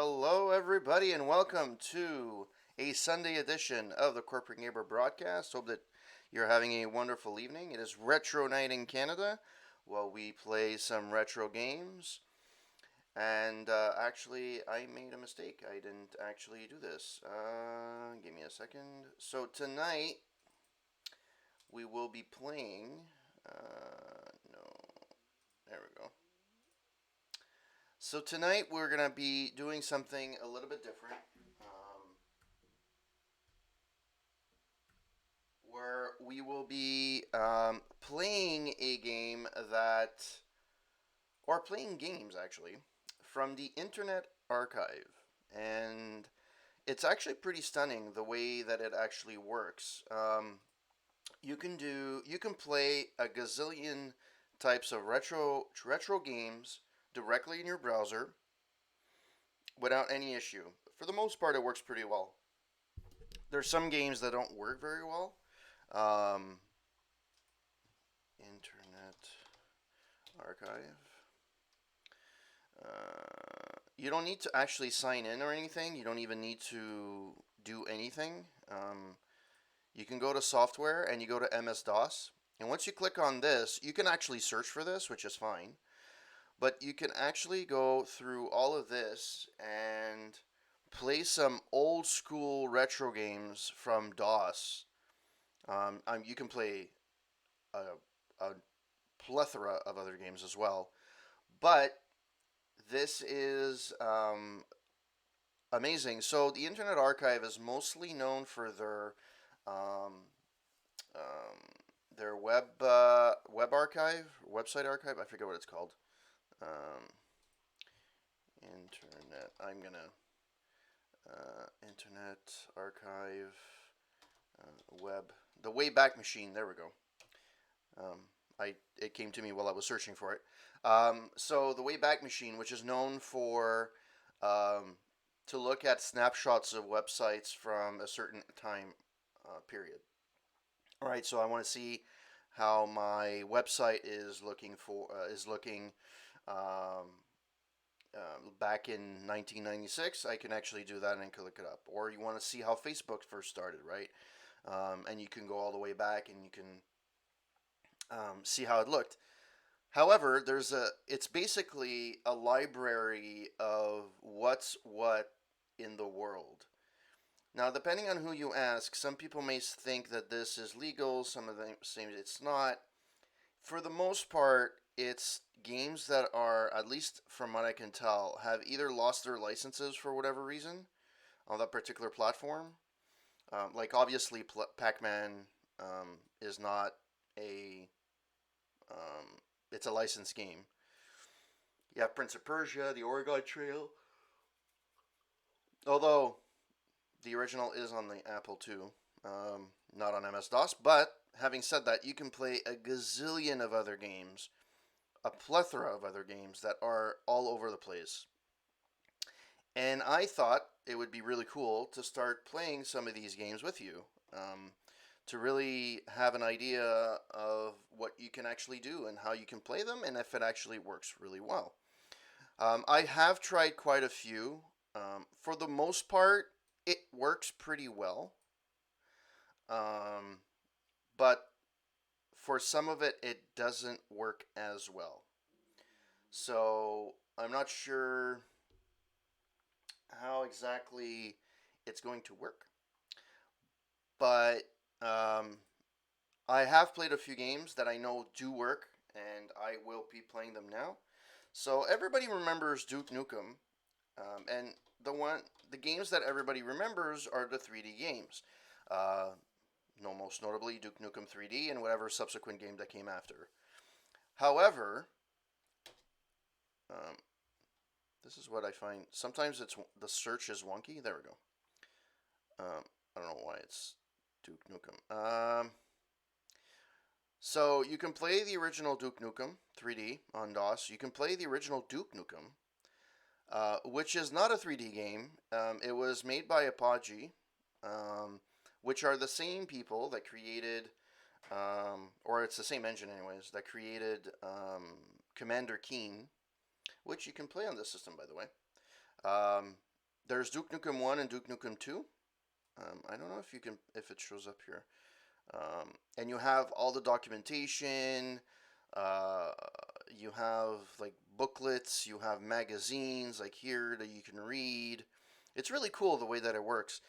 Hello, everybody, and welcome to a Sunday edition of the Corporate Neighbor broadcast. Hope that you're having a wonderful evening. It is Retro Night in Canada. While we play some retro games. And actually, I made a mistake. I didn't actually do this. Give me a second. So, tonight, we will be playing. No. There we go. So, tonight, we're going to be doing something a little bit different. Where we will be playing a game that, or playing games actually, from the Internet Archive. And it's actually pretty stunning the way that it actually works. You can play a gazillion types of retro games directly in your browser without any issue. For the most part, it works pretty well. There's some games that don't work very well. Um, Internet Archive. You don't need to actually sign in or anything. You don't even need to do anything. You can go to software and you go to MS DOS. And once you click on this, you can actually search for this, which is fine. But you can actually go through all of this and play some old school retro games from DOS. You can play a plethora of other games as well. But this is amazing. So the Internet Archive is mostly known for um, um, their web archive, website archive. I forget what it's called. Um, Internet. I'm gonna Internet Archive web. The Wayback Machine. There we go. Um, it came to me while I was searching for it. So the Wayback Machine, which is known for um, to look at snapshots of websites from a certain time period. All right, so I want to see how my website is looking um, back in 1996. I can actually do that and look it up. Or you want to see how Facebook first started, right? And you can go all the way back and you can see how it looked. However, it's basically a library of what's what in the world. Now, depending on who you ask, some people may think that this is legal, some of them say it's not. For the most part, it's games that are, at least from what I can tell, have either lost their licenses for whatever reason on that particular platform. Like, obviously, Pac Man is not a. It's a licensed game. You have Prince of Persia, the Oregon Trail. Although the original is on the Apple too, not on MS DOS. But having said that, you can play a gazillion of other games, a plethora of other games that are all over the place. And I thought it would be really cool to start playing some of these games with you, to really have an idea of what you can actually do and how you can play them and if it actually works really well. I have tried quite a few. For the most part, it works pretty well. Um, but for some of it, it doesn't work as well. So I'm not sure how exactly it's going to work. But I have played a few games that I know do work, and I will be playing them now. So everybody remembers Duke Nukem, and the games that everybody remembers are the 3D games. Uh, no, most notably Duke Nukem 3D and whatever subsequent game that came after. However, um, this is what I find. Sometimes the search is wonky. There we go. I don't know why it's Duke Nukem. So you can play the original Duke Nukem 3D on DOS. You can play the original Duke Nukem, which is not a 3D game. It was made by Apogee, which are the same people that created, or it's the same engine anyways, that created Commander Keen, which you can play on this system, by the way. There's Duke Nukem 1 and Duke Nukem 2. I don't know if it shows up here. And you have all the documentation. Uh, you have like booklets. You have magazines like here that you can read. It's really cool the way that it works.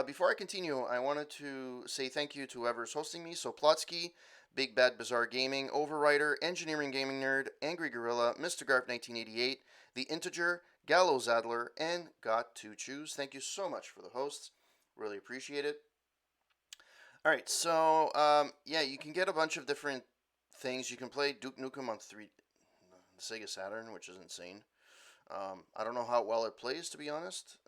Before I continue, I wanted to say thank you to whoever's hosting me. So Plotsky, Big Bad Bizarre Gaming, Overwriter, Engineering Gaming Nerd, Angry Gorilla, Mr. Garf 1988, The Integer, Gallows Adler, and Got to Choose. Thank you so much for the hosts. Really appreciate it. All right, so yeah, you can get a bunch of different things. You can play Duke Nukem on the Sega Saturn, which is insane. I don't know how well it plays, to be honest.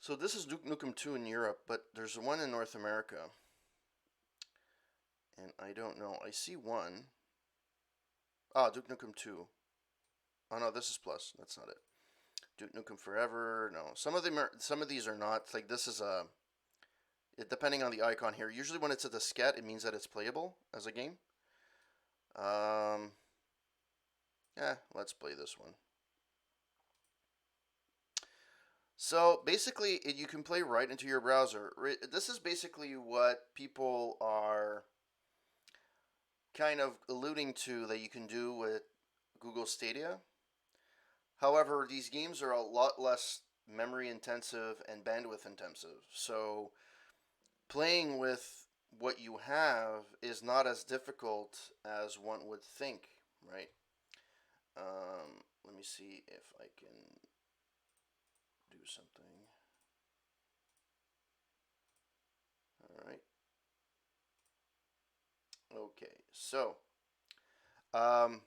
So this is Duke Nukem 2 in Europe, but there's one in North America, and I don't know. I see one. Ah, Duke Nukem 2. Oh no, this is Plus. That's not it. Duke Nukem Forever. No, some of these are not. Like this is a. Depending on the icon here. Usually when it's a diskette, it means that it's playable as a game. Yeah, let's play this one. So basically, you can play right into your browser. This is basically what people are kind of alluding to that you can do with Google Stadia. However, these games are a lot less memory intensive and bandwidth intensive. So playing with what you have is not as difficult as one would think, right? Let me see if I can do something. All right. Okay. Um,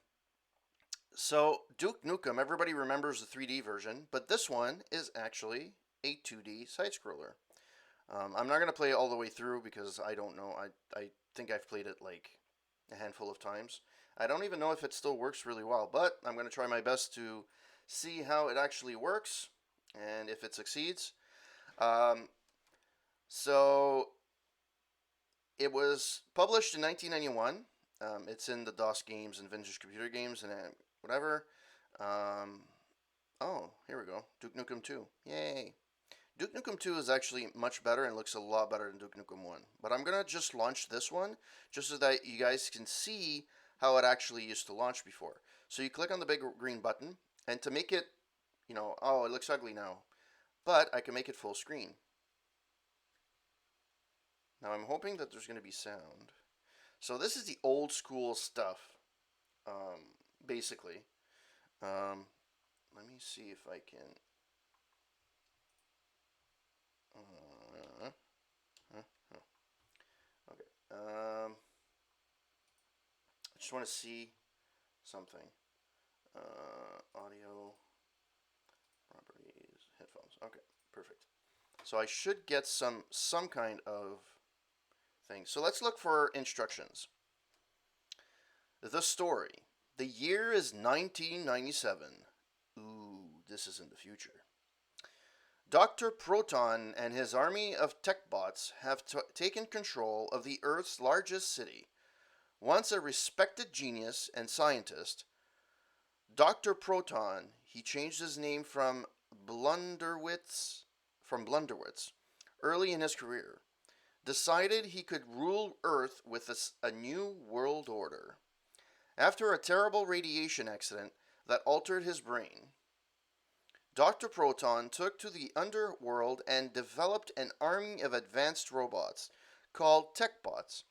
so Duke Nukem, everybody remembers the 3D version, but this one is actually a 2D side scroller. I'm not gonna play it all the way through because I don't know. I think I've played it like a handful of times. I don't even know if it still works really well, but I'm gonna try my best to see how it actually works and if it succeeds. Um, so it was published in 1991. It's in the DOS games and vintage computer games and whatever. Um, oh, here we go. Duke Nukem 2. Yay. Duke Nukem 2 is actually much better and looks a lot better than Duke Nukem 1. But I'm going to just launch this one just so that you guys can see how it actually used to launch before. So you click on the big green button, and to make it, oh, it looks ugly now. But I can make it full screen. Now I'm hoping that there's going to be sound. So this is the old school stuff, basically. Let me see if I can. Uh, okay. I just want to see something. Audio properties, headphones. Okay, perfect. So I should get some kind of thing. So let's look for instructions. The story. The year is 1997. Ooh, this is in the future. Dr. Proton and his army of tech bots have taken control of the Earth's largest city. Once a respected genius and scientist, Dr. Proton, he changed his name from Blunderwitz, early in his career, decided he could rule Earth with a new world order. After a terrible radiation accident that altered his brain, Dr. Proton took to the underworld and developed an army of advanced robots called TechBots.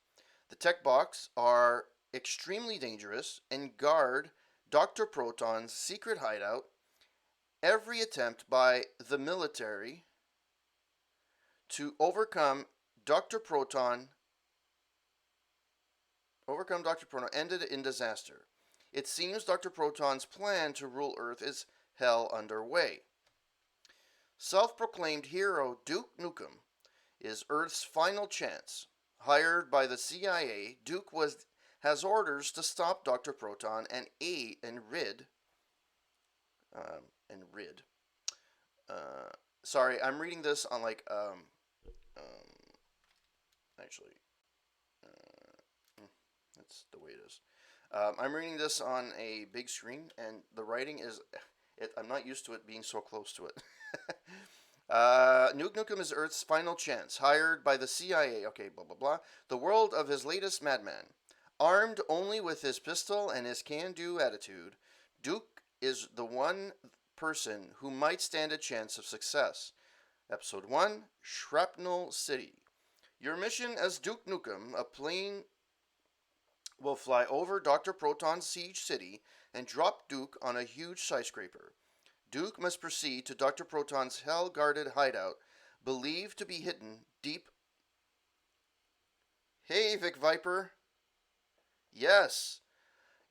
The TechBots are extremely dangerous and guard Dr. Proton's secret hideout. Every attempt by the military to Dr. Proton ended in disaster. It seems Dr. Proton's plan to rule Earth is hell underway. Self-proclaimed hero Duke Nukem is Earth's final chance. Hired by the CIA, Duke has orders to stop Dr. Proton and rid. Sorry, I'm reading this on like actually, that's the way it is. I'm reading this on a big screen, and the writing is, I'm not used to it being so close to it. Nuke Nukem is Earth's final chance, hired by the CIA. Okay, blah blah blah. The world of his latest madman. Armed only with his pistol and his can-do attitude, Duke is the one person who might stand a chance of success. Episode 1, Shrapnel City. Your mission as Duke Nukem, a plane will fly over Dr. Proton's siege city and drop Duke on a huge skyscraper. Duke must proceed to Dr. Proton's hell-guarded hideout, believed to be hidden deep... Hey, Vic Viper. Yes,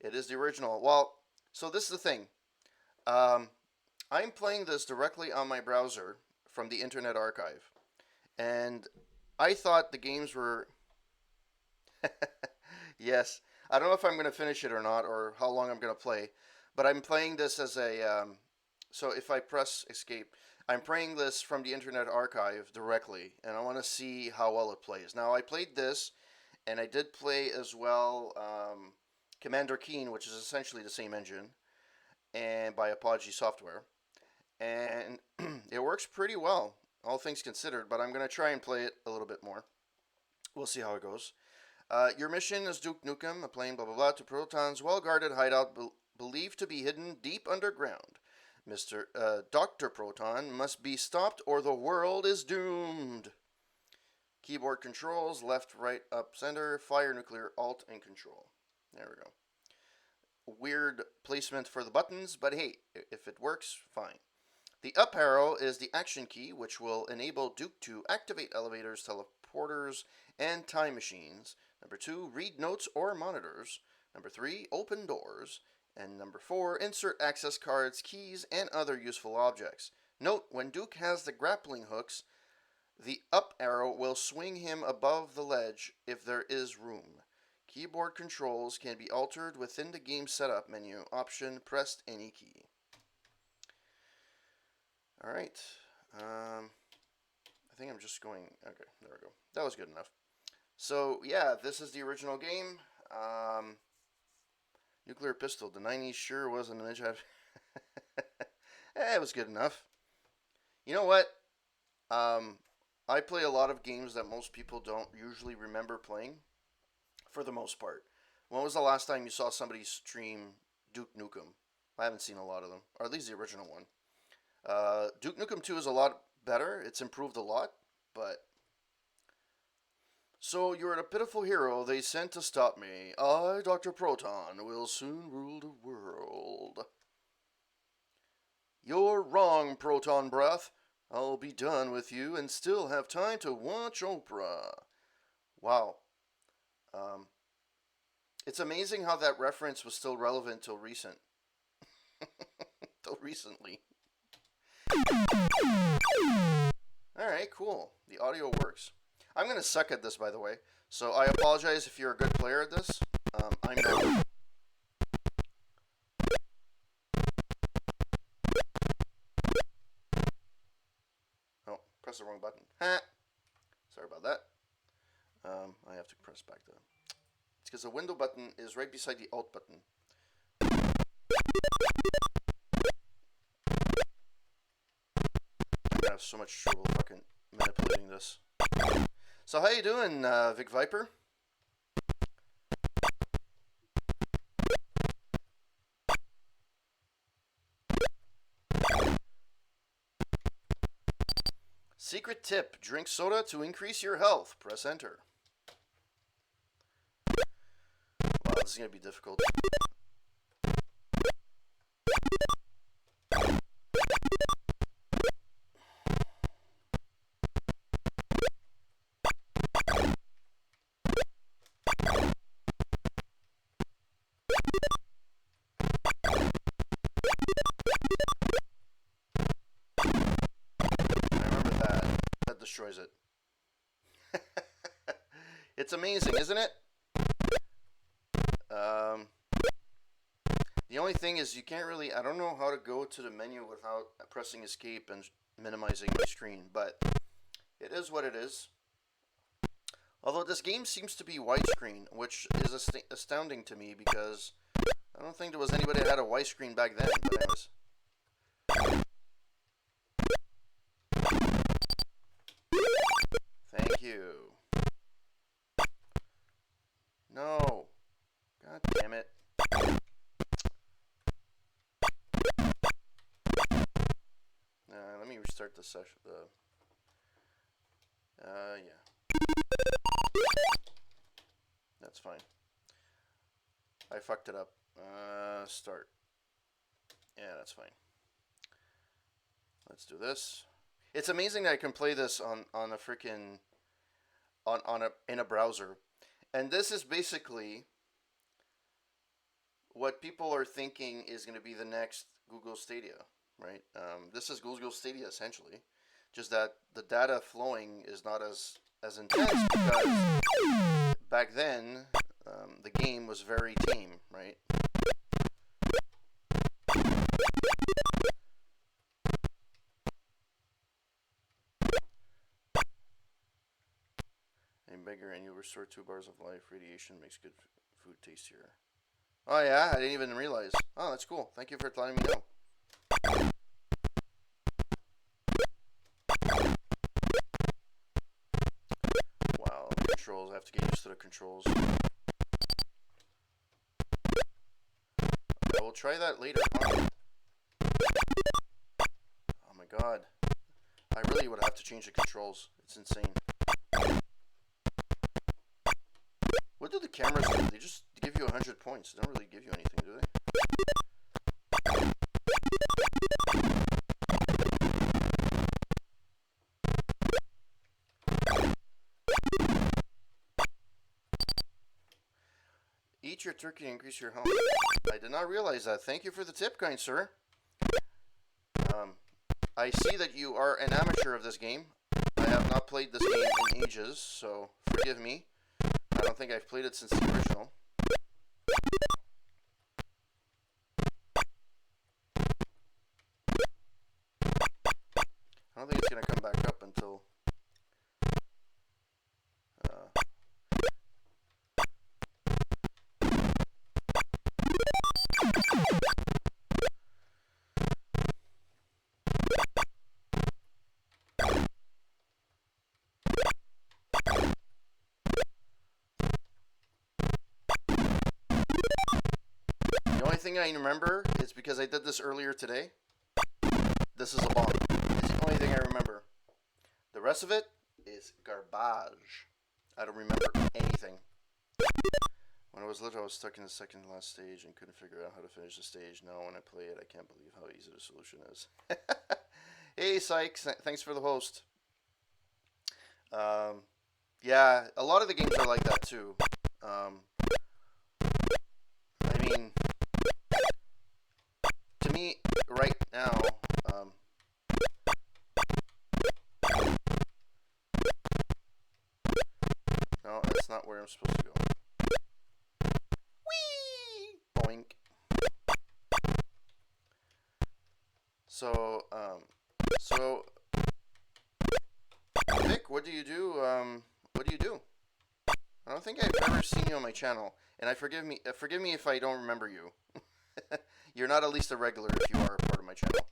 it is the original. Well, so this is the thing. I'm playing this directly on my browser from the Internet Archive. And I thought the games were... Yes, I don't know if I'm going to finish it or not, or how long I'm going to play. But I'm playing this as a... So if I press escape, I'm playing this from the Internet Archive directly, and I want to see how well it plays. Now, I played this, and I did play as well Commander Keen, which is essentially the same engine, and by Apogee Software. And it works pretty well, all things considered, but I'm going to try and play it a little bit more. We'll see how it goes. Your mission is Duke Nukem, a plane, blah, blah, blah, to Proton's well-guarded hideout believed to be hidden deep underground. Dr. Proton must be stopped or the world is doomed. Keyboard controls, left, right, up, center, fire, nuclear, alt, and control. There we go. Weird placement for the buttons, but hey, if it works, fine. The up arrow is the action key, which will enable Duke to activate elevators, teleporters, and time machines. Number 2, read notes or monitors. Number 3, open doors. And number 4, insert access cards, keys, and other useful objects. Note, when Duke has the grappling hooks, the up arrow will swing him above the ledge if there is room. Keyboard controls can be altered within the game setup menu. Option, pressed any key. Alright. I think I'm just going... Okay, there we go. That was good enough. So, yeah, this is the original game. Nuclear pistol. The 90s sure wasn't an edge. It was good enough. You know what? I play a lot of games that most people don't usually remember playing, for the most part. When was the last time you saw somebody stream Duke Nukem? I haven't seen a lot of them, or at least the original one. Duke Nukem 2 is a lot better. It's improved a lot, but... So, you're a pitiful hero they sent to stop me. I, Dr. Proton, will soon rule the world. You're wrong, Proton Breath. I'll be done with you and still have time to watch Oprah. Wow. It's amazing how that reference was still relevant till recent. Till recently. Alright, cool. The audio works. I'm going to suck at this, by the way. So I apologize if you're a good player at this. I'm not. Oh, press the wrong button. Ha! Sorry about that. I have to press back the... It's because the window button is right beside the alt button. I'm going to have so much trouble fucking manipulating this. So how you doing, Vic Viper? Secret tip, drink soda to increase your health. Press enter. Wow, this is going to be difficult. Destroys it. It's amazing, isn't it? The only thing is you can't really... I don't know how to go to the menu without pressing escape and minimizing my screen, but it is what it is. Although this game seems to be widescreen, which is astounding to me because I don't think there was anybody that had a widescreen back then. But anyways. Thank you. No. God damn it. Let me restart the session. Yeah. That's fine. I fucked it up. Start. Yeah, that's fine. Let's do this. It's amazing that I can play this on a freaking in a browser. And this is basically what people are thinking is going to be the next Google Stadia, right? This is Google Stadia essentially, just that the data flowing is not as intense because back then the game was very tame, right? Bigger and you'll restore 2 bars of life. Radiation makes good food tastier. Oh yeah, I didn't even realize. Oh, that's cool. Thank you for letting me know. Wow, the controls. I have to get used to the controls. I will try that later. Oh my god. I really would have to change the controls. It's insane. What do the cameras do? They just give you 100 points. They don't really give you anything, do they? Eat your turkey and increase your health. I did not realize that. Thank you for the tip, kind sir. I see that you are an amateur of this game. I have not played this game in ages, so forgive me. I don't think I've played it since the original. I don't think it's going to come back up until... The only thing I remember is because I did this earlier today. This is a bomb. It's the only thing I remember. The rest of it is garbage. I don't remember anything. When I was little, I was stuck in the second to last stage and couldn't figure out how to finish the stage. Now, when I play it, I can't believe how easy the solution is. Hey, Sykes. Thanks for the host. Yeah, a lot of the games are like that, too. I mean, to me, right now, no, that's not where I'm supposed to go. Whee! Boink. So, Vic, what do you do? What do you do? I don't think I've ever seen you on my channel, and forgive me if I don't remember you. You're not at least a regular if you are a part of my channel.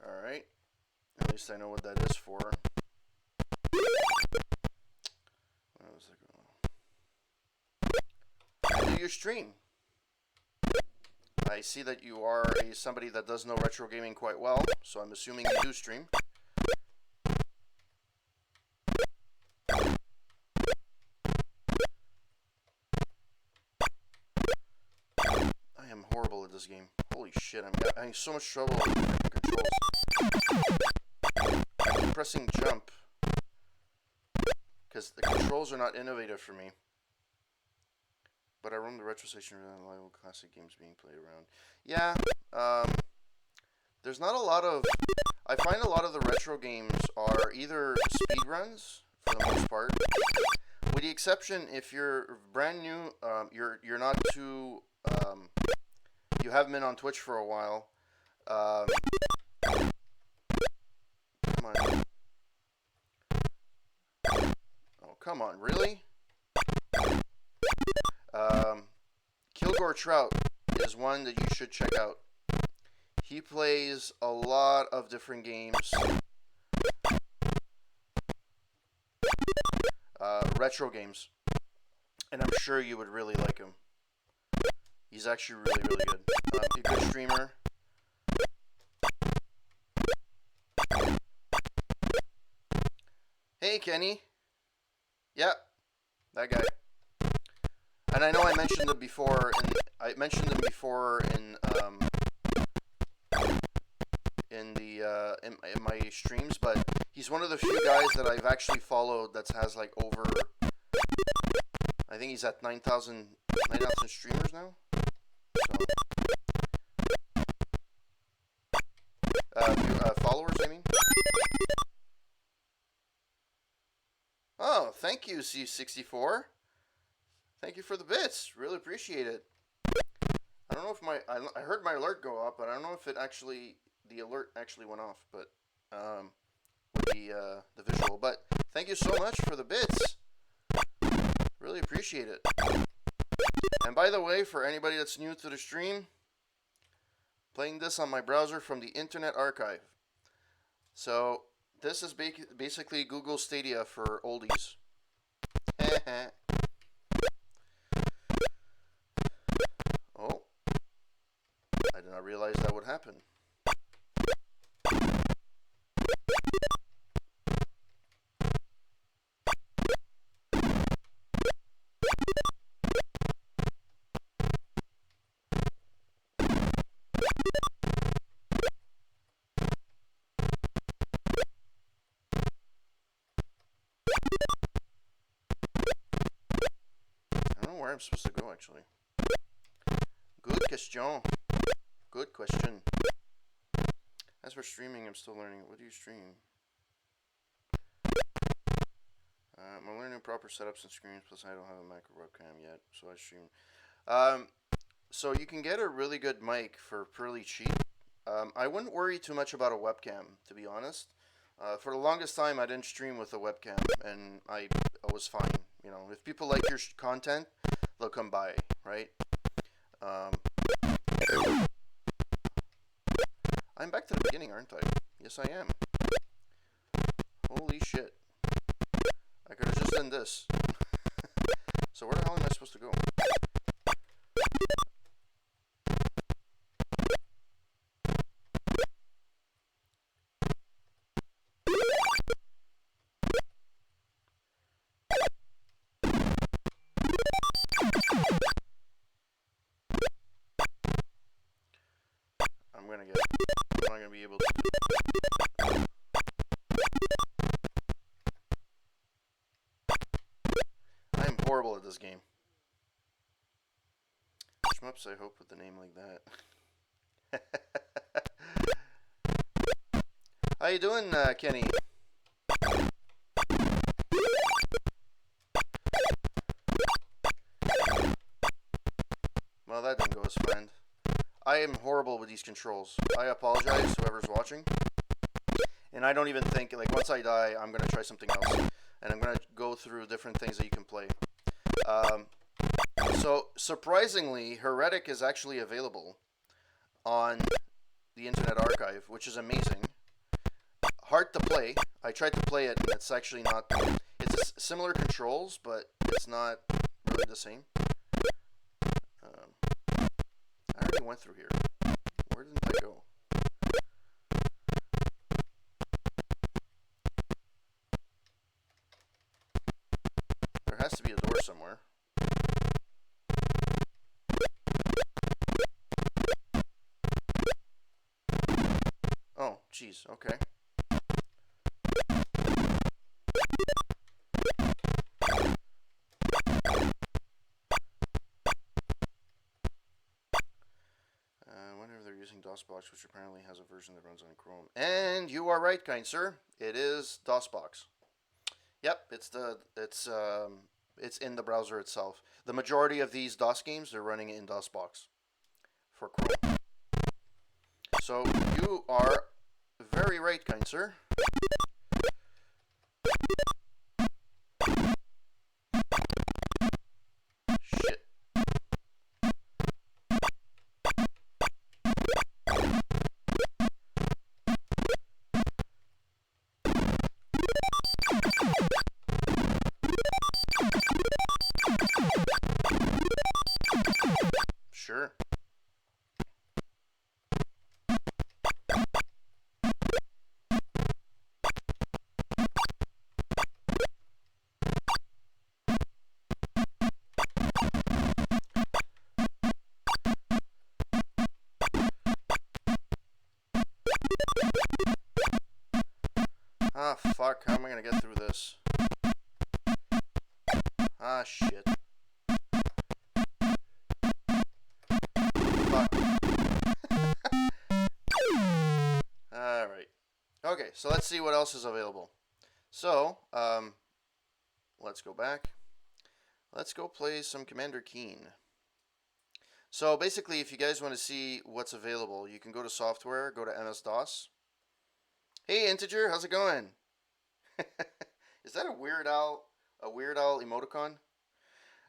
Alright. At least I know what that is for. Do your stream. I see that you are somebody that does know retro gaming quite well, so I'm assuming you do stream. I am horrible at this game. Holy shit, I'm having so much trouble with the controls. I'm pressing jump because the controls are not innovative for me. But I roam the retro station and live classic games being played around. Yeah, there's not a lot of. I find a lot of the retro games are either speedruns for the most part, with the exception if you're brand new, you're not too, you haven't been on Twitch for a while. Come on. Oh, come on, really? Kilgore Trout is one that you should check out. He plays a lot of different games, retro games, and I'm sure you would really like him. He's actually really, really good. A good streamer. Hey, Kenny. Yeah, that guy. And I know I mentioned him before, in my streams, but he's one of the few guys that I've actually followed that has like over, I think he's at 9,000 streamers now. So, followers, I mean. Oh, thank you, C64. Thank you for the bits. Really appreciate it. I don't know if I heard my alert go up, but I don't know if the alert actually went off, but with the visual. But thank you so much for the bits. Really appreciate it. And by the way, for anybody that's new to the stream, playing this on my browser from the Internet Archive. So this is basically Google Stadia for oldies. Oh, I did not realize that would happen. I'm supposed to go actually. Good question. Good question. As for streaming, I'm still learning. What do you stream? I'm learning proper setups and screens. Plus, I don't have a mic or webcam yet, so I stream. So you can get a really good mic for pretty cheap. I wouldn't worry too much about a webcam, to be honest. For the longest time, I didn't stream with a webcam, and I was fine. You know, if people like your content, they'll come by, right? I'm back to the beginning, aren't I? Yes, I am. Holy shit. I could have just done this. So where the hell am I supposed to go? I'm not gonna be able to. I am horrible at this game. Shmups, I hope, with the name like that. How you doing, Kenny? Well, that didn't go as planned. I am horrible with these controls. I apologize to whoever's watching. And I don't even think, like, once I die, I'm going to try something else. And I'm going to go through different things that you can play. So, surprisingly, Heretic is actually available on the Internet Archive, which is amazing. Hard to play. I tried to play it, and it's actually not... It's similar controls, but it's not really the same. I already went through here. Where didn't I go? There has to be a door somewhere. Oh, jeez, okay. DOSBox, which apparently has a version that runs on Chrome. And you are right, kind sir. It is DOSBox. Yep, it's in the browser itself. The majority of these DOS games, they're running in DOSBox for Chrome. So you are very right, kind sir. Shit. Sure. Ah, fuck. How am I gonna get through this? Ah, shit. Fuck. Alright. Okay, so let's see what else is available. So, let's go back. Let's go play some Commander Keen. So basically, if you guys want to see what's available, you can go to software, go to MS-DOS. Hey, Integer, how's it going? Is that a Weird Al emoticon?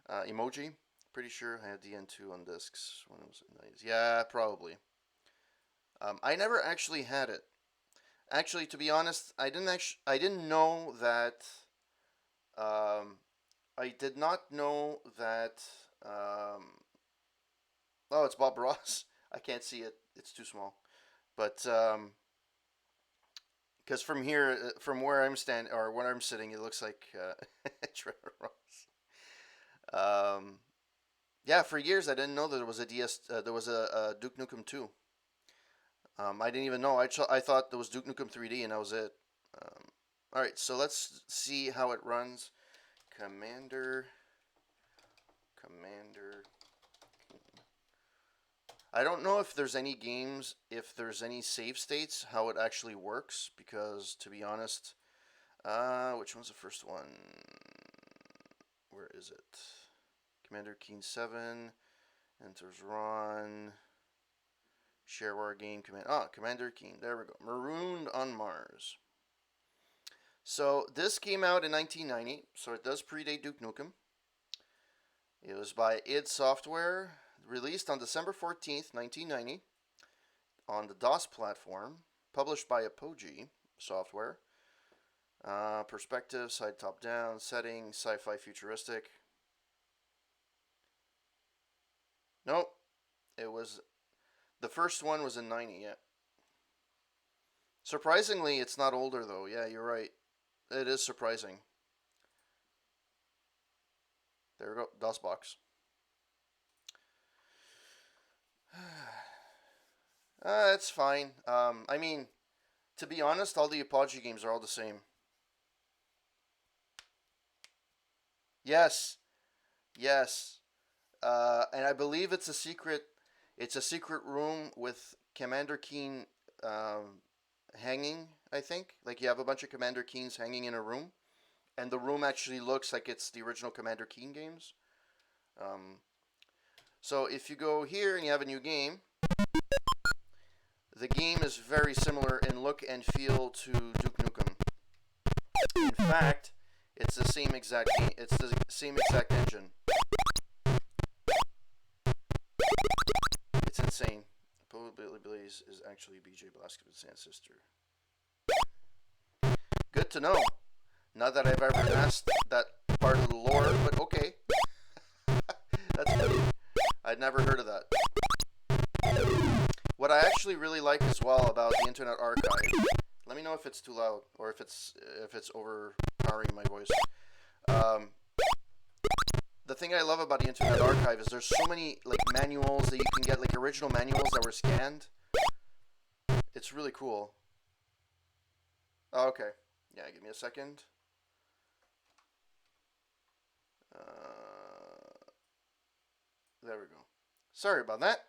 Emoji? Pretty sure I had DN2 on discs when it was in the 90s. Yeah, probably. I never actually had it. Actually, to be honest, I didn't know that. I did not know that. Oh, it's Bob Ross. I can't see it. It's too small. But because from here, from where I'm standing or where I'm sitting, it looks like Trevor Ross. Yeah, for years I didn't know that there was a there was a Duke Nukem 2. I didn't even know. I thought there was Duke Nukem 3D and that was it. All right, so let's see how it runs. Commander. I don't know if there's any games, if there's any save states, how it actually works, because to be honest, which one's the first one? Where is it? Commander Keen 7, enters Ron, Shareware game, Commander Keen, there we go. Marooned on Mars. So this came out in 1990, so it does predate Duke Nukem. It was by id Software, released on December 14th, 1990, on the DOS platform, published by Apogee Software. Perspective, side top down, setting, sci-fi futuristic. Nope, it was, the first one was in 90, yeah. Surprisingly, it's not older though, yeah, you're right. It is surprising. There we go, DOSBox. It's fine. I mean, to be honest, all the Apogee games are all the same. Yes, yes. And I believe it's a secret. It's a secret room with Commander Keen hanging. I think like you have a bunch of Commander Keens hanging in a room, and the room actually looks like it's the original Commander Keen games. So if you go here and you have a new game, the game is very similar in look and feel to Duke Nukem. In fact, it's the same exact game. It's the same exact engine. It's insane. Billy Blaze is actually BJ Blazkowicz's ancestor. Good to know. Not that I've ever asked that part of the lore, but okay. That's funny. I'd never heard of that. What I actually really like as well about the Internet Archive, let me know if it's too loud or if it's overpowering my voice. The thing I love about the Internet Archive is there's so many like manuals that you can get, like original manuals that were scanned. It's really cool. Oh, okay. Yeah, give me a second. There we go. Sorry about that.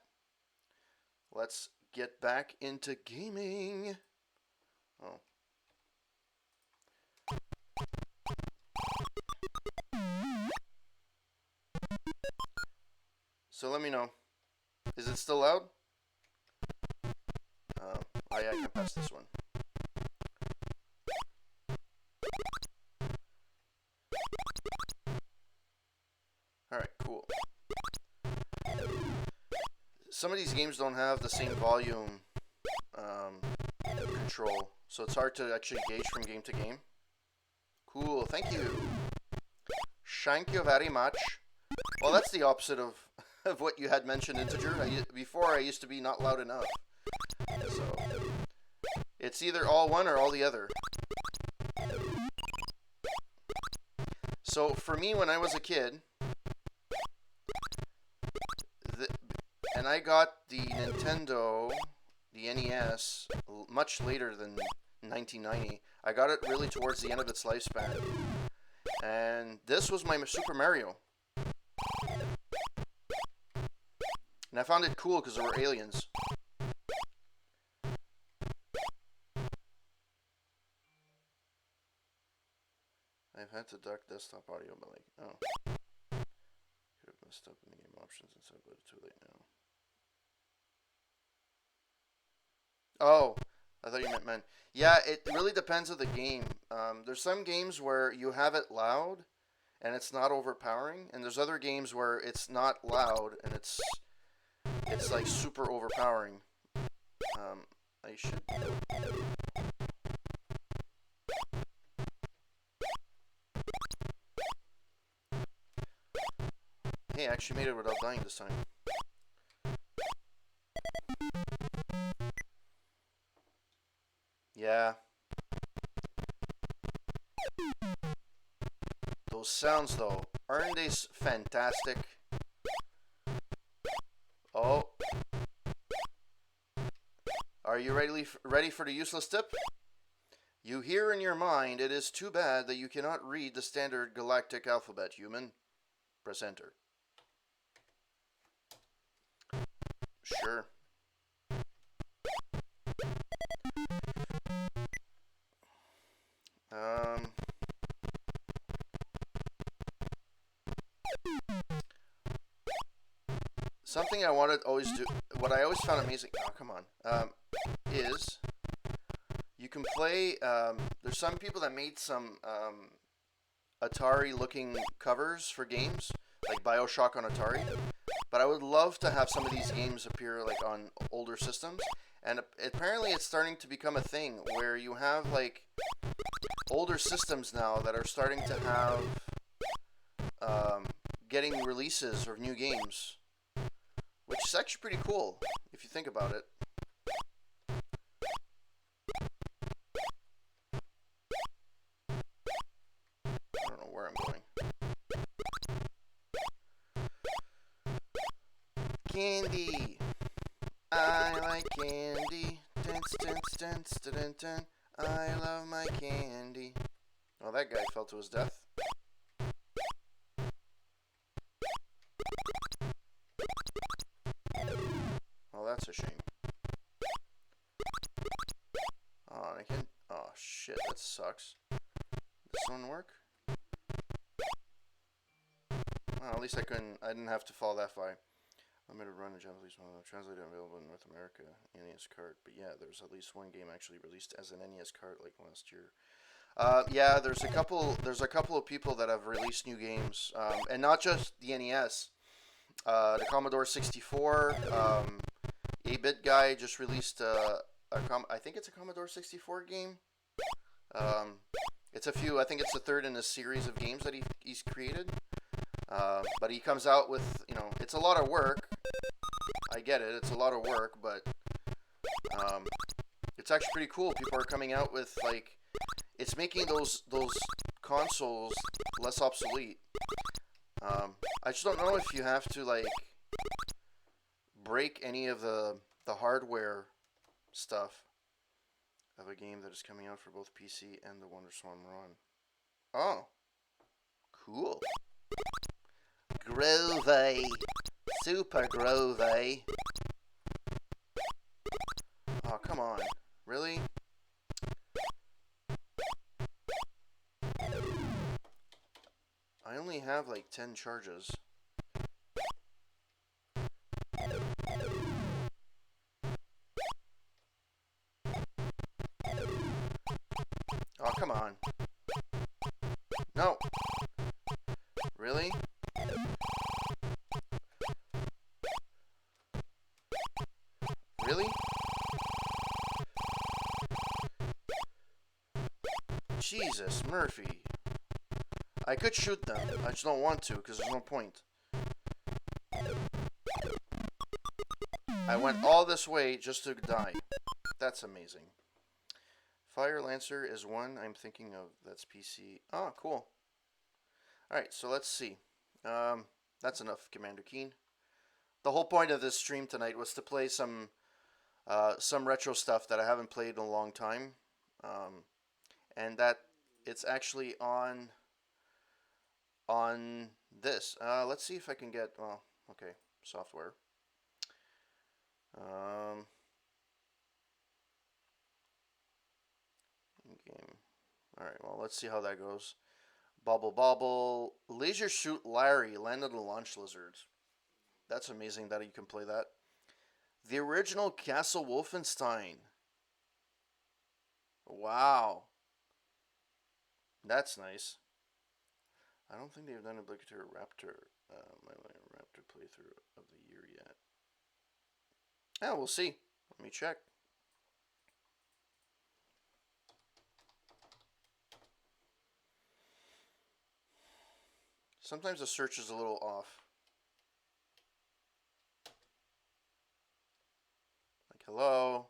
Let's get back into gaming. Oh. So let me know. Is it still loud? I can pass this one. Alright, cool. Some of these games don't have the same volume control, so it's hard to actually gauge from game to game. Cool, thank you. Thank you very much. Well, that's the opposite of what you had mentioned, Integer. Before, I used to be not loud enough. So, it's either all one or all the other. So, for me, when I was a kid, and I got the Nintendo, the NES, much later than 1990. I got it really towards the end of its lifespan. And this was my Super Mario. And I found it cool because there were aliens. I've had to duck desktop audio, but like, oh. Could have messed up in the game options and said, but it's too late now. Oh, I thought you meant men. Yeah, it really depends on the game. There's some games where you have it loud and it's not overpowering, and there's other games where it's not loud and it's like super overpowering. I should. Hey, I actually made it without dying this time. Yeah. Those sounds, though, aren't they fantastic? Oh. Are you ready for the useless tip? You hear in your mind, it is too bad that you cannot read the standard galactic alphabet, human. Press enter. Sure. Something I wanted to always do, what I always found amazing, oh come on, is you can play, there's some people that made some Atari looking covers for games, like BioShock on Atari, but I would love to have some of these games appear like on older systems, and apparently it's starting to become a thing where you have like older systems now that are starting to have getting releases of new games, which is actually pretty cool if you think about it. I don't know where I'm going. Candy. I like candy. Dance, dance, dance, dun, dun, dun. I love my candy. Oh, that guy fell to his death. Oh, that's a shame. Oh, I can't. Oh, shit, that sucks. This one work? Well, at least I didn't have to fall that far. Limited run of Japanese translated and available in North America, NES cart. But yeah, there's at least one game actually released as an NES cart like last year. Yeah, there's a couple of people that have released new games, and not just the NES. The Commodore 64, 8-bit guy just released I think it's a Commodore 64 game. It's a few. I think it's the third in a series of games that he's created. But he comes out with, it's a lot of work. I get it, it's a lot of work, but it's actually pretty cool. People are coming out with, like, it's making those consoles less obsolete. I just don't know if you have to, like, break any of the hardware stuff of a game that is coming out for both PC and the WonderSwan Run. Oh, cool. Groovy. Super groovy. Oh, come on. Really? I only have like 10 charges. Oh, come on. No. Really? Really? Jesus, Murphy. I could shoot them. I just don't want to because there's no point. I went all this way just to die. That's amazing. Fire Lancer is one I'm thinking of. That's PC. Oh, cool. Alright, so let's see. That's enough, Commander Keen. The whole point of this stream tonight was to play some retro stuff that I haven't played in a long time. And that it's actually on this. Let's see if I can get, well, okay, software. Game. Alright, well, let's see how that goes. Bobble Bobble. Laser Shoot Larry, Land of the Launch Lizards. That's amazing that you can play that. The original Castle Wolfenstein. Wow. That's nice. I don't think they've done obligatory Raptor, my Raptor playthrough of the year yet. Yeah, we'll see. Let me check. Sometimes the search is a little off. Like, hello?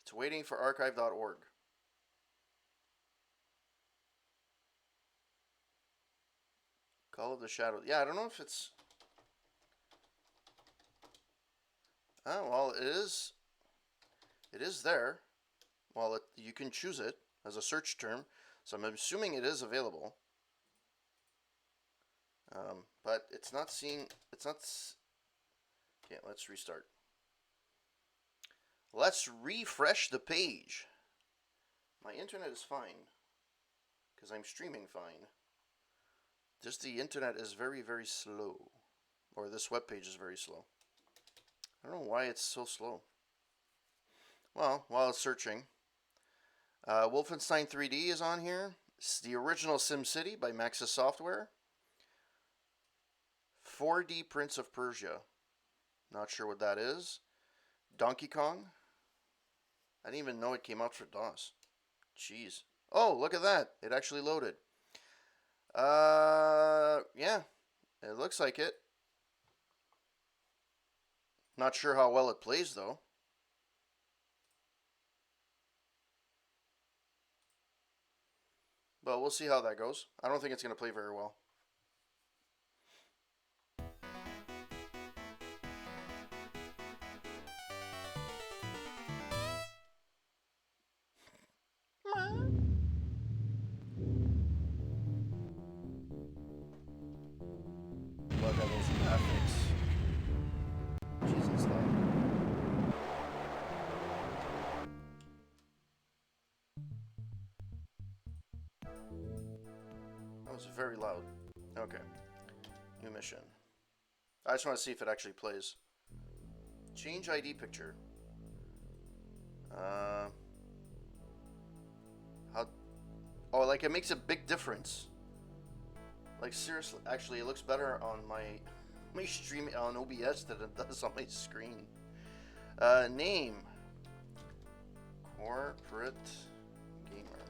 It's waiting for archive.org. Call of the Shadow. Yeah, I don't know if it's... Oh, well, it is. It is there. Well, you can choose it as a search term, so I'm assuming it is available. But it's not seeing. It's not. Okay, let's restart. Let's refresh the page. My internet is fine because I'm streaming fine. Just the internet is very, very slow, or this web page is very slow. I don't know why it's so slow. Well, while it's searching, Wolfenstein 3D is on here. It's the original SimCity by Maxis Software. 4D Prince of Persia. Not sure what that is. Donkey Kong. I didn't even know it came out for DOS. Jeez. Oh, look at that. It actually loaded. Yeah. It looks like it. Not sure how well it plays, though. But we'll see how that goes. I don't think it's going to play very well. Look at those graphics. Jesus, loud. That was very loud. Okay. New mission. I just want to see if it actually plays. Change ID picture. How? Oh, like it makes a big difference. Like seriously, actually, it looks better on my stream on OBS than it does on my screen. Name. Corporate gamer.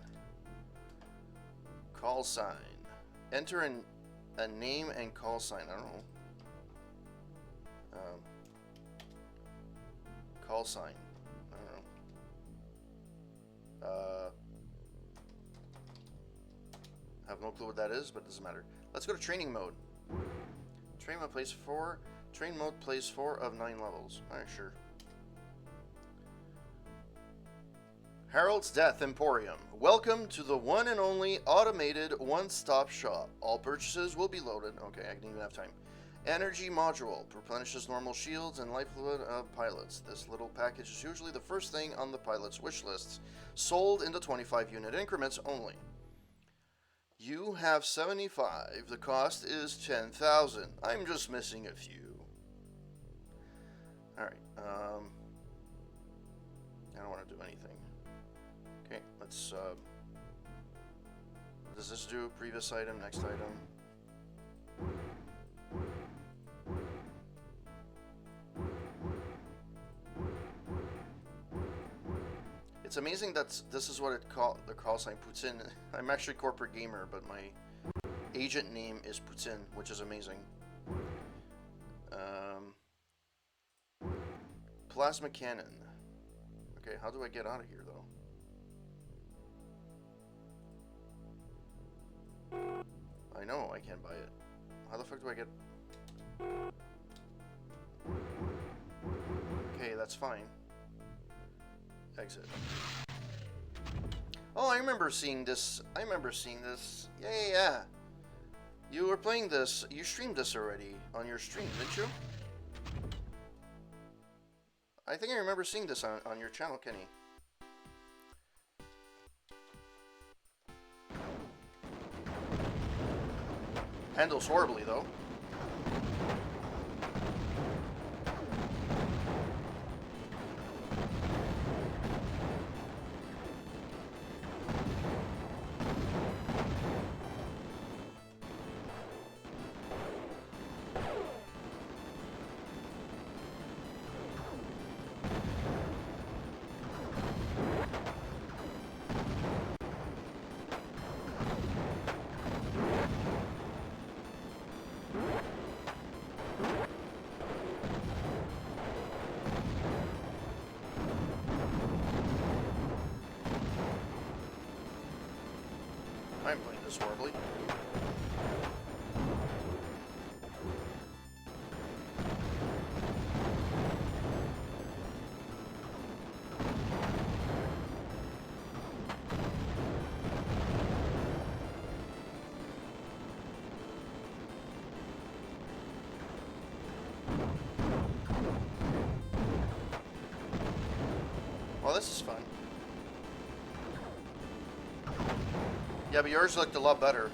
Call sign. Enter a name and call sign. I don't know. Call sign. I don't know. Have no clue what that is, but it doesn't matter. Let's go to training mode. Training mode plays 4. Train mode plays 4 of 9 levels. Alright, sure. Harold's Death Emporium. Welcome to the one and only automated one-stop shop. All purchases will be loaded. Okay, I didn't even have time. Energy module replenishes normal shields and life fluid of pilots. This little package is usually the first thing on the pilot's wish lists, sold into 25-unit increments only. You have 75. The cost is 10,000. I'm just missing a few. All right. I don't want to do anything. Okay, let's. Does this do previous item, next item? It's amazing that this is what the call sign Putin. I'm actually corporate gamer, but my agent name is Putin, which is amazing. Plasma cannon. Okay, how do I get out of here though? I know I can't buy it. How the fuck do I get? Okay, that's fine. Exit. Oh, I remember seeing this. Yeah. You were playing this. You streamed this already on your stream, didn't you? I think I remember seeing this on your channel, Kenny. Handles horribly, though. I'm playing this horribly. Well, this is fun. Yeah, but yours looked a lot better.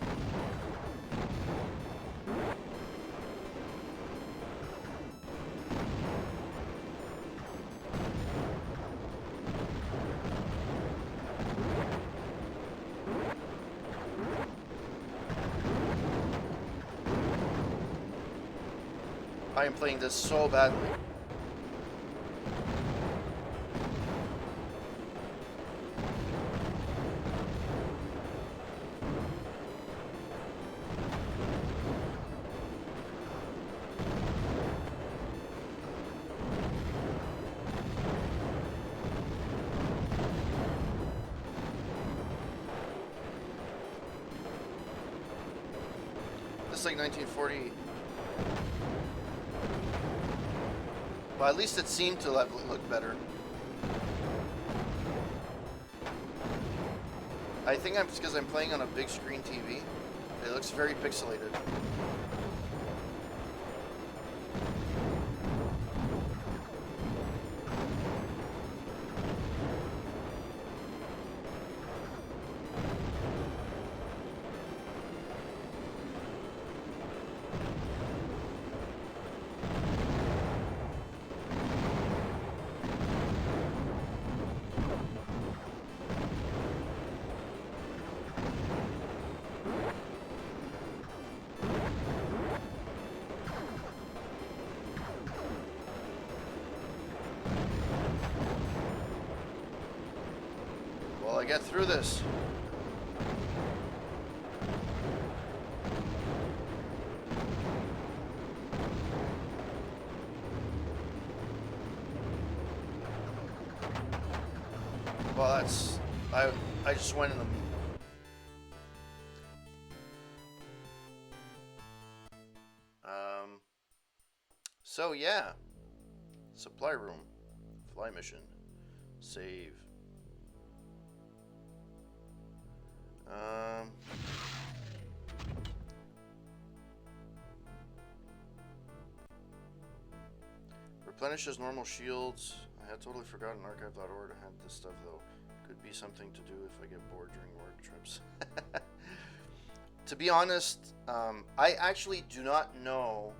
I am playing this so badly. It's like 1940. Well, at least it seemed to look better. I think it's because I'm playing on a big screen TV. It looks very pixelated. Well, I get through this. Well, that's... I just went in the... So, yeah. Supply room. Fly mission. Save. Replenishes normal shields. I had totally forgotten archive.org had this stuff though. Could be something to do if I get bored during work trips. To be honest, I actually do not know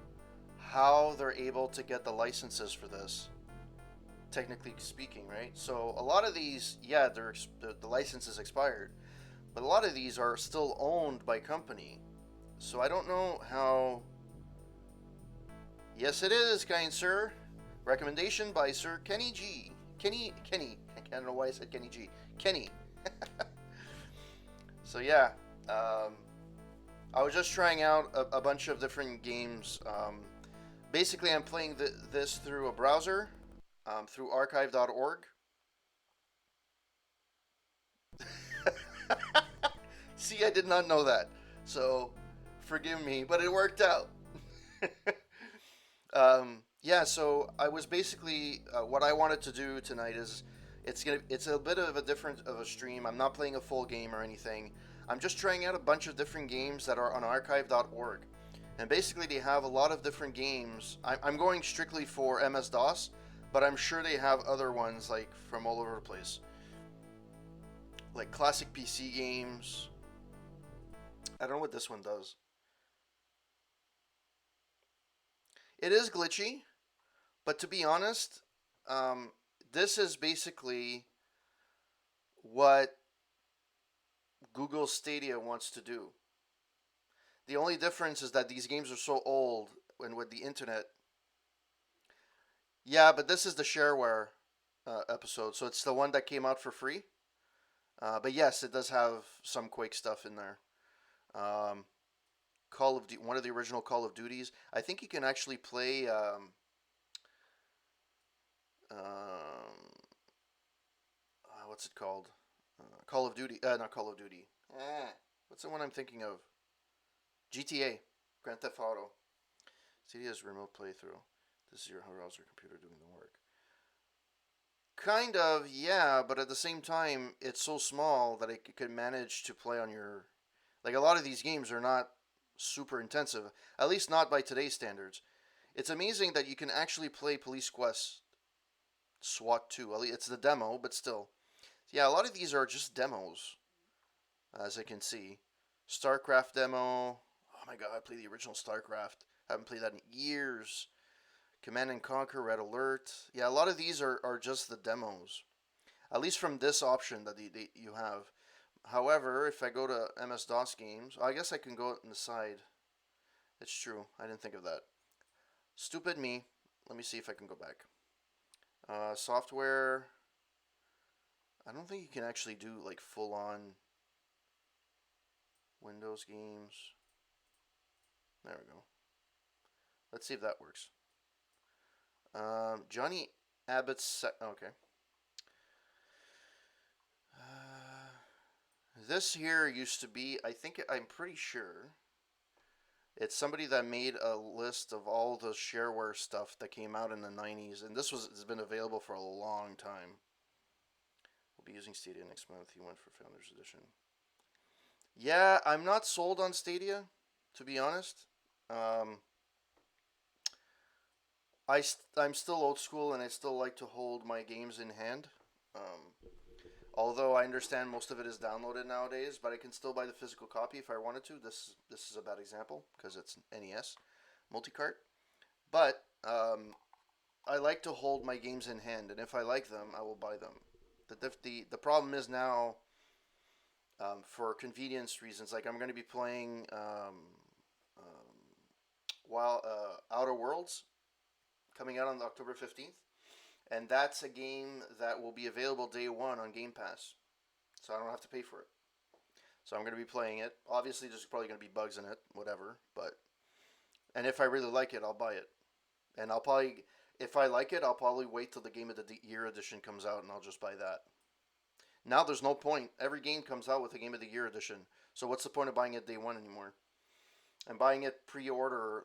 how they're able to get the licenses for this, technically speaking, right? So a lot of these, yeah, the license is expired, but a lot of these are still owned by company. So I don't know how. Yes, it is, kind sir. Recommendation by Sir Kenny G. Kenny. I don't know why I said Kenny G. Kenny. So yeah, I was just trying out a bunch of different games. Basically, I'm playing this through a browser, through archive.org. See, I did not know that. So, forgive me, but it worked out. Yeah, so I was basically what I wanted to do tonight is it's a bit of a different of a stream. I'm not playing a full game or anything. I'm just trying out a bunch of different games that are on archive.org. And basically, they have a lot of different games. I'm going strictly for MS DOS, but I'm sure they have other ones like from all over the place, like classic PC games. I don't know what this one does. It is glitchy, but to be honest, um, this is basically what Google Stadia wants to do. The only difference is that these games are so old, and with the internet. Yeah, but this is the shareware episode, so it's the one that came out for free. But yes, it does have some Quake stuff in there. Um, one of the original Call of Duties. I think you can actually play. What's it called? Call of Duty. Not Call of Duty. What's the one I'm thinking of? GTA. Grand Theft Auto. CD's remote playthrough. This is your browser computer doing the work. Kind of, yeah, but at the same time, it's so small that it could manage to play on your. Like, a lot of these games are not super intensive, at least not by today's standards. It's amazing that you can actually play Police Quest SWAT 2. Well, it's the demo, but still. Yeah, a lot of these are just demos, as I can see. StarCraft demo. Oh my god, I played the original StarCraft. Haven't played that in years. Command and Conquer, Red Alert. Yeah, a lot of these are just the demos. At least from this option that you have. However, if I go to MS-DOS games, I guess I can go on the side. It's true. I didn't think of that. Stupid me. Let me see if I can go back. Software. I don't think you can actually do like full-on Windows games. There we go. Let's see if that works. Johnny Abbott's. Okay. This here used to be. I'm pretty sure. It's somebody that made a list of all the shareware stuff that came out in the 90s, and has been available for a long time. We'll be using Stadia next month. He went for Founders Edition. Yeah, I'm not sold on Stadia, to be honest. Um, I'm still old school, and I still like to hold my games in hand. Um, Although I understand most of it is downloaded nowadays, but I can still buy the physical copy if I wanted to. This is a bad example because it's NES multi-cart. But I like to hold my games in hand, and if I like them, I will buy them. The problem is now, for convenience reasons, like I'm going to be playing while Outer Worlds coming out on October 15th, and that's a game that will be available day one on Game Pass, so I don't have to pay for it. So I'm going to be playing it. Obviously, there's probably going to be bugs in it, whatever. And if I really like it, I'll buy it. And if I like it, I'll probably wait till the Game of the Year edition comes out, and I'll just buy that. Now there's no point. Every game comes out with a Game of the Year edition. So what's the point of buying it day one anymore? And buying it pre-order.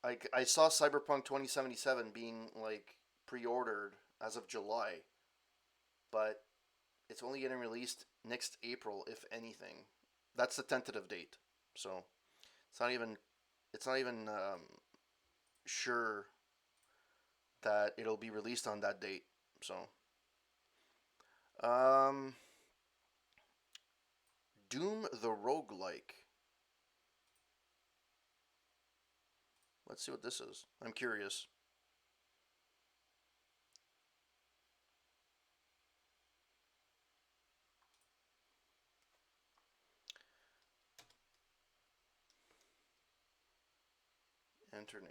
I saw Cyberpunk 2077 being like pre-ordered as of July, but it's only getting released next April, if anything. That's the tentative date, so it's not even sure that it'll be released on that date. So, um, Doom the Roguelike. Let's see what this is. I'm curious. Enter name.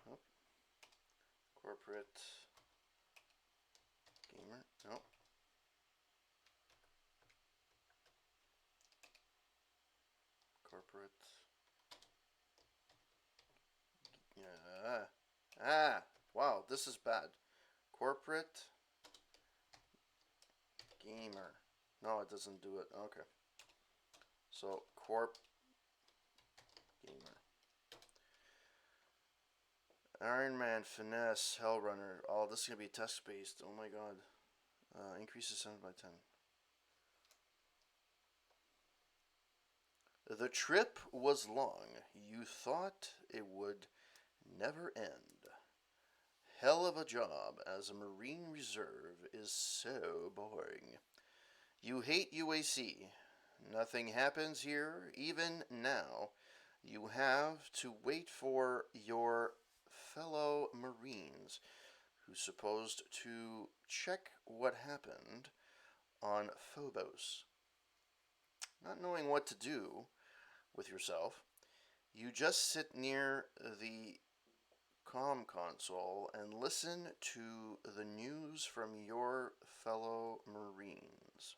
Nope. Corporate gamer. Nope. Corporate. Yeah. Ah. Wow. This is bad. Corporate gamer. No, it doesn't do it. Okay. So corp gamer. Iron Man, Finesse, Hellrunner. Oh, this is gonna be text based. Oh my god. Increases 7 by 10. The trip was long. You thought it would never end. Hell of a job as a Marine Reserve is so boring. You hate UAC. Nothing happens here, even now. You have to wait for your fellow Marines who's supposed to check what happened on Phobos. Not knowing what to do with yourself, you just sit near the comm console and listen to the news from your fellow Marines.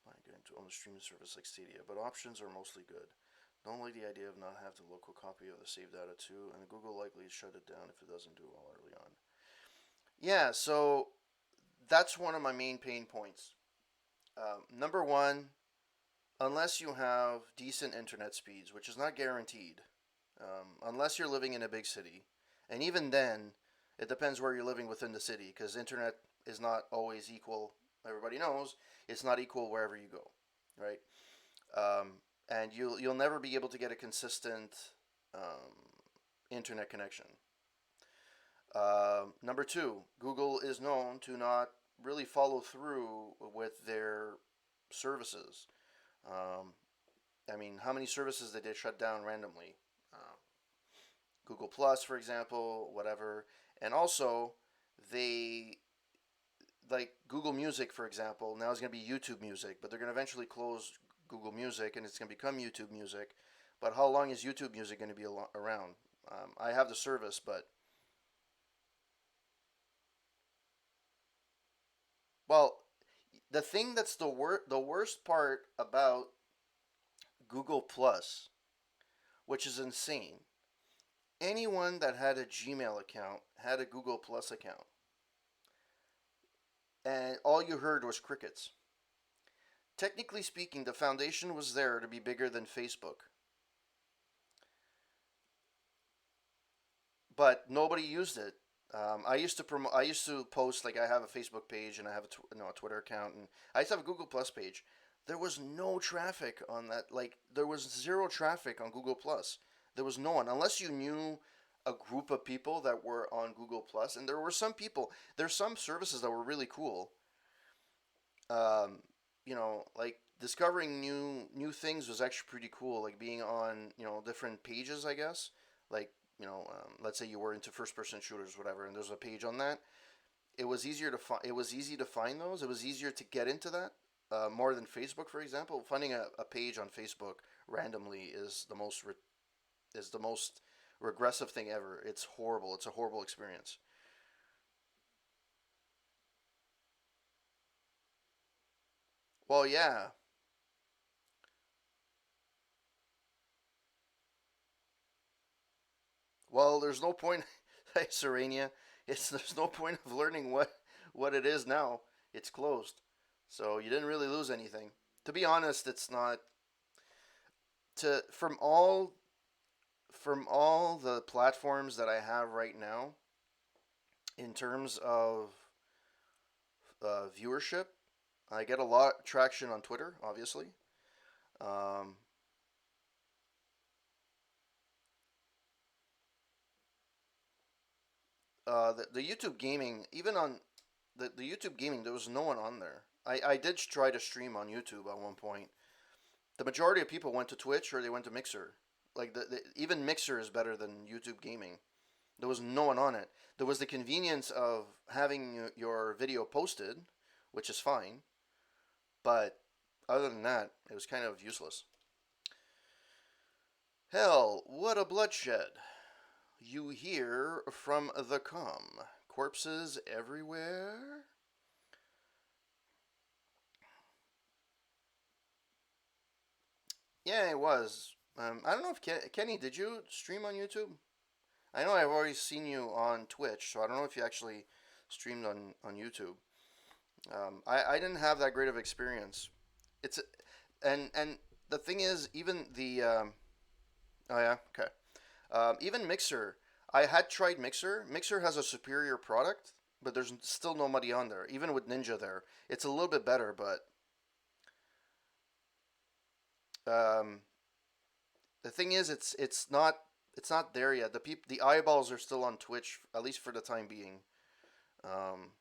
Might get into on the streaming service like Stadia, but options are mostly good. Don't like the idea of not having the local copy of the save data too, and Google likely shut it down if it doesn't do well early on. Yeah, so that's one of my main pain points. Number one, unless you have decent internet speeds, which is not guaranteed, unless you're living in a big city, and even then, it depends where you're living within the city, because internet is not always equal. Everybody knows it's not equal wherever you go, right? Um, and you'll never be able to get a consistent um, internet connection. Number two, Google is known to not really follow through with their services. Um, I mean, how many services did they shut down randomly? Google Plus, for example, whatever. And also, they like Google Music, for example, now is going to be YouTube Music, but they're going to eventually close Google Music and it's going to become YouTube Music. But how long is YouTube Music going to be around? I have the service, but well, the thing that's the worst part about Google Plus, which is insane. Anyone that had a Gmail account had a Google Plus account, and all you heard was crickets. Technically speaking, the foundation was there to be bigger than Facebook, but nobody used it. I used to promote. I used to post like I have a Facebook page and I have a Twitter account, and I used to have a Google Plus page. There was no traffic on that. Like there was zero traffic on Google Plus. There was no one unless you knew a group of people that were on Google Plus, and there were some people. There's some services that were really cool. Um, like discovering new things was actually pretty cool. Like being on different pages, I guess. Like let's say you were into first person shooters, whatever, and there's a page on that. It was easier to find. It was easy to find those. It was easier to get into that. More than Facebook, for example, finding a page on Facebook randomly is the most regressive thing ever. It's horrible. It's a horrible experience. Well, yeah. Well, there's no point, hey, Serenia. There's no point of learning what it is now. It's closed, so you didn't really lose anything. To be honest, it's not to from all the platforms that I have right now in terms of viewership. I get a lot of traction on Twitter, obviously. Um, the YouTube gaming, even on the YouTube gaming, there was no one on there. I did try to stream on YouTube at one point. The majority of people went to Twitch or they went to Mixer. Like even Mixer is better than YouTube gaming. There was no one on it. There was the convenience of having your video posted, which is fine, but other than that, it was kind of useless. Hell, what a bloodshed. You hear from the com. Corpses everywhere? Yeah, it was. I don't know if Kenny, did you stream on YouTube? I know I've already seen you on Twitch, so I don't know if you actually streamed on YouTube. I didn't have that great of experience. It's and the thing is, even the oh yeah, okay. Even Mixer, I had tried Mixer. Mixer has a superior product, but there's still nobody on there. Even with Ninja there, it's a little bit better, but um, the thing is, it's not there yet. The eyeballs are still on Twitch, at least for the time being. Um,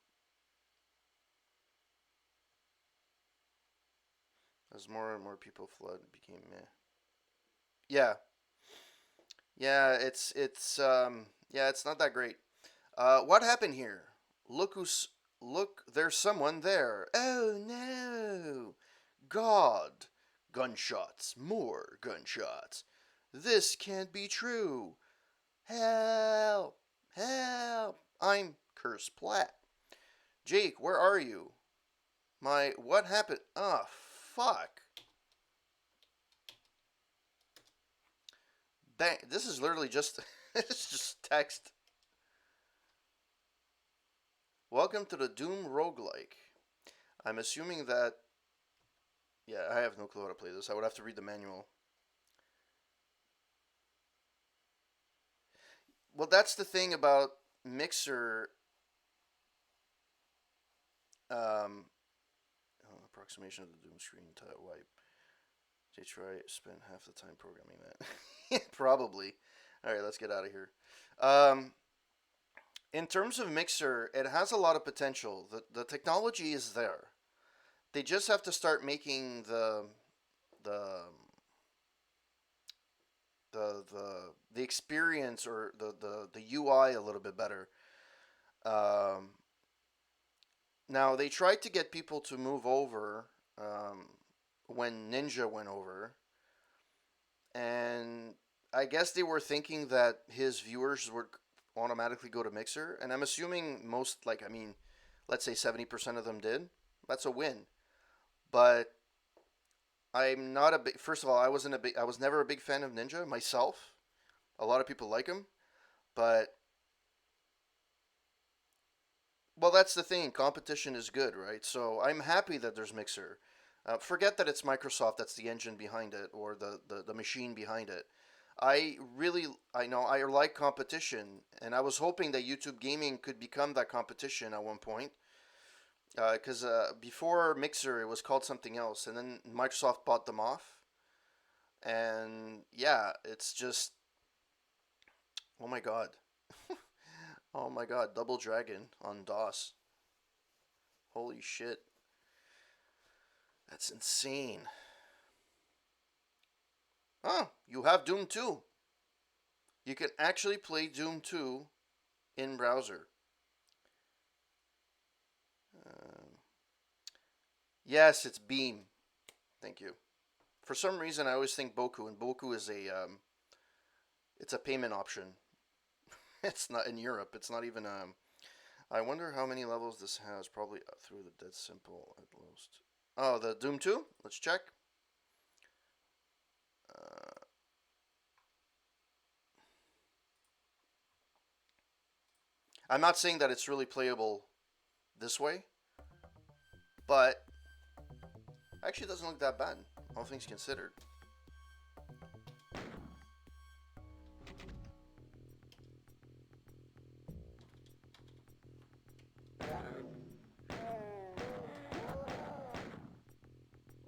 as more and more people flood, it became meh. Yeah, yeah, yeah, it's not that great. What happened here? Look who's look. There's someone there. Oh no! God! Gunshots. More gunshots. This can't be true. Help! Help! I'm Curse Platt. Jake, where are you? What happened? Ah, oh, fuck. Bang. This is literally just, it's just text. Welcome to the Doom roguelike. I'm assuming that, yeah, I have no clue how to play this. I would have to read the manual. Well, that's the thing about Mixer. Approximation of the Doom screen wipe. They try spend half the time programming that. Probably. All right, let's get out of here. In terms of Mixer, it has a lot of potential. The technology is there. They just have to start making the the experience or the UI a little bit better. Um, Now they tried to get people to move over when Ninja went over, and I guess they were thinking that his viewers would automatically go to Mixer, and I'm assuming most, like, I mean, let's say 70% of them did. That's a win. But I'm not a big. First of all, I was never a big fan of Ninja myself. A lot of people like him, but well, that's the thing. Competition is good, right? So I'm happy that there's Mixer. Forget that it's Microsoft that's the engine behind it or the machine behind it. I know I like competition, and I was hoping that YouTube Gaming could become that competition at one point. Because before Mixer, it was called something else, and then Microsoft bought them off. And yeah, it's just, oh my god. Oh my god, Double Dragon on DOS. Holy shit. That's insane. Oh, you have Doom 2. You can actually play Doom 2 in browser. Yes, it's Beam. Thank you. For some reason, I always think Boku, and Boku is it's a payment option. It's not in Europe. It's not even I wonder how many levels this has. Probably through the dead simple at most. Oh, the Doom 2? Let's check. Uh, I'm not saying that it's really playable this way, but actually it doesn't look that bad, all things considered.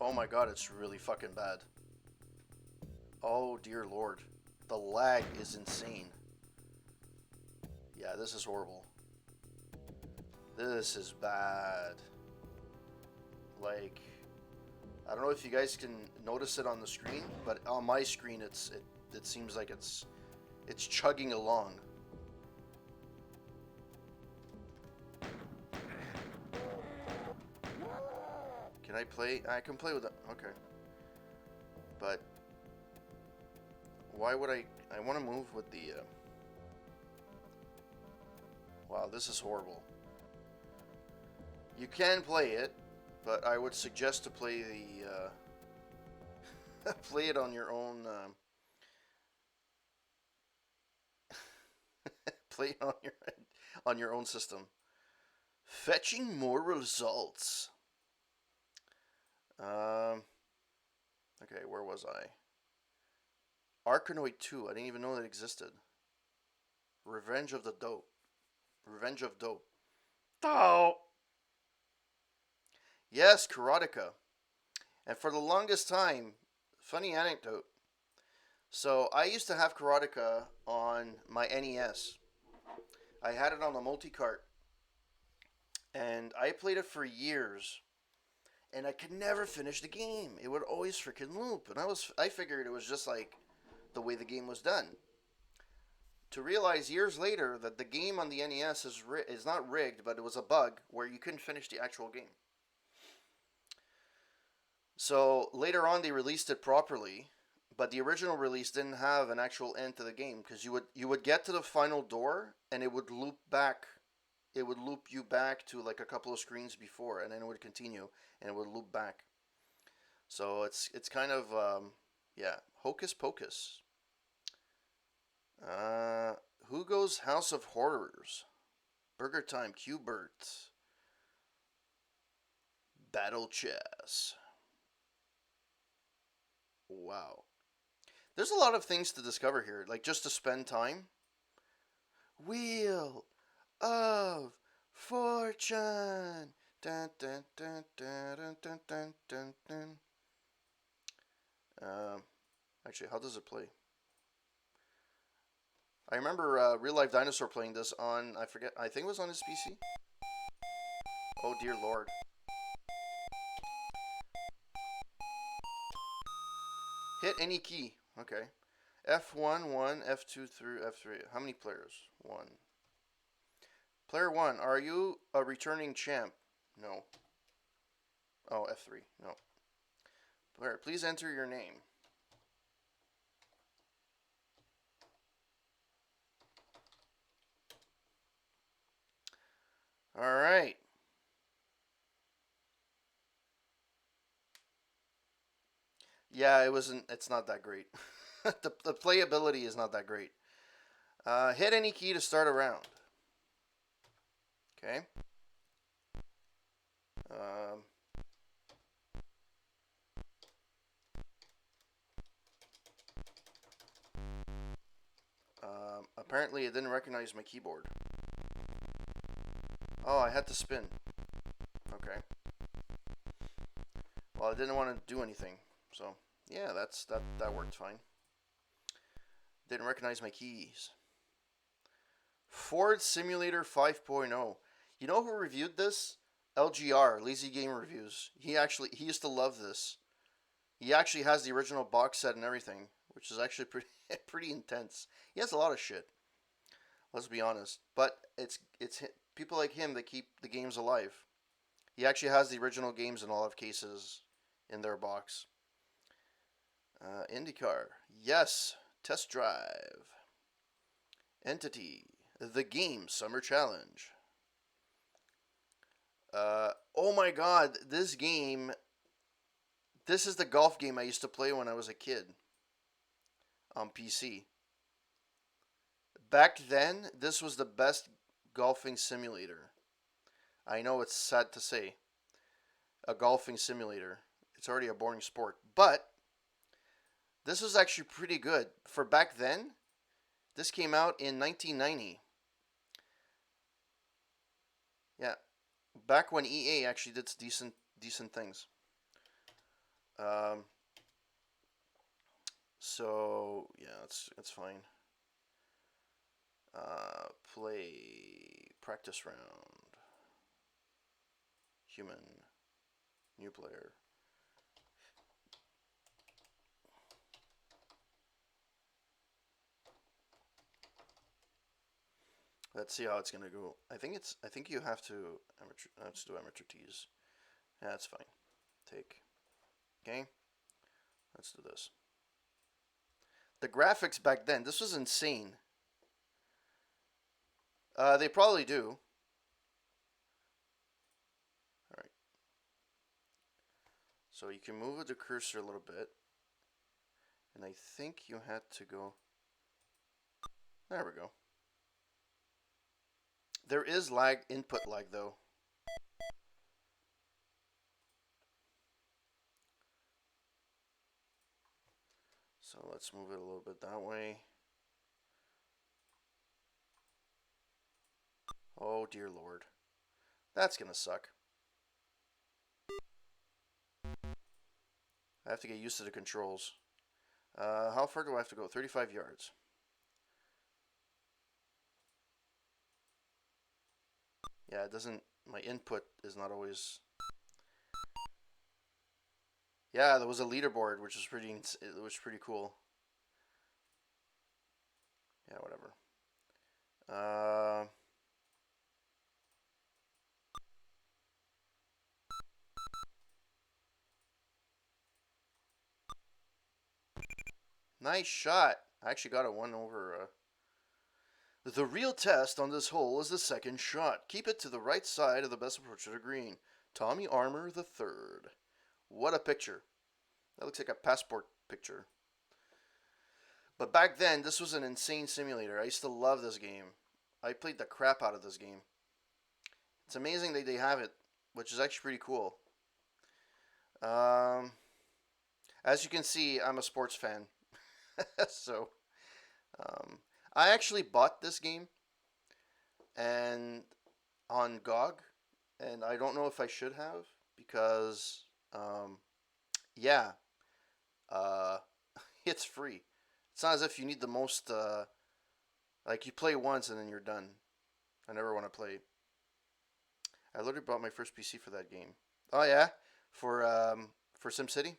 Oh my god, it's really fucking bad. Oh dear lord. The lag is insane. Yeah, this is horrible. This is bad. Like, I don't know if you guys can notice it on the screen, but on my screen it seems like it's chugging along. Can I play? I can play with it. Okay. But why would I want to move with the wow, this is horrible. You can play it, but I would suggest to play the play it on your own play it on your own system. Fetching more results. Okay, where was I? Arkanoid 2. I didn't even know that existed. Revenge of the Dope. Revenge of Dope. Oh! Yes, Karateka. And for the longest time, funny anecdote. So I used to have Karateka on my NES. I had it on the multi-cart. And I played it for years. And I could never finish the game. It would always freaking loop. And I figured it was just like the way the game was done. To realize years later that the game on the NES is not rigged, but it was a bug where you couldn't finish the actual game. So later on they released it properly, but the original release didn't have an actual end to the game because you would get to the final door and it would loop back. It would loop you back to like a couple of screens before, and then it would continue and it would loop back. So it's kind of yeah, hocus pocus. Hugo's House of Horrors, Burger Time, Q*bert, Battle Chess. Wow. There's a lot of things to discover here, like just to spend time. Wheel of Fortune. Dun, dun, dun, dun, dun, dun, dun, dun, dun. Actually, how does it play? I remember Real Life Dinosaur playing this on, I forget, I think it was on his PC. Oh dear lord. Hit any key. Okay. F1, 1, F2 through F3. How many players? 1. Player 1, are you a returning champ? No. Oh, F3. No. Player, please enter your name. Alright. Yeah, it's not that great. the playability is not that great. Hit any key to start a round. Okay. Um, apparently it didn't recognize my keyboard. Oh, I had to spin. Okay. Well, I didn't want to do anything, so yeah, that worked fine. Didn't recognize my keys. Ford Simulator 5.0. You know who reviewed this? LGR, Lazy Game Reviews. He used to love this. He actually has the original box set and everything, which is actually pretty pretty intense. He has a lot of shit. Let's be honest, but it's people like him that keep the games alive. He actually has the original games in a lot of cases in their box. IndyCar, yes. Test Drive. Entity, the Game Summer Challenge. Oh my god, this game. This is the golf game I used to play when I was a kid on PC. Back then, this was the best golfing simulator. I know it's sad to say. A golfing simulator. It's already a boring sport. But this was actually pretty good. For back then, this came out in 1990. Yeah. Back when EA actually did decent things. Um, so yeah, it's fine. Play practice round. Human. New player. Let's see how it's gonna go. I think you have to amateur. Let's do amateur tees. Yeah, that's fine. Take. Okay. Let's do this. The graphics back then, this was insane. They probably do. Alright. So you can move the cursor a little bit. And I think you had to go... There we go. There is lag, input lag though. So let's move it a little bit that way. Oh dear lord. That's gonna suck. I have to get used to the controls. How far do I have to go? 35 yards. Yeah, it doesn't... My input is not always... Yeah, there was a leaderboard, which was pretty cool. Yeah, whatever. Nice shot. I actually got a 1 over. The real test on this hole is the second shot. Keep it to the right side of the best approach to the green. Tommy Armour the third. What a picture. That looks like a passport picture. But back then, this was an insane simulator. I used to love this game. I played the crap out of this game. It's amazing that they have it, which is actually pretty cool. As you can see, I'm a sports fan. So, I actually bought this game and on GOG, and I don't know if I should have because, yeah, it's free. It's not as if you need the most, like you play once and then you're done. I never want to play. I literally bought my first PC for that game. Oh yeah, for SimCity.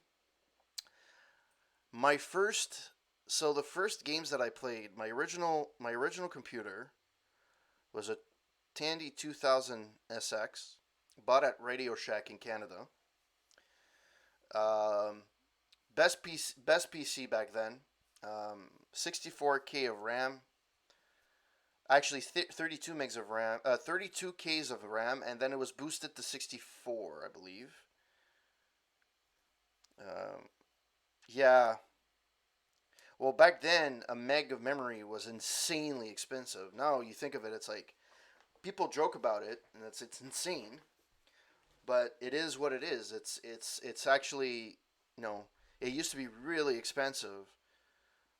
My first... So the first games that I played, my original computer was a Tandy 2000 SX, bought at Radio Shack in Canada. Best PC back then. 64K of RAM. Actually, 32 megs of RAM, 32 Ks of RAM, and then it was boosted to 64, I believe. Yeah. Well, back then, a meg of memory was insanely expensive. Now you think of it, it's like people joke about it, and it's insane. But it is what it is. It's actually, you know, it used to be really expensive.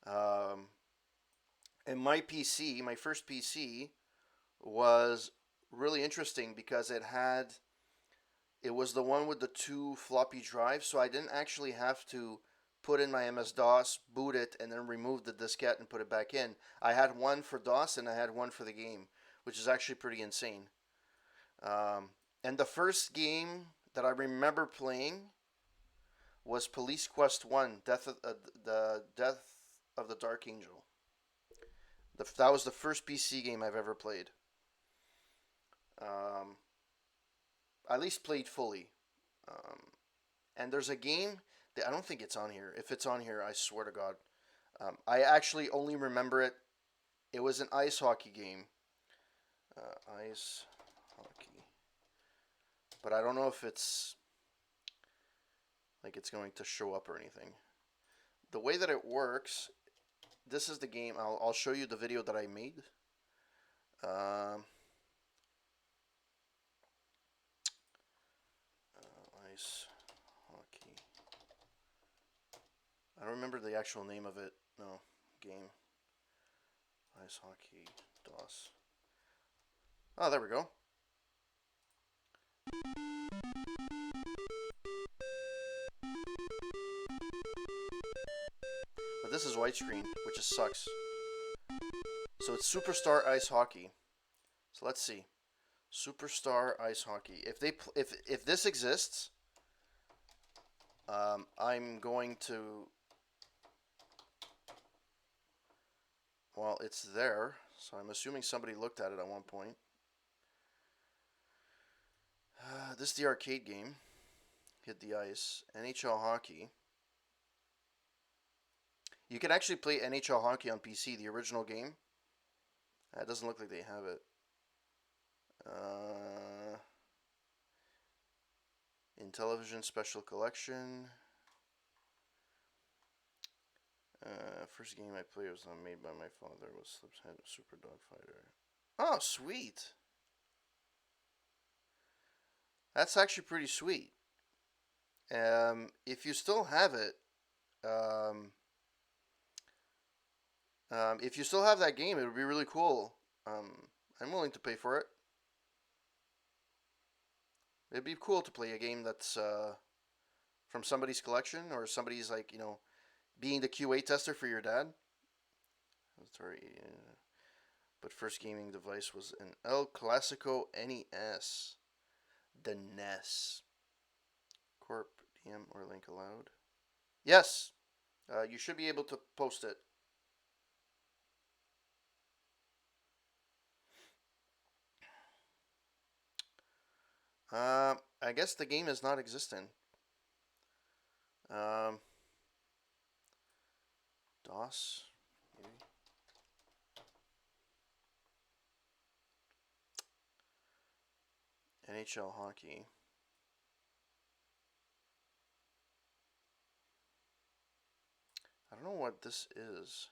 And my PC, my first PC, was really interesting because it was the one with the 2 floppy drives, so I didn't actually have to put in my MS-DOS, boot it, and then remove the diskette and put it back in. I had one for DOS and I had one for the game, which is actually pretty insane. And the first game that I remember playing was Police Quest 1, the Death of the Dark Angel. That was the first PC game I've ever played. At least played fully. And there's a game... I don't think it's on here. If it's on here, I swear to God. I actually only remember it. It was an ice hockey game. Ice hockey. But I don't know if it's... like it's going to show up or anything. The way that it works... This is the game. I'll show you the video that I made. Ice... I don't remember the actual name of it. No, game. Ice hockey, DOS. Oh, there we go. But this is widescreen, which just sucks. So it's Superstar Ice Hockey. So let's see. Superstar Ice Hockey. If this exists, I'm going to. Well, it's there, so I'm assuming somebody looked at it at one point. This is the arcade game. Hit the ice. NHL Hockey. You can actually play NHL Hockey on PC, the original game. It doesn't look like they have it. Intellivision Special Collection. First game I played was not made by my father. Was Slip's Head Super Dog Fighter. Oh, sweet. That's actually pretty sweet. If you still have it, um, if you still have that game, it would be really cool. I'm willing to pay for it. It'd be cool to play a game that's from somebody's collection or somebody's like being the QA tester for your dad. Sorry, but first gaming device was an El Clasico NES. The NES. Corp, DM, or link allowed? Yes. You should be able to post it. I guess the game is not existent. DOS, maybe. NHL Hockey. I don't know what this is.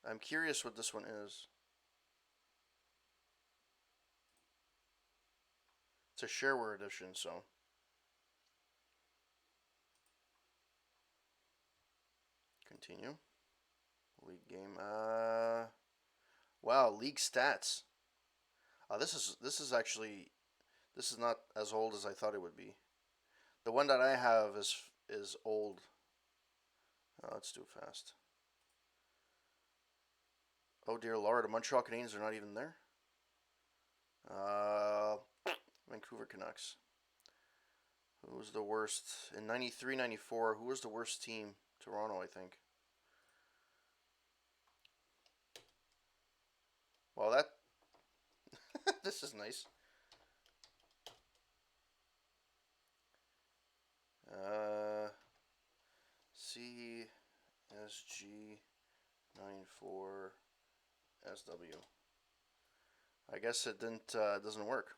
I'm curious what this one is. It's a shareware edition, so. Continue. League game. Wow, league stats. This is actually not as old as I thought it would be. The one that I have is old. Oh, it's too fast. Oh dear Lord, the Montreal Canadiens are not even there. Vancouver Canucks. Who was the worst in 93, 94? Who was the worst team? Toronto, I think. Well, that this is nice. CSG 94 SW. I guess it doesn't work.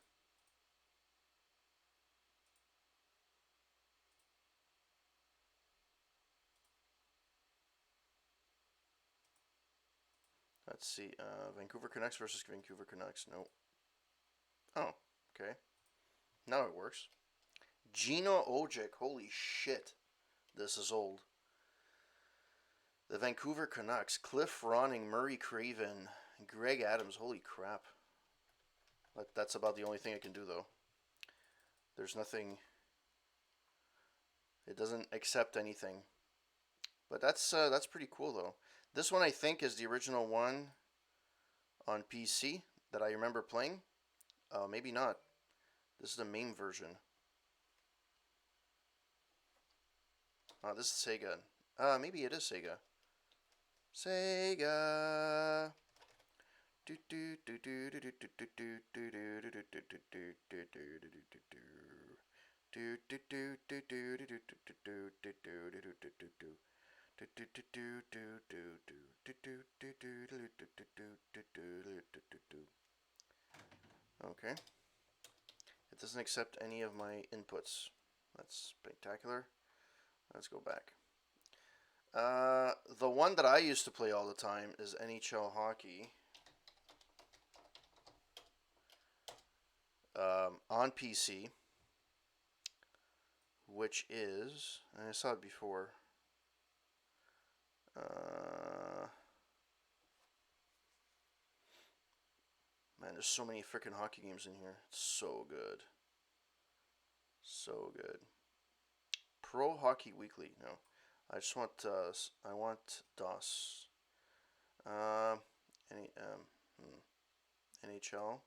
Let's see. Vancouver Canucks versus Vancouver Canucks. Nope. Oh, okay. Now it works. Gino Ojic. Holy shit. This is old. The Vancouver Canucks. Cliff Ronning, Murray Craven, Greg Adams. Holy crap. That's about the only thing I can do, though. There's nothing. It doesn't accept anything. But that's pretty cool, though. This one, I think, is the original one on PC that I remember playing. Maybe not. This is the main version. This is Sega. Maybe it is Sega. Sega. Okay. It doesn't accept any of my inputs. That's spectacular. Let's go back. The one that I used to play all the time is NHL Hockey. On PC, which is, and I saw it before. Man, there's so many freaking hockey games in here. It's so good. So good. Pro Hockey Weekly. No. I just want, I want DOS. NHL.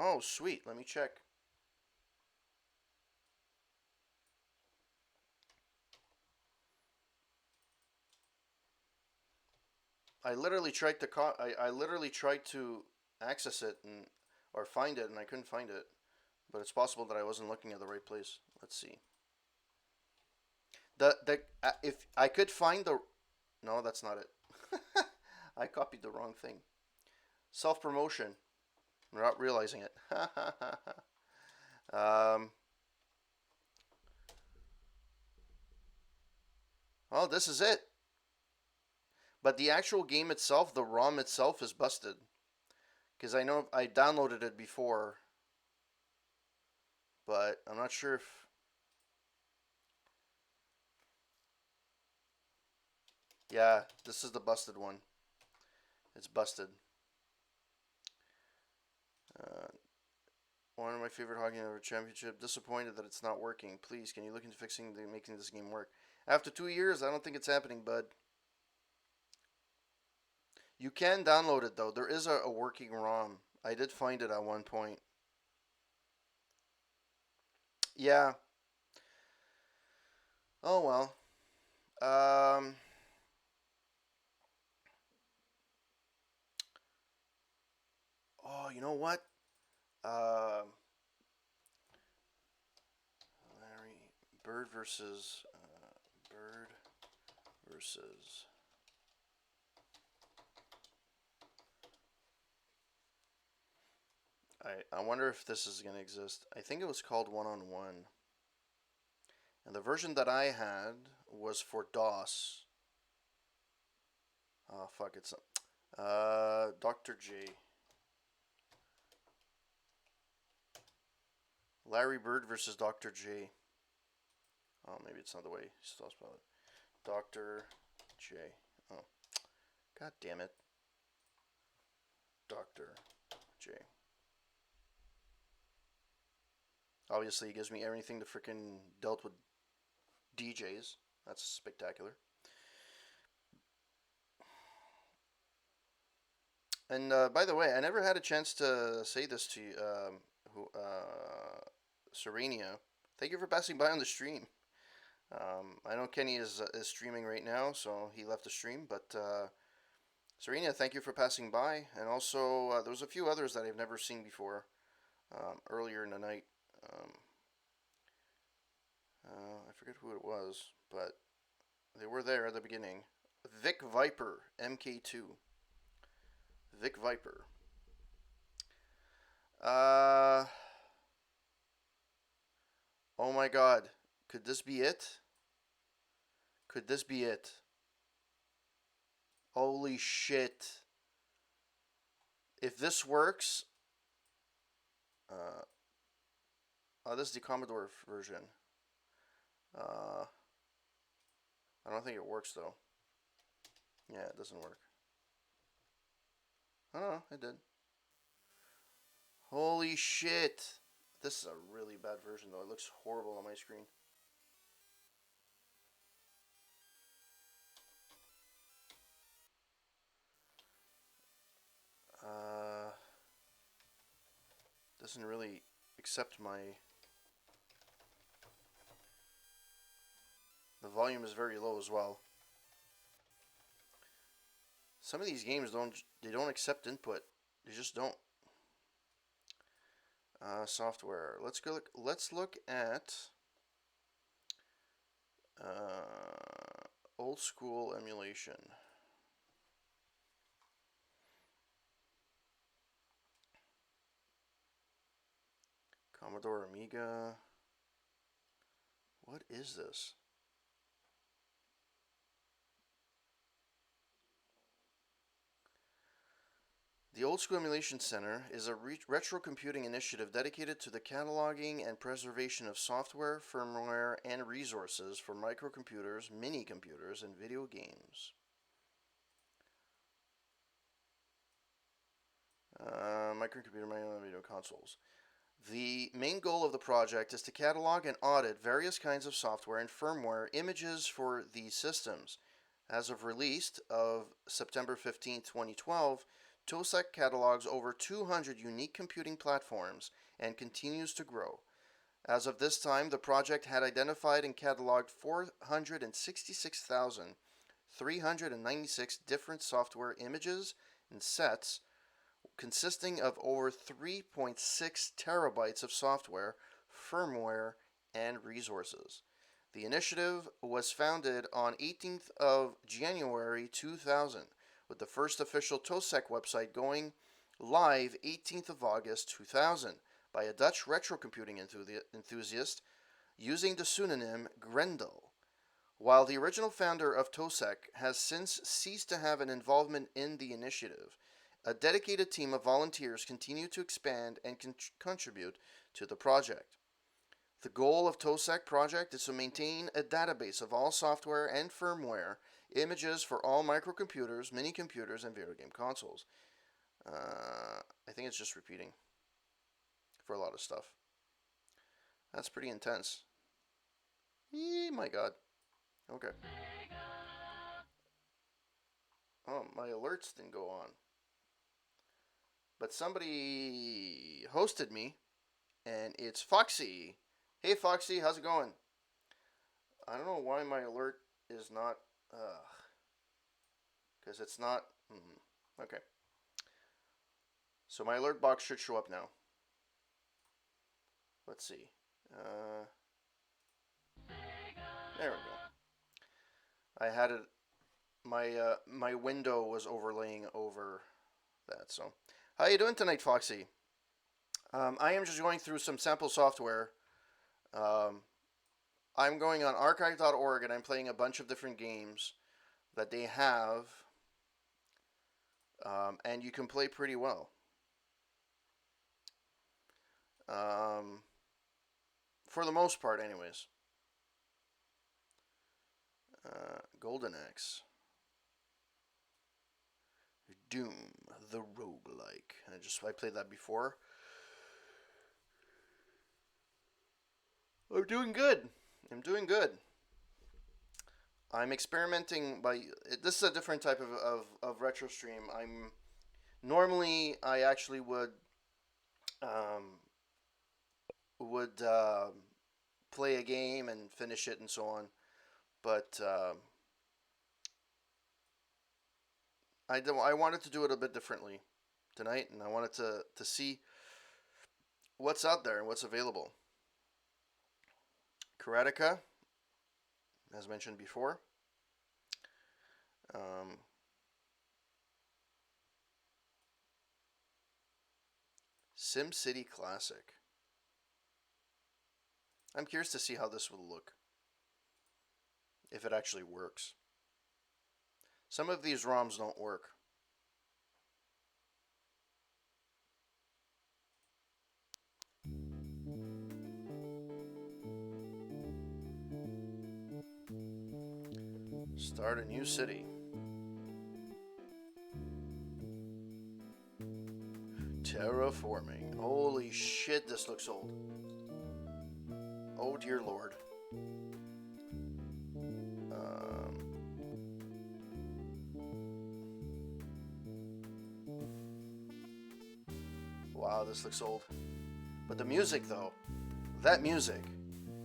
Oh, sweet. Let me check. I literally tried to I literally tried to access it and or find it and I couldn't find it. But it's possible that I wasn't looking at the right place. Let's see. The if I could find the no, that's not it. I copied the wrong thing. Self promotion, without realizing it. um. Oh, this is it. But the actual game itself, the ROM itself, is busted. Because I know I downloaded it before, but I'm not sure if. Yeah, this is the busted one. It's busted. Uh, One of my favorite hockey ever championship. Disappointed that it's not working. Please, can you look into making this game work? After 2 years, I don't think it's happening, bud. You can download it though. There is a working ROM. I did find it at one point. Yeah. Oh well. Um. Oh, you know what? Larry Bird versus Bird versus. I wonder if this is gonna exist. I think it was called One on One, and the version that I had was for DOS. Oh fuck! It's Dr. J. Larry Bird versus Dr. J. Oh, maybe it's not the way you still spell it. Dr. J. Oh, god damn it. Dr. J. Obviously, he gives me everything to freaking dealt with DJs. That's spectacular. And by the way, I never had a chance to say this to you, Serenia. Thank you for passing by on the stream. I know Kenny is streaming right now, so he left the stream. But Serena, thank you for passing by. And also, there was a few others that I've never seen before earlier in the night. Um, I forget who it was, but they were there at the beginning. Vic Viper, MK2. Vic Viper. Uh, oh my god. Could this be it? Could this be it? Holy shit. If this works, uh, oh, this is the Commodore version. I don't think it works though. Yeah, it doesn't work. Oh, it did. Holy shit. This is a really bad version though. It looks horrible on my screen. Uh, doesn't really accept my. The volume is very low as well. Some of these games don't accept input. They just don't. Software. Let's look at old school emulation. Commodore Amiga. What is this? The Old School Emulation Center is a retro computing initiative dedicated to the cataloging and preservation of software, firmware, and resources for microcomputers, mini-computers, and video games. Microcomputer, video consoles. The main goal of the project is to catalog and audit various kinds of software and firmware images for these systems. As of release of September 15, 2012, TOSEC catalogs over 200 unique computing platforms and continues to grow. As of this time, the project had identified and cataloged 466,396 different software images and sets, consisting of over 3.6 terabytes of software, firmware, and resources. The initiative was founded on 18th of January 2000, with the first official TOSEC website going live 18th of August 2000 by a Dutch retrocomputing enthusiast using the pseudonym Grendel. While the original founder of TOSEC has since ceased to have an involvement in the initiative, a dedicated team of volunteers continue to expand and contribute to the project. The goal of TOSEC project is to maintain a database of all software and firmware images for all microcomputers, mini computers, and video game consoles. I think it's just repeating for a lot of stuff. That's pretty intense. My god. Okay. Oh, my alerts didn't go on. But somebody hosted me, and it's Foxy. Hey Foxy, how's it going? I don't know why my alert is not, because it's not, okay. So my alert box should show up now. Let's see. There we go. I had it, my window was overlaying over that, so. How you doing tonight, Foxy? I am just going through some sample software. I'm going on archive.org and I'm playing a bunch of different games that they have, and you can play pretty well. For the most part, anyways. Golden Axe. Doom, the roguelike. I played that before. I'm doing good. I'm experimenting this is a different type of retro stream. Normally I actually would play a game and finish it and so on, but I wanted to do it a bit differently tonight, and I wanted to see what's out there and what's available. Karateka, as mentioned before. SimCity Classic. I'm curious to see how this will look, if it actually works. Some of these ROMs don't work. Start a new city. Terraforming. Holy shit, this looks old. Oh dear lord. Wow, this looks old. But the music, though, that music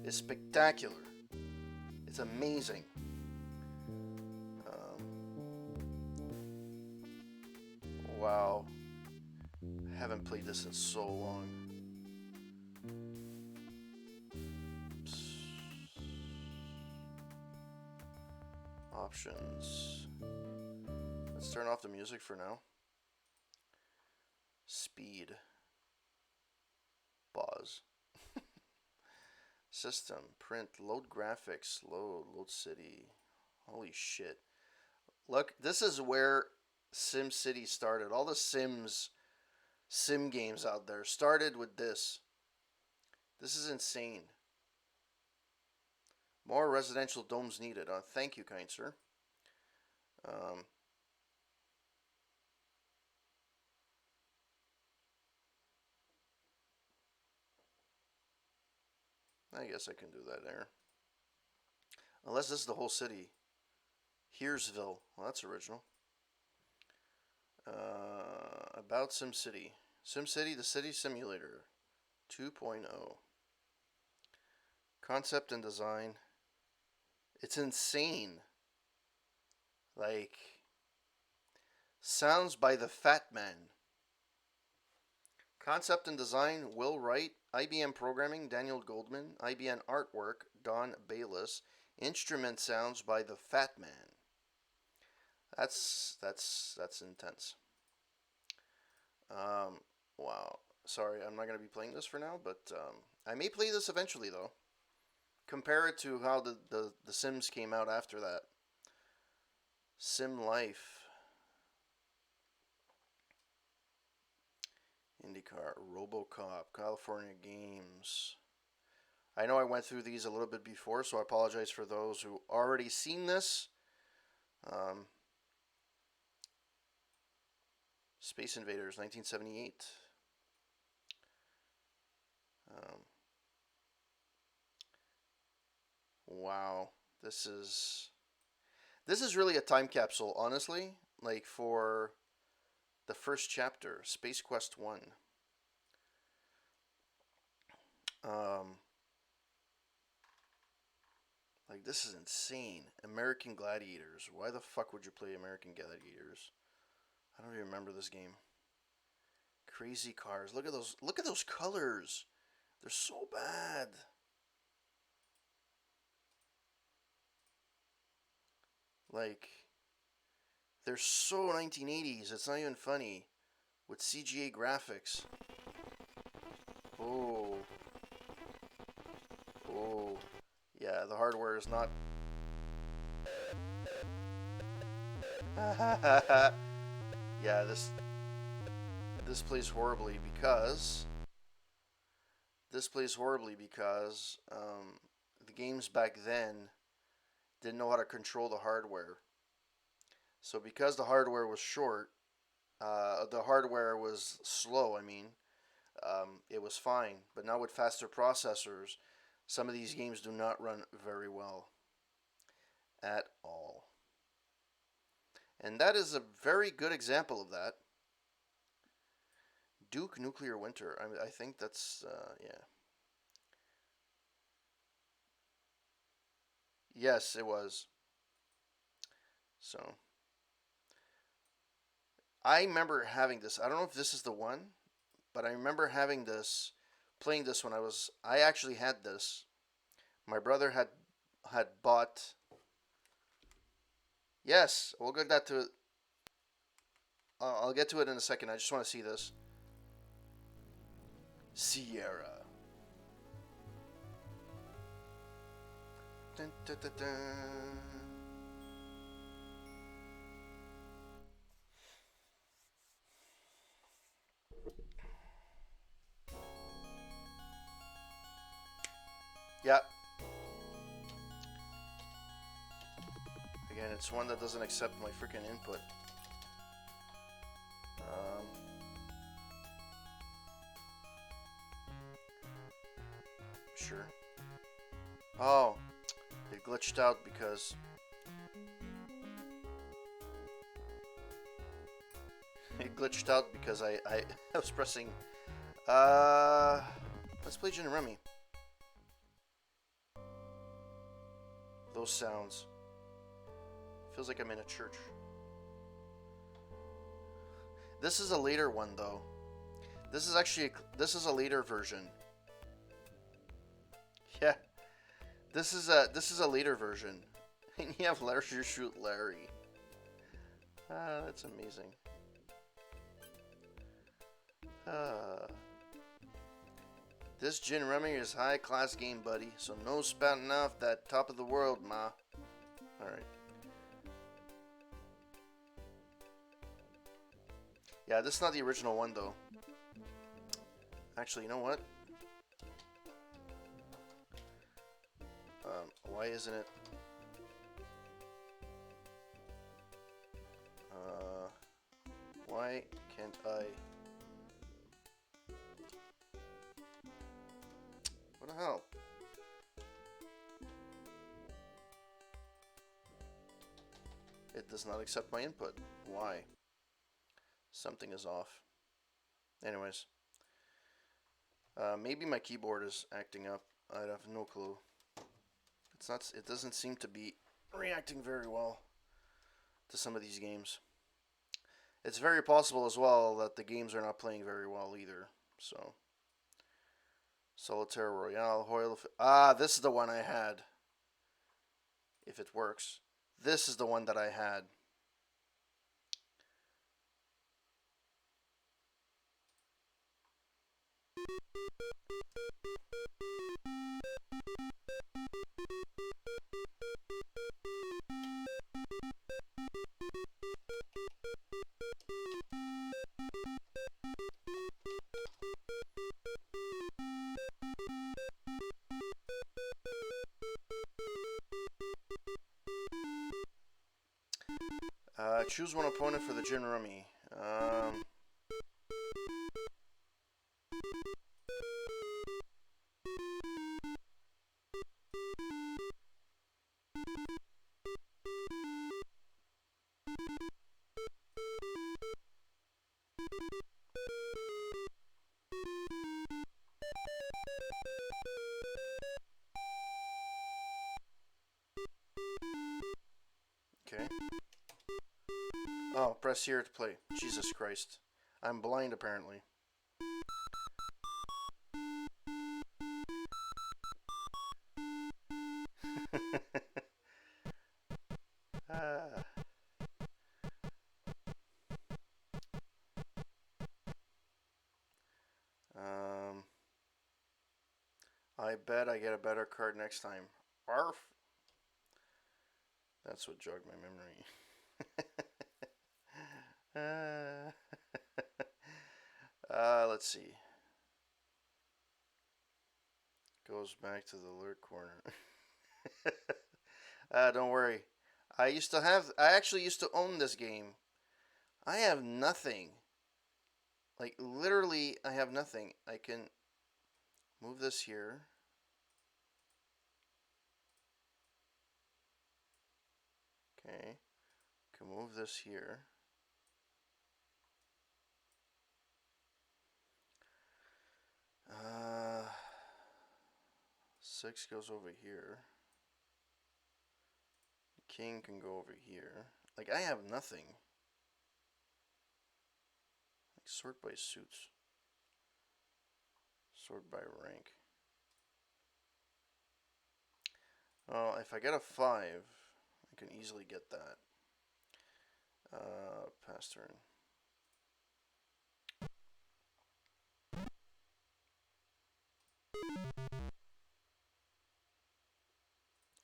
is spectacular. It's amazing. Wow. I haven't played this in so long. Options. Let's turn off the music for now. Speed. Pause. System. Print. Load graphics. Load city. Holy shit. Look, this is where SimCity started. All the sim games out there started with this. This is insane. More residential domes needed. Thank you, kind sir. I guess I can do that there. Unless this is the whole city. Heresville. Well, that's original. About SimCity. SimCity, the City Simulator 2.0. Concept and design. It's insane. Like, sounds by the Fat Man. Concept and design, Will Wright. IBM programming, Daniel Goldman. IBM artwork, Don Bayless. Instrument sounds by the Fat Man. That's intense. Wow. Sorry, I'm not gonna be playing this for now, but I may play this eventually though. Compare it to how the Sims came out after that. Sim Life. IndyCar, RoboCop, California Games. I know I went through these a little bit before, so I apologize for those who already seen this. Space Invaders, 1978. Wow, this is really a time capsule, honestly. Like for the first chapter, Space Quest 1. Like this is insane. American Gladiators. Why the fuck would you play American Gladiators? I don't even remember this game. Crazy Cars. Look at those. Look at those colors. They're so bad. Like, they're so 1980s. It's not even funny. With CGA graphics. Oh. Oh. Yeah, the hardware is not. Yeah, this plays horribly because the games back then didn't know how to control the hardware. So because the hardware was short, the hardware was slow. I mean, it was fine. But now with faster processors, some of these games do not run very well at all. And that is a very good example of that. Duke Nuclear Winter. I think that's, yeah. Yes, it was. So, I remember having this. I don't know if this is the one, but I remember having this, playing this when I actually had this. My brother had bought. Yes, we'll get that to. I'll get to it in a second. I just want to see this. Sierra. Dun, dun, dun, dun. Yeah. Again, it's one that doesn't accept my freaking input. Sure. Oh, it glitched out because I was pressing. Let's play Gin Rummy. Those sounds. Feels like I'm in a church. This is a later one though. This is actually a later version. Yeah. This is a later version. And you have Larry Shoot Larry. That's amazing. This Gin Rummy is high class game, buddy. So no spouting off that top of the world, ma. Alright. Yeah, this is not the original one though. Actually, you know what? Why isn't it? Why can't I? What the hell? It does not accept my input. Why? Something is off. Anyways, maybe my keyboard is acting up. I have no clue. It's not. It doesn't seem to be reacting very well to some of these games. It's very possible as well that the games are not playing very well either. So, Solitaire Royale, Hoyle. This is the one I had. If it works, this is the one that I had. Choose one opponent for the Gin Rummy. Okay. Oh, press here to play. Jesus Christ. I'm blind apparently. ah. Um, I bet I get a better card next time. Arf. That's what jogged my memory. Let's see. Goes back to the alert corner. Don't worry. I actually used to own this game. I have nothing. Like, literally, I have nothing. I can move this here. Okay. Can move this here. 6 goes over here. King can go over here. Like, I have nothing. Like, sort by suits. Sort by rank. Well, if I get a 5, I can easily get that. Pass turn.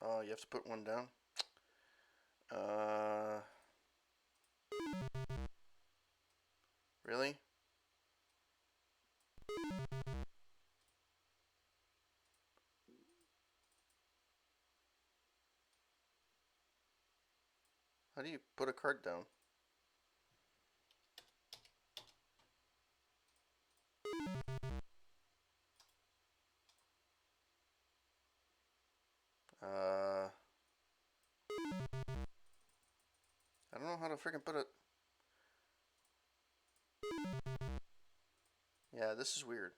Oh, you have to put one down? Really? How do you put a card down? I don't know how to freaking put it. Yeah, this is weird.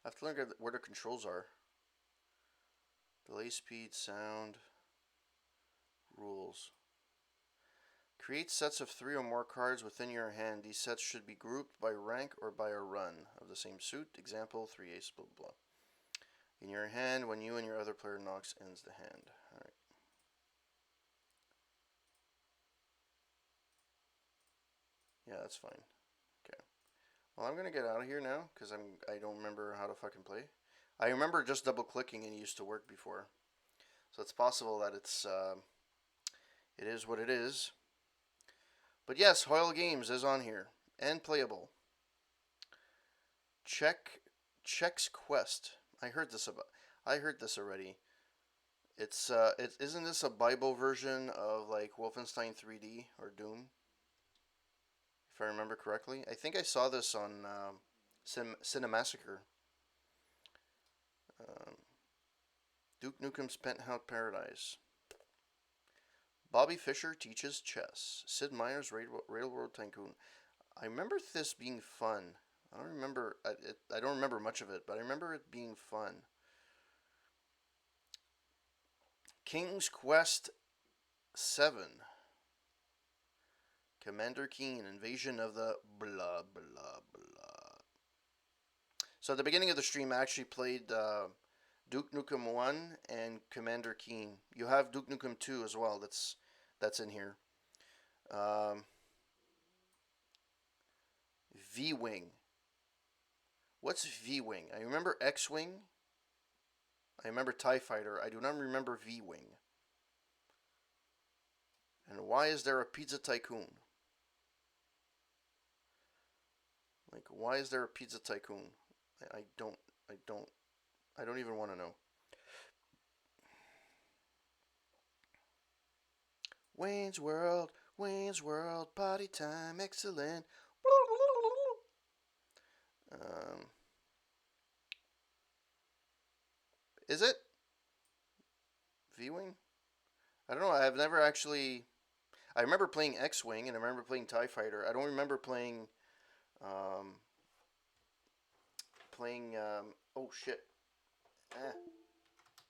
I have to learn where the controls are. Delay speed, sound, rules. Create sets of 3 or more cards within your hand. These sets should be grouped by rank or by a run of the same suit. Example, 3 ace, blah, blah. In your hand, when you and your other player knocks, ends the hand. Alright. Yeah, that's fine. Okay. Well, I'm gonna get out of here now because I don't remember how to fucking play. I remember just double clicking and it used to work before, so it's possible that it is what it is. But yes, Hoyle Games is on here and playable. Chex Quest. I heard this already. Isn't this a Bible version of like Wolfenstein 3D or Doom? If I remember correctly, I think I saw this on Cinemassacre. Duke Nukem's Penthouse Paradise. Bobby Fischer teaches chess. Sid Meier's Railroad Tycoon. I remember this being fun. I don't remember much of it, but I remember it being fun. King's Quest 7. Commander Keen, Invasion of the blah blah blah. So at the beginning of the stream, I actually played Duke Nukem 1 and Commander Keen. You have Duke Nukem 2 as well. That's in here. Um, V-Wing. What's V-Wing? I remember X-Wing. I remember TIE Fighter. I do not remember V-Wing. And why is there a Pizza Tycoon? Like, why is there a Pizza Tycoon? I don't, I don't, I don't even want to know. Wayne's World, party time, excellent. Um, is it V-Wing? I don't know. I've never actually. I remember playing X-Wing and I remember playing TIE Fighter. I don't remember playing. Um, oh shit.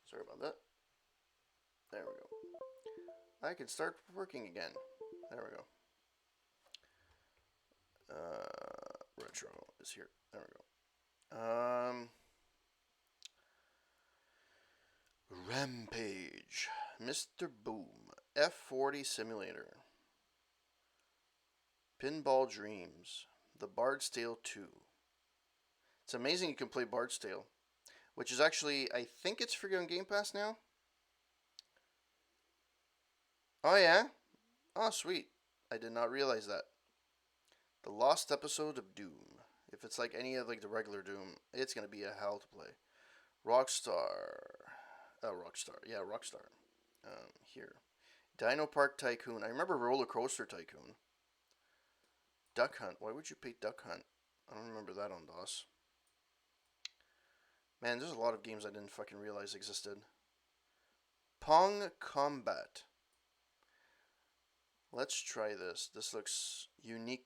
Sorry about that. There we go. I can start working again. There we go. Retro is here. There we go. Rampage. Mr. Boom. F40 Simulator. Pinball Dreams. The Bard's Tale 2. It's amazing you can play Bard's Tale, which is actually, I think it's free on Game Pass now. Oh yeah? Oh sweet. I did not realize that. The Lost Episode of Doom. If it's like any of like the regular Doom, it's gonna be a hell to play. Rockstar. Rockstar. Yeah, Rockstar. Here. Dino Park Tycoon. I remember Roller Coaster Tycoon. Duck Hunt. Why would you pay Duck Hunt? I don't remember that on DOS. Man, there's a lot of games I didn't fucking realize existed. Pong Combat. Let's try this. This looks unique.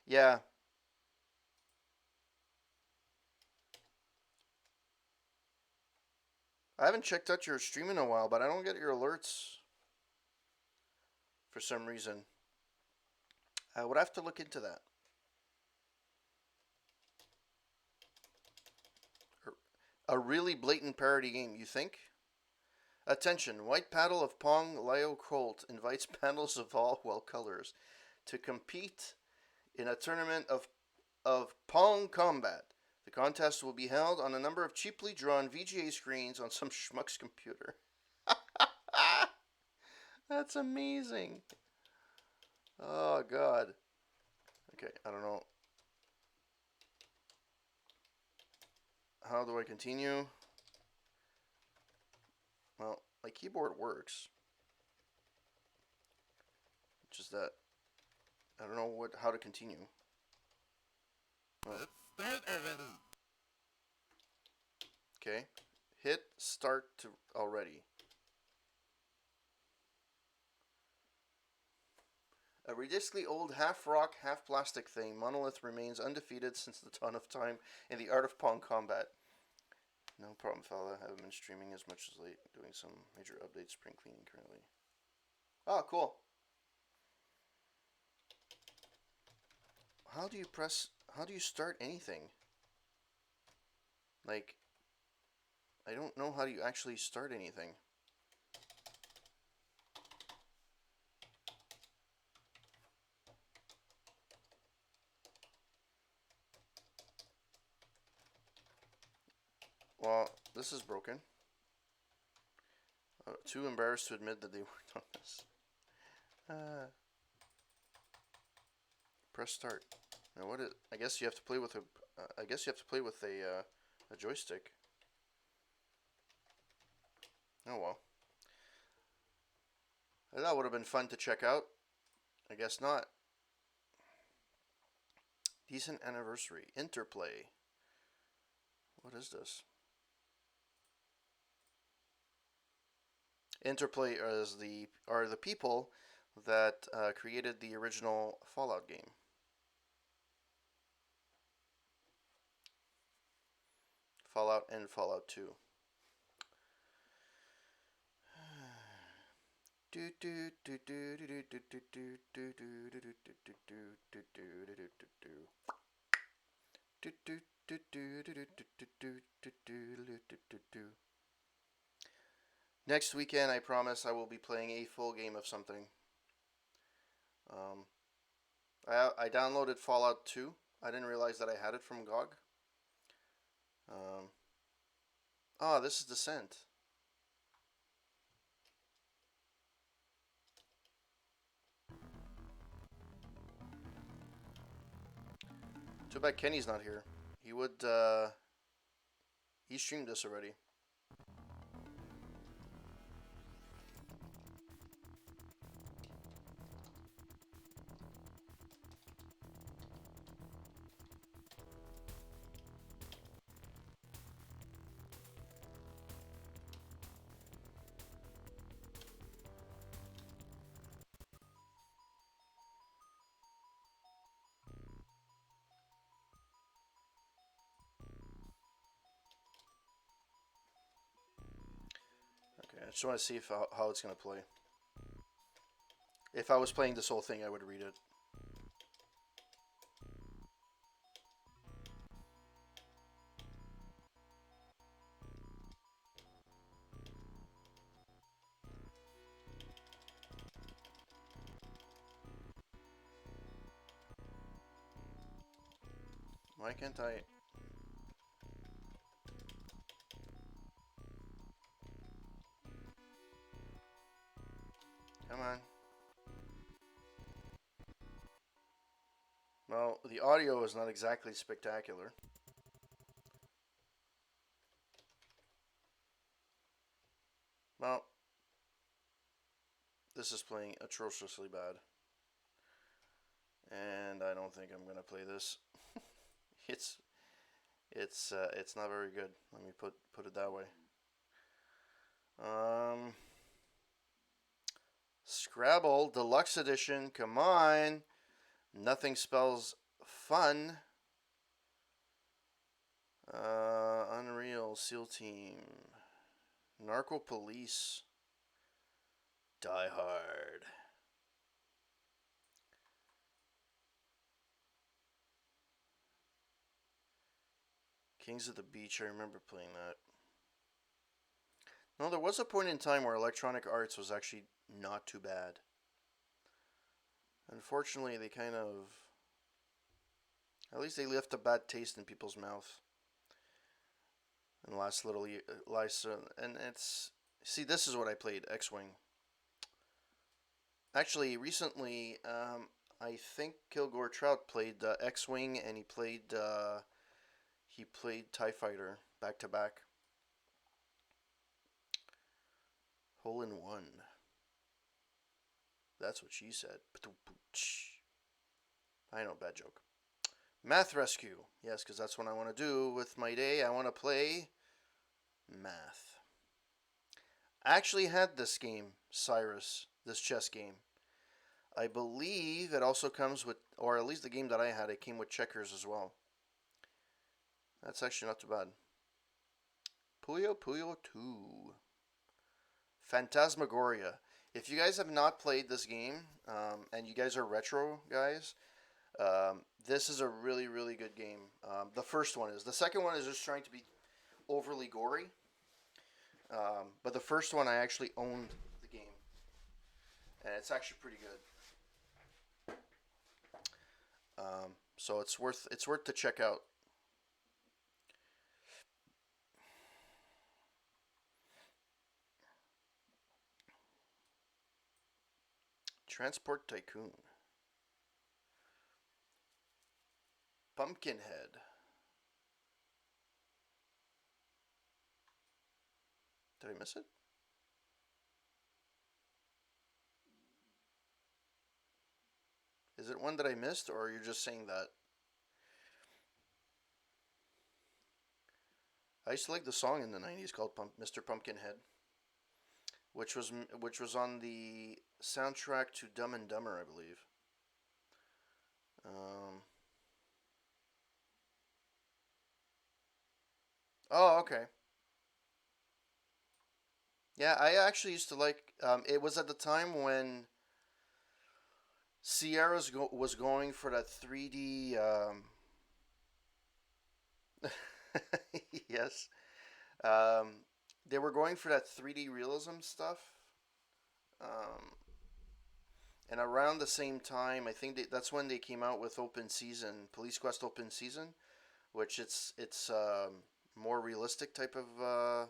Yeah. I haven't checked out your stream in a while, but I don't get your alerts for some reason. I would have to look into that. A really blatant parody game, you think? Attention, White Paddle of Pong Lio Colt invites panels of all colors to compete in a tournament of Pong Combat. The contest will be held on a number of cheaply drawn VGA screens on some schmuck's computer. That's amazing. Oh, God. Okay, I don't know. How do I continue? Well, my keyboard works. Just that I don't know how to continue. Okay. Hit start to already. A ridiculously old half-rock, half-plastic thing, Monolith remains undefeated since the dawn of time in the art of Pong combat. No problem, fella. I haven't been streaming as much as late, doing some major updates, spring cleaning currently. Oh, cool. How do you start anything? Like, I don't know how do you actually start anything. Well, this is broken. Too embarrassed to admit that they worked on this. Press start. Now what is? I guess you have to play with a. I guess you have to play with a joystick. Oh well. That would have been fun to check out. I guess not. Decent anniversary. Interplay. What is this? Interplay are the people that created the original Fallout game. Fallout and Fallout 2. Next weekend, I promise I will be playing a full game of something. Um, I downloaded Fallout 2. I didn't realize that I had it from GOG. Oh, this is Descent. Too bad Kenny's not here. He would, he streamed this already. Okay, I just want to see if how it's going to play. If I was playing this whole thing, I would read it. Why can't I? Come on. Well, the audio is not exactly spectacular. Well, this is playing atrociously bad. And I don't think I'm gonna play this. it's it's not very good. Let me put it that way. Scrabble Deluxe Edition. Come on. Nothing spells fun. Unreal, SEAL Team, Narco Police, Die Hard. Kings of the Beach, I remember playing that. No, there was a point in time where Electronic Arts was actually not too bad. Unfortunately, they kind of... At least they left a bad taste in people's mouth. In the last little year... And it's... See, this is what I played, X-Wing. Actually, recently, I think Kilgore Trout played X-Wing, and he played TIE Fighter back to back. Hole in one. That's what she said. I know, bad joke. Math Rescue. Yes, because that's what I want to do with my day. I want to play math. I actually had this game, Cyrus, this chess game. I believe it also comes with, or at least the game that I had, it came with checkers as well. That's actually not too bad. Puyo Puyo 2. Phantasmagoria. If you guys have not played this game, and you guys are retro guys, this is a really, really good game. The first one is. The second one is just trying to be overly gory. But the first one I actually owned the game. And it's actually pretty good. So it's worth to check out. Transport Tycoon. Pumpkinhead. Did I miss it? Is it one that I missed, or you're just saying that? I used to like the song in the 90s called Mr. Pumpkinhead. which was on the soundtrack to Dumb and Dumber, I believe. Um, oh, okay. Yeah, I actually used to like. It was at the time when was going for that 3D. Yes. Um, they were going for that 3D realism stuff. Um, and around the same time, I think that's when they came out with Open Season, Police Quest Open Season, which it's more realistic type of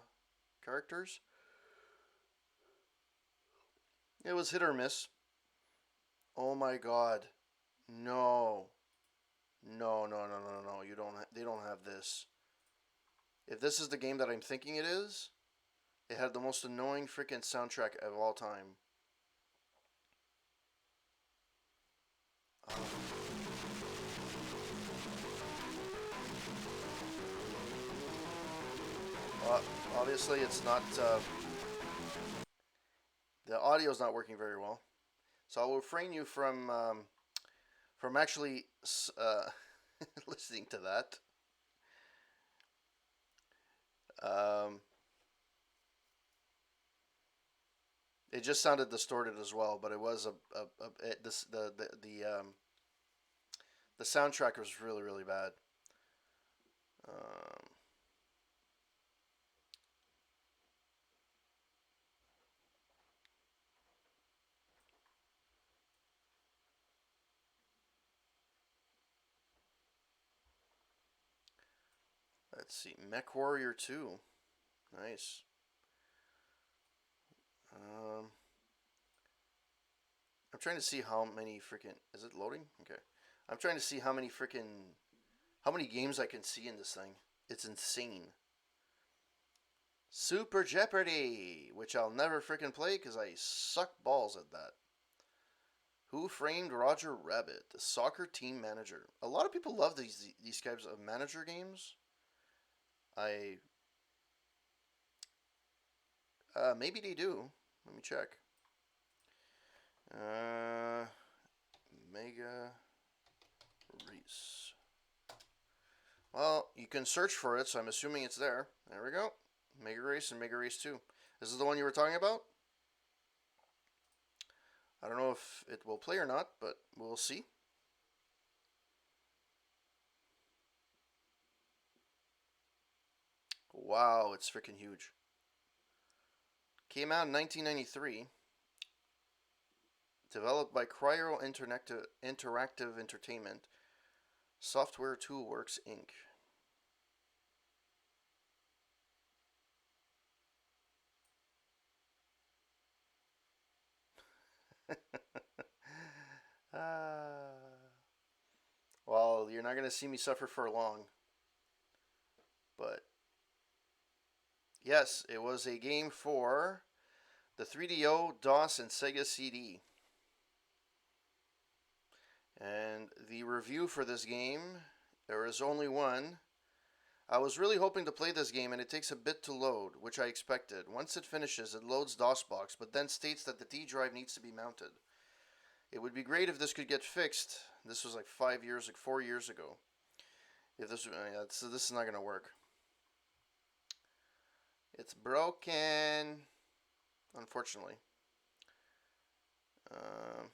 characters. It was hit or miss. Oh my god. No. No, no, no, no, no. You don't they don't have this. If this is the game that I'm thinking it is, it had the most annoying freaking soundtrack of all time. Uh, Obviously, it's not. The audio's not working very well, so I will refrain you from actually listening to that. Um, it just sounded distorted as well, but it was this the soundtrack was really really bad. Um, let's see, Mech Warrior 2, nice. Um, I'm trying to see how many freaking is it loading? Okay, I'm trying to see how many games I can see in this thing. It's insane. Super Jeopardy, which I'll never freaking play because I suck balls at that. Who Framed Roger Rabbit, the soccer team manager. A lot of people love these types of manager games. I maybe they do. Let me check. Uh, Mega Race. Well, you can search for it, so I'm assuming it's there. There we go. Mega Race and Mega Race 2. This is the one you were talking about? I don't know if it will play or not, but we'll see. Wow, it's freaking huge. Came out in 1993. Developed by Cryo Interactive Entertainment. Software Toolworks Inc. Well, you're not going to see me suffer for long. But yes, it was a game for the 3DO, DOS, and Sega CD. And the review for this game, there is only one. I was really hoping to play this game, and it takes a bit to load, which I expected. Once it finishes, it loads DOSBox, but then states that the D drive needs to be mounted. It would be great if this could get fixed. This was like 4 years ago. If this, so this is not gonna work. It's broken, unfortunately. All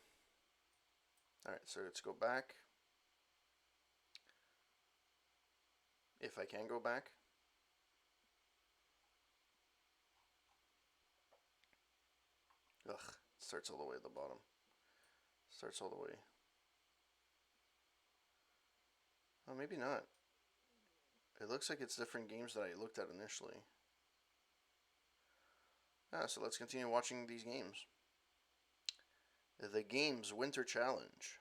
right, so let's go back. If I can go back. Ugh, it starts all the way at the bottom. Starts all the way. Oh, maybe not. It looks like it's different games that I looked at initially. So let's continue watching these games. The Games Winter Challenge.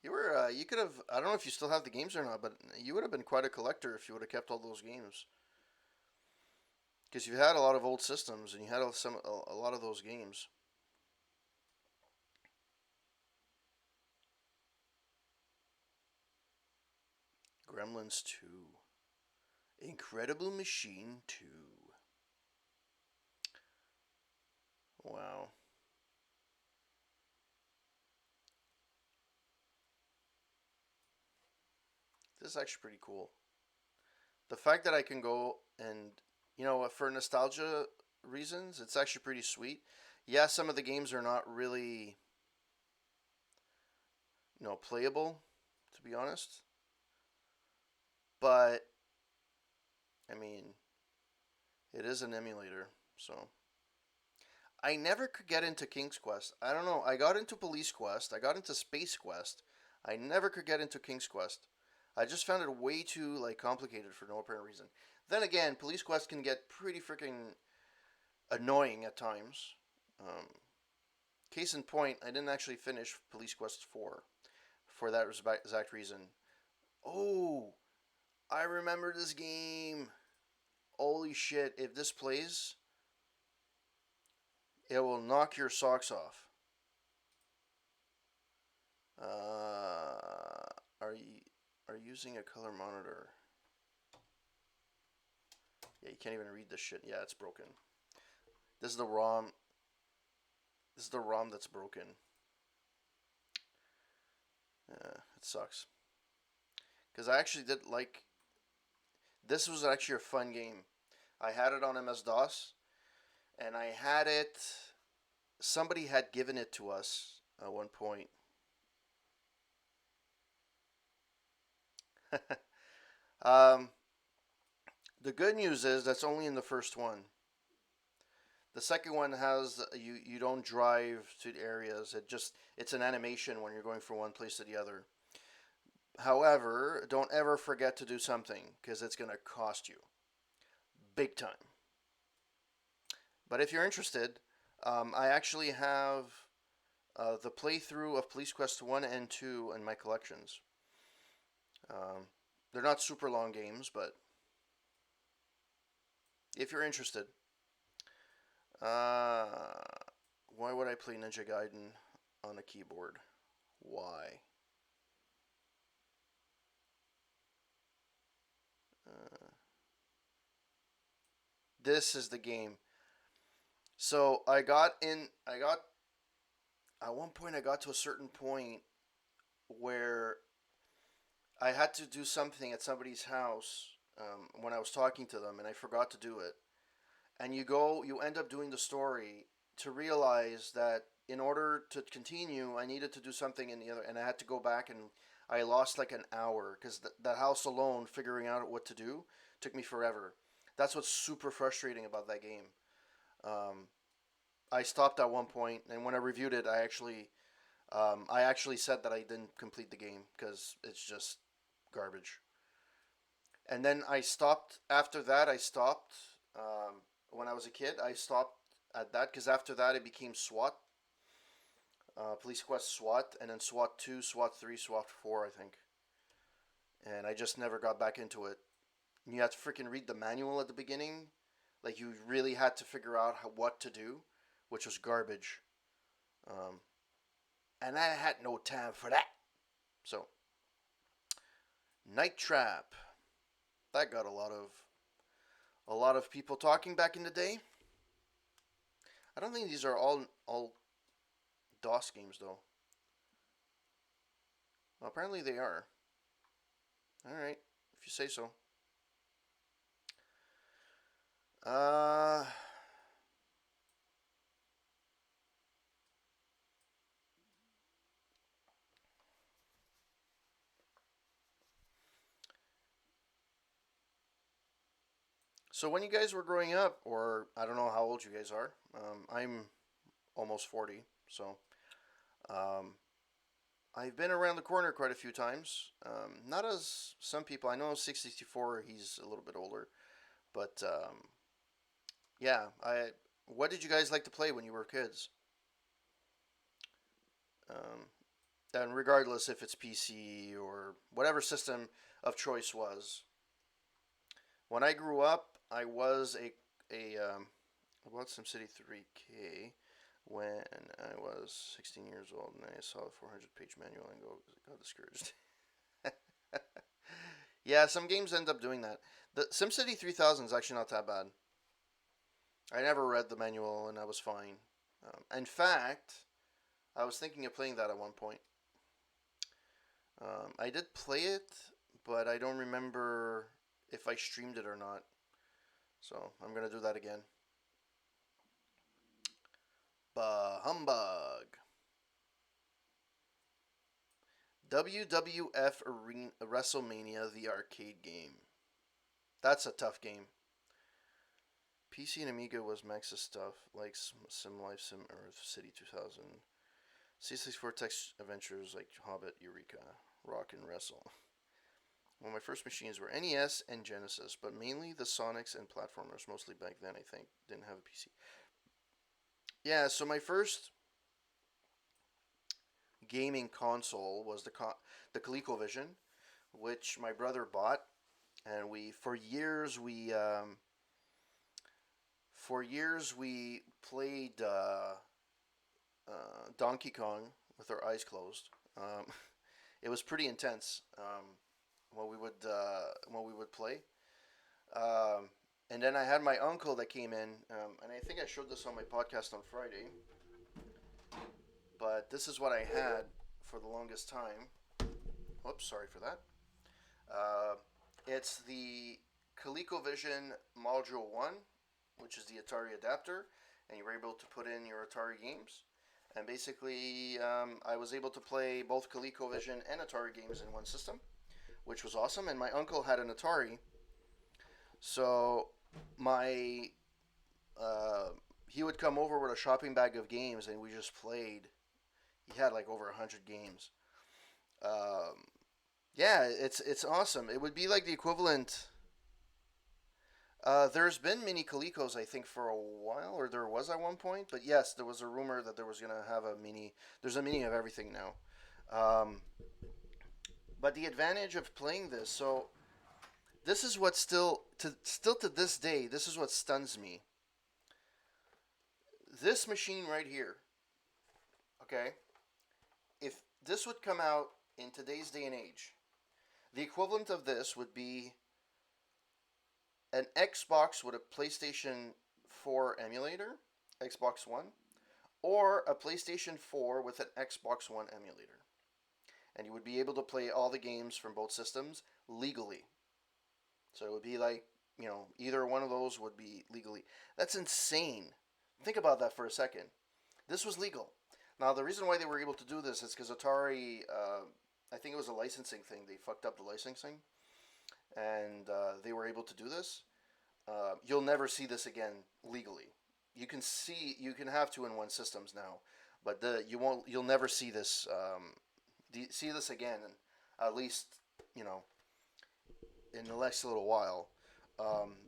You could have, I don't know if you still have the games or not, but you would have been quite a collector if you would have kept all those games. Because you had a lot of old systems and you had a lot of those games. Gremlins 2. Incredible Machine 2. Wow. This is actually pretty cool. The fact that I can go and, for nostalgia reasons, it's actually pretty sweet. Yeah, some of the games are not really, playable, to be honest. But, I mean, it is an emulator, so. I never could get into King's Quest. I don't know. I got into Police Quest. I got into Space Quest. I never could get into King's Quest. I just found it way too complicated for no apparent reason. Then again, Police Quest can get pretty freaking annoying at times. Um, Case in point, I didn't actually finish Police Quest 4 for that exact reason. Oh, I remember this game. Holy shit! If this plays, it will knock your socks off. Are you using a color monitor? Yeah, you can't even read this shit. Yeah, it's broken. This is the ROM. This is the ROM that's broken. It sucks. Because I actually did like. This was actually a fun game. I had it on MS DOS, and I had it. Somebody had given it to us at one point. um, the good news is that's only in the first one. The second one has you don't drive to the areas. It's an animation when you're going from one place to the other. However, don't ever forget to do something because it's going to cost you big time. But if you're interested, I actually have the playthrough of Police Quest 1 and 2 in my collections. Um, they're not super long games, but if you're interested, uh, why would I play Ninja Gaiden on a keyboard? Why? Uh, this is the game. So at one point I got to a certain point where I had to do something at somebody's house when I was talking to them, and I forgot to do it. And you end up doing the story to realize that in order to continue, I needed to do something in the other, and I had to go back and I lost like an hour because that house alone, figuring out what to do, took me forever. That's what's super frustrating about that game. Um, I stopped at one point, and when I reviewed it, I actually said that I didn't complete the game because it's just garbage. And then I stopped. After that, I stopped. When I was a kid, I stopped at that because after that, it became SWAT, Police Quest SWAT, and then SWAT 2, SWAT 3, SWAT 4, I think. And I just never got back into it. And you had to freaking read the manual at the beginning. Like, you really had to figure out what to do, which was garbage. Um, and I had no time for that. So, Night Trap. That got a lot of people talking back in the day. I don't think these are all DOS games though. Well, apparently they are. All right, if you say so. Uh so when you guys were growing up, or I don't know how old you guys are. I'm almost 40, so um, I've been around the corner quite a few times. Not as some people. I know 664. He's a little bit older, but yeah. What did you guys like to play when you were kids? Um, and regardless if it's PC or whatever system of choice was. When I grew up, I was I bought SimCity 3K when I was 16 years old, and I saw a 400-page manual and got discouraged. Yeah, some games end up doing that. The SimCity 3000 is actually not that bad. I never read the manual and I was fine. In fact, I was thinking of playing that at one point. I did play it, but I don't remember if I streamed it or not. So I'm gonna do that again. Bah humbug. WWF Arena WrestleMania, the arcade game. That's a tough game. PC and Amiga was Max's stuff, like Sim Life, Sim Earth, City 2000. C64 text adventures like Hobbit, Eureka, Rock and Wrestle. Well, my first machines were NES and Genesis, but mainly the Sonics and platformers. Mostly back then, I think. Didn't have a PC. Yeah, so my first gaming console was the ColecoVision, which my brother bought, and for years we played Donkey Kong with our eyes closed. It was pretty intense when we would play. Um, and then I had my uncle that came in, and I think I showed this on my podcast on Friday. But this is what I had for the longest time. Oops, sorry for that. Uh, it's the ColecoVision Module 1, which is the Atari adapter, and you were able to put in your Atari games. And basically, I was able to play both ColecoVision and Atari games in one system, which was awesome. And my uncle had an Atari, so my he would come over with a shopping bag of games, and we just played. He had like over 100 games. Um, yeah, it's awesome. It would be like the equivalent. There's been mini Colecos, I think, for a while, or there was at one point. But yes, there was a rumor that there was gonna have a mini. There's a mini of everything now. Um, but the advantage of playing this, so this is what still to this day, this is what stuns me. This machine right here, okay? If this would come out in today's day and age, the equivalent of this would be an Xbox with a PlayStation 4 emulator, Xbox One, or a PlayStation 4 with an Xbox One emulator. And you would be able to play all the games from both systems legally. So it would be like, either one of those would be legally. That's insane. Think about that for a second. This was legal. Now, the reason why they were able to do this is because Atari, I think it was a licensing thing. They fucked up the licensing, and they were able to do this. You'll never see this again legally. You can have two-in-one systems now, but you'll never see this, see this again, at least, you know, in the next little while.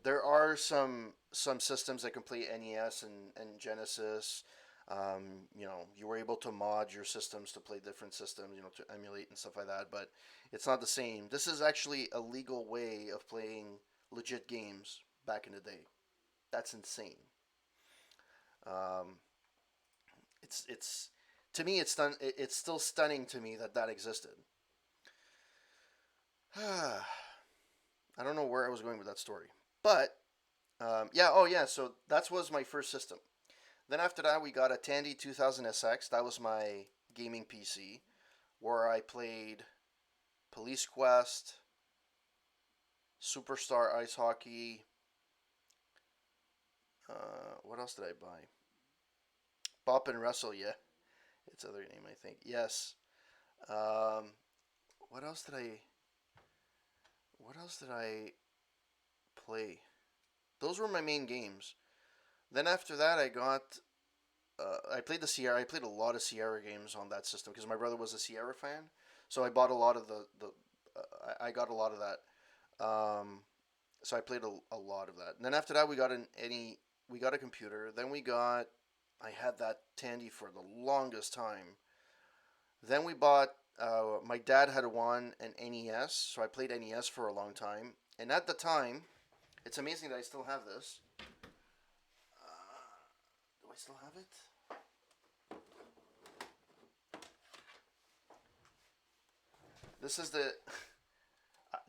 There are some systems that can play NES and Genesis. You were able to mod your systems to play different systems, to emulate and stuff like that. But it's not the same. This is actually a legal way of playing legit games back in the day. That's insane. Um, it's to me it's still stunning to me that that existed. I don't know where I was going with that story, but yeah. Oh yeah. So that was my first system. Then after that, we got a Tandy 2000 SX. That was my gaming PC, where I played Police Quest, Superstar Ice Hockey. What else did I buy? Bop and Wrestle. Yeah, its other name, I think. Yes. Um, what else did I? What else did I play? Those were my main games. Then after that, I played the Sierra. I played a lot of Sierra games on that system because my brother was a Sierra fan. So I bought a lot of I got a lot of that. So I played a lot of that. And then after that, we got a computer. Then I had that Tandy for the longest time. Then we bought. My dad had an NES, so I played NES for a long time. And at the time, it's amazing that I still have this. Do I still have it? This is the.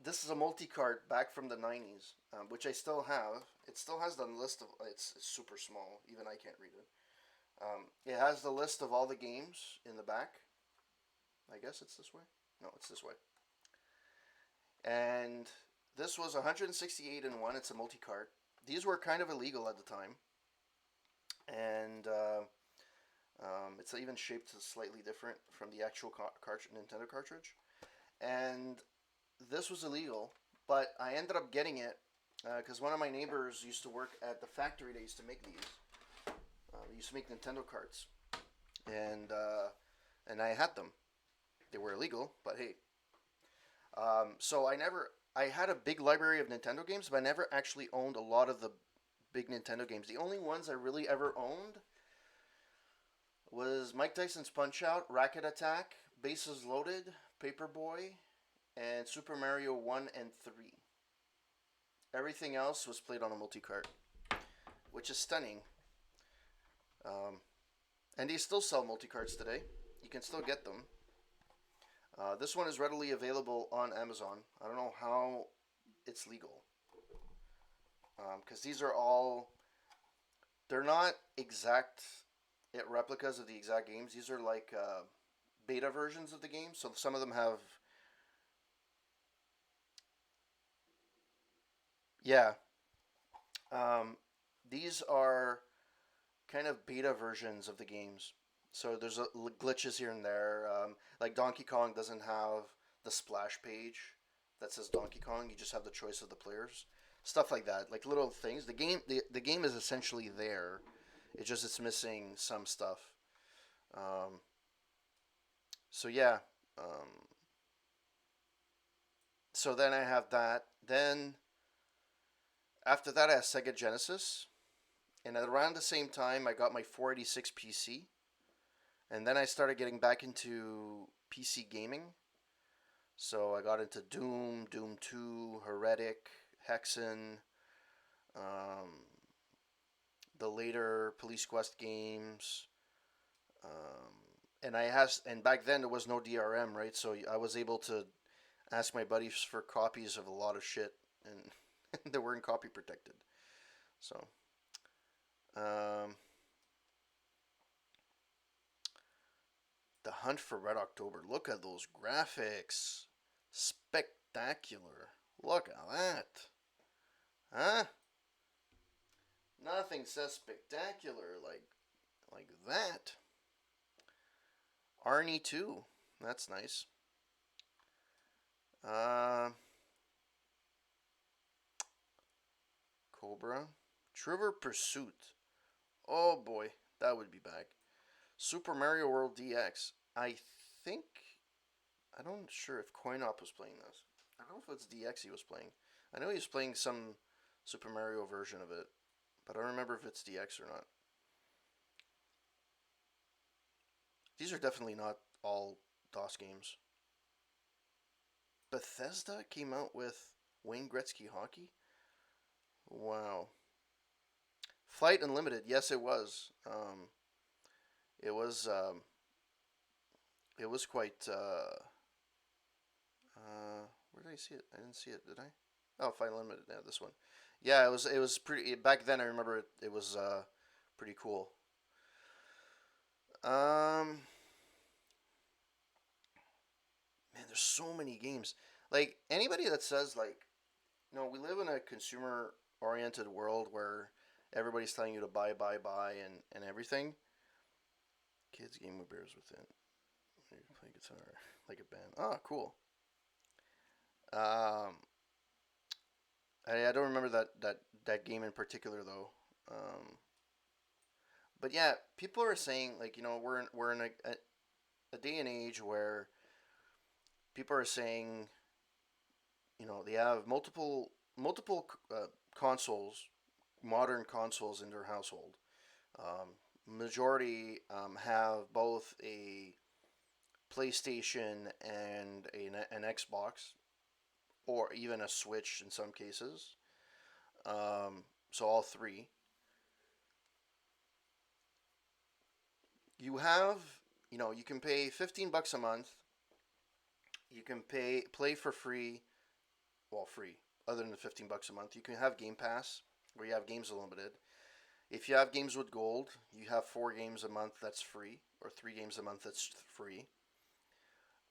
this is a multi-cart back from the 90s, which I still have. It still has the list of. It's super small. Even I can't read it. It has the list of all the games in the back. I guess it's this way. No, it's this way. And this was 168 in one. It's a multi-cart. These were kind of illegal at the time, and it's even shaped slightly different from the actual Nintendo cartridge. And this was illegal, but I ended up getting it because one of my neighbors used to work at the factory that used to make these. They used to make Nintendo carts, and I had them. They were illegal, but hey. So I had a big library of Nintendo games, but I never actually owned a lot of the big Nintendo games. The only ones I really ever owned was Mike Tyson's Punch Out, Racket Attack, Bases Loaded, Paperboy, and Super Mario 1 and 3. Everything else was played on a multi-cart, which is stunning. And they still sell multi-carts today. You can still get them. This one is readily available on Amazon. I don't know how it's legal. Because these are all... They're not exact replicas of the exact games. These are like beta versions of the game. So some of them have... Yeah. These are kind of beta versions of the games. So there's glitches here and there. Like Donkey Kong doesn't have the splash page that says Donkey Kong. You just have the choice of the players. Stuff like that, like little things. The game is essentially there. It's missing some stuff. Um, so yeah. So then I have that. Then after that I have Sega Genesis, and at around the same time I got my 486 PC. And then I started getting back into PC gaming. So I got into Doom, Doom 2, Heretic, Hexen, um, the later Police Quest games. And back then there was no DRM, right? So I was able to ask my buddies for copies of a lot of shit, and they weren't copy protected. So, um, The Hunt for Red October. Look at those graphics. Spectacular. Look at that. Huh? Nothing says spectacular like that. Arnie 2. That's nice. Cobra. Trivial Pursuit. Oh boy, that would be back. Super Mario World DX. Think I don't sure if CoinOp was playing this. I don't know if it's DX he was playing. I know he was playing some Super Mario version of it, but I don't remember if it's DX or not. These are definitely not all DOS games. Bethesda came out with Wayne Gretzky Hockey? Wow. Flight Unlimited, yes it was. It was it was quite where did I see it? I didn't see it, did I? Oh, Flight Unlimited, yeah, this one. Yeah, it was pretty back then. I remember it was pretty cool. Man, there's so many games. Like anybody that says like, no, we live in a consumer oriented world where everybody's telling you to buy and everything. Kids game with bears within. You can play guitar like a band. Oh, cool. Um, I don't remember that game in particular though. But yeah, people are saying like we're in a day and age where people are saying they have multiple consoles, modern consoles in their household. Majority have both a PlayStation and an Xbox, or even a Switch in some cases. So all three. You have, you can pay $15 a month. You can play for free well, free, other than the $15 a month. You can have Game Pass, where you have games unlimited. If you have games with gold, you have 4 games a month that's free, or 3 games a month that's free.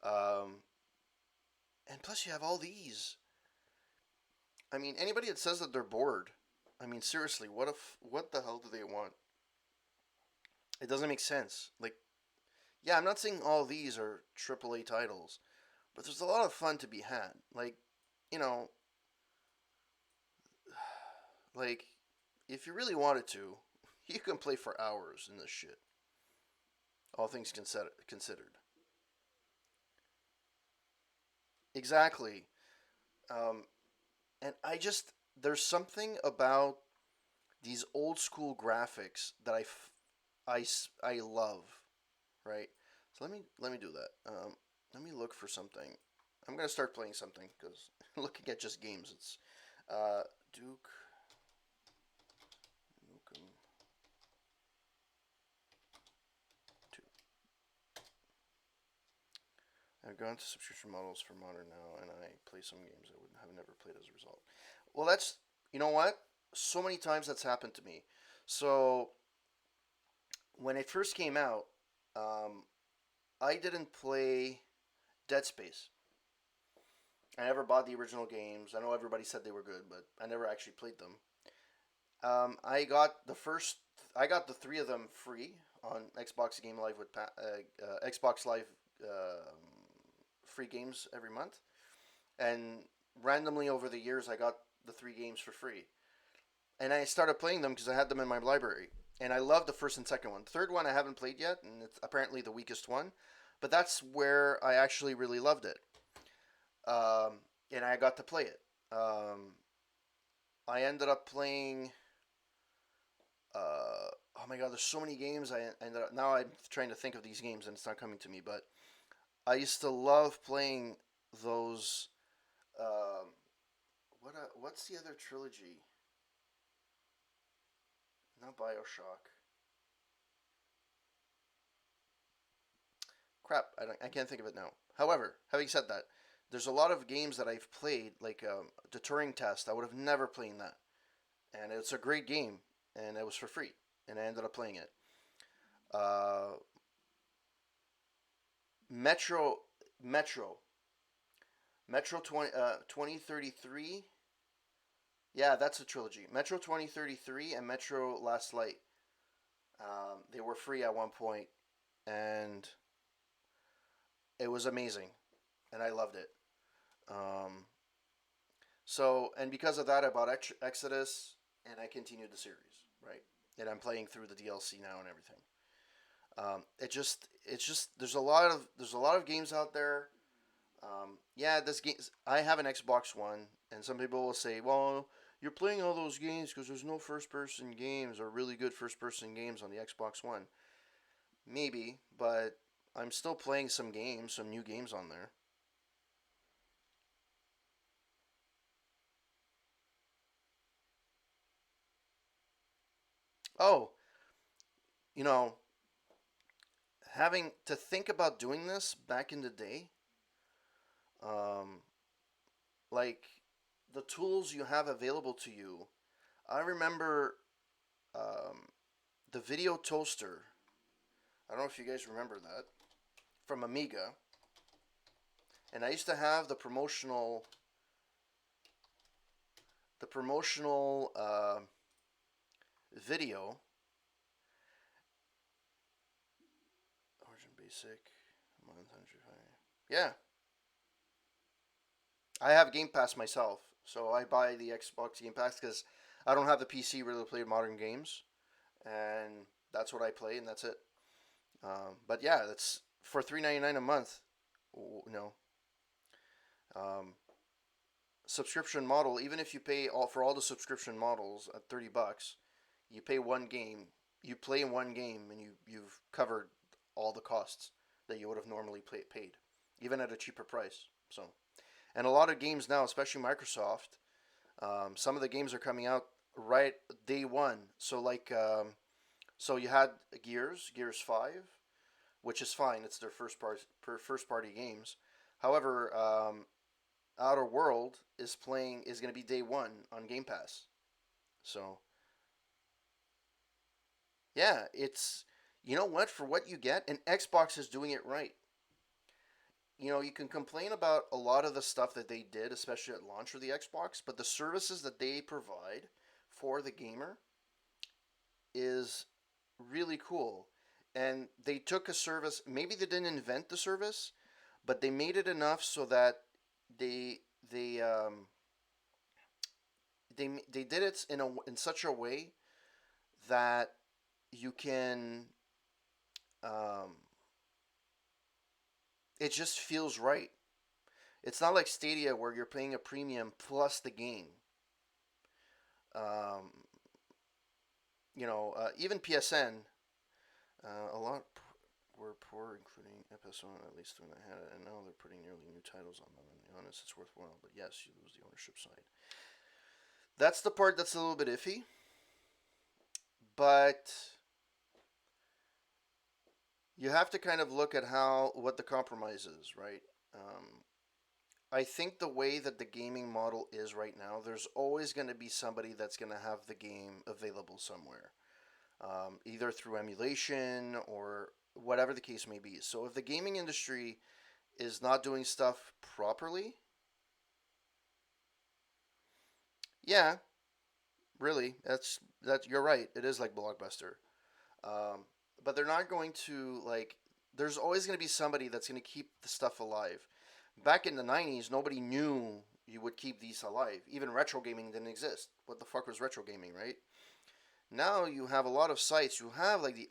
Um, and plus, you have all these. I mean, anybody that says that they're bored, I mean, seriously, what the hell do they want? It doesn't make sense. Like, yeah, I'm not saying all these are AAA titles, but there's a lot of fun to be had. Like, you know, like if you really wanted to, you can play for hours in this shit. All things considered. Exactly. Um, and there's something about these old school graphics that I love, right? So let me do that. Let me look for something. I'm gonna start playing something because looking at just games, it's uh, Duke Nukem 2. I've gone to subscription models for modern now, and I play some games I would have never played as a result. Well, that's you know what? So many times that's happened to me. So when it first came out, um, I didn't play Dead Space. I never bought the original games. I know everybody said they were good, but I never actually played them. I got the first. I got the 3 of them free on Xbox Game Live with Xbox Live free games every month, and randomly over the years, I got the 3 games for free, and I started playing them because I had them in my library, and I loved the first and second one. The third one I haven't played yet, and it's apparently the weakest one, but that's where I actually really loved it, um, and I got to play it. I ended up playing. Oh my god, there's so many games. I ended up now. I'm trying to think of these games, and it's not coming to me. But I used to love playing those. Um, what's the other trilogy? Not Bioshock. Crap, I can't think of it now. However, having said that, there's a lot of games that I've played, like the Turing Test. I would have never played that, and it's a great game, and it was for free, and I ended up playing it. Uh, Metro, Metro, Metro 2033. Yeah, that's a trilogy. Metro 2033 and Metro Last Light. They were free at one point, and it was amazing, and I loved it. Um, and because of that, I bought Exodus, and I continued the series, right? And I'm playing through the DLC now and everything. It's just there's a lot of games out there. Yeah, this game. I have an Xbox One, and some people will say, "Well, you're playing all those games because there's no first-person games or really good first-person games on the Xbox One." Maybe, but I'm still playing some games, some new games on there. Oh, you know, having to think about doing this back in the day, um, like the tools you have available to you. I remember um, the video toaster. I don't know if you guys remember that from Amiga, and I used to have the promotional video. Origin Basic, month 105. Yeah, I have Game Pass myself, so I buy the Xbox Game Pass because I don't have the PC really to play modern games, and that's what I play, and that's it. But yeah, that's for $3.99 a month. You know, um, subscription model. Even if you pay all for all the subscription models at $30, you pay one game. You play one game, and you've covered all the costs that you would have normally paid, even at a cheaper price. So, and a lot of games now, especially Microsoft, some of the games are coming out right day one. So you had Gears 5, which is fine. It's their first party games. However, Outer World is going to be day one on Game Pass. So yeah, it's, you know what, for what you get, and Xbox is doing it right. You can complain about a lot of the stuff that they did, especially at launch for the Xbox, but the services that they provide for the gamer is really cool. And they took a service, maybe they didn't invent the service, but they made it enough so that they they um, they did it in such a way that you can, um, it just feels right. It's not like Stadia where you're paying a premium plus the game. Um, even PSN, a lot were poor, including FS1, at least when they had it, and now they're putting nearly new titles on them. And to be honest, it's worthwhile, but yes, you lose the ownership side. That's the part that's a little bit iffy, but you have to kind of look at what the compromise is, right? I think the way that the gaming model is right now, there's always going to be somebody that's going to have the game available somewhere, either through emulation or whatever the case may be. So if the gaming industry is not doing stuff properly, yeah, really, that you're right. It is like Blockbuster, um, but they're not going to like. There's always going to be somebody that's going to keep the stuff alive. Back in the '90s, nobody knew you would keep these alive. Even retro gaming didn't exist. What the fuck was retro gaming, right? Now you have a lot of sites. You have like the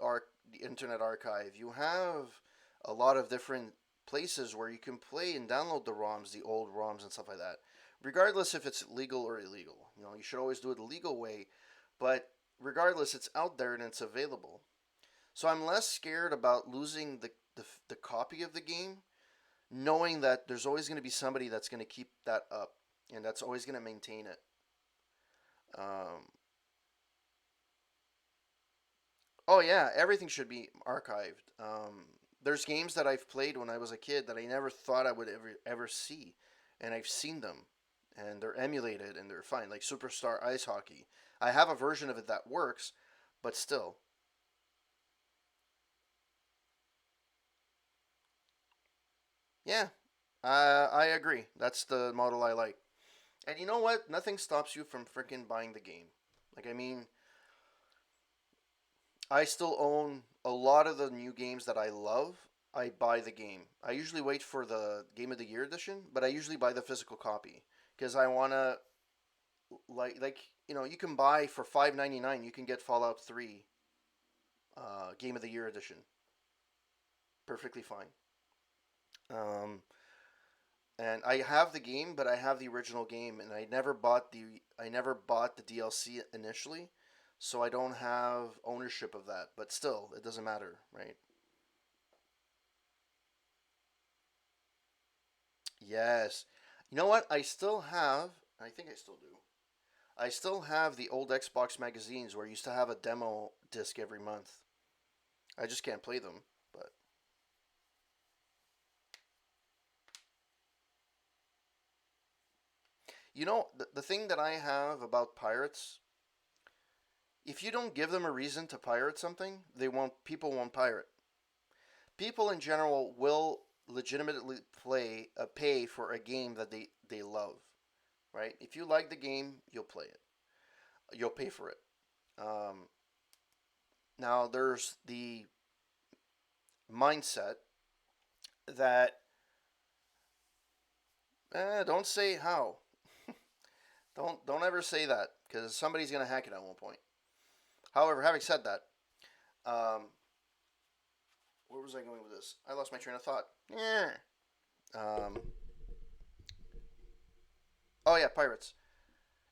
Internet Archive. You have a lot of different places where you can play and download the ROMs, the old ROMs and stuff like that. Regardless if it's legal or illegal, you should always do it the legal way. But regardless, it's out there and it's available. So I'm less scared about losing the copy of the game, knowing that there's always going to be somebody that's going to keep that up and that's always going to maintain it. Um, oh yeah, everything should be archived. There's games that I've played when I was a kid that I never thought I would ever see, and I've seen them, and they're emulated and they're fine. Like Superstar Ice Hockey, I have a version of it that works, but still, yeah, I agree. That's the model I like. And you know what? Nothing stops you from freaking buying the game. Like, I mean, I still own a lot of the new games that I love. I buy the game. I usually wait for the Game of the Year edition, but I usually buy the physical copy because I want to, you can buy for $5.99. You can get Fallout 3 Game of the Year edition. Perfectly fine. Um, and I have the game, but I have the original game, and I never bought the DLC initially, so I don't have ownership of that. But still, it doesn't matter, right? Yes. You know what? I still have. I think I still do. I still have the old Xbox magazines where I used to have a demo disc every month. I just can't play them. But the thing that I have about pirates, if you don't give them a reason to pirate something, people won't pirate. People in general will legitimately pay for a game that they love, right? If you like the game, you'll play it. You'll pay for it. Um, Now there's the mindset that don't say how. Don't ever say that because somebody's gonna hack it at one point. However, having said that, um, where was I going with this? I lost my train of thought. Yeah. Um, oh yeah, pirates.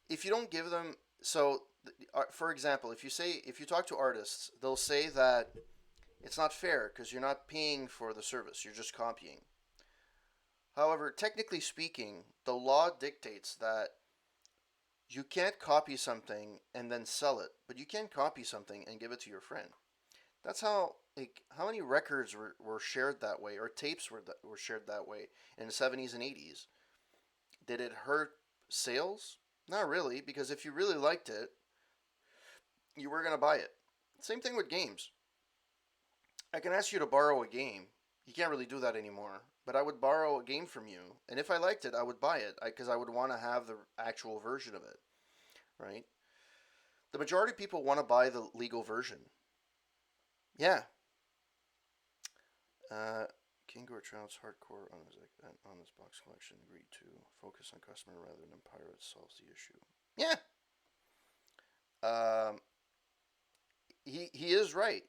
If you don't give them, so for example, if you talk to artists, they'll say that it's not fair because you're not paying for the service, you're just copying. However, technically speaking, the law dictates that you can't copy something and then sell it, but you can copy something and give it to your friend. That's how many records were shared that way, or tapes were shared that way in the 70s and 80s. Did it hurt sales? Not really, because if you really liked it, you were going to buy it. Same thing with games. I can ask you to borrow a game. You can't really do that anymore. But I would borrow a game from you, and if I liked it, I would buy it because I would want to have the actual version of it, right? The majority of people want to buy the legal version. Yeah. King Gortrout's hardcore on this box collection agreed to focus on customer rather than pirates solves the issue. Yeah. Um, he is right.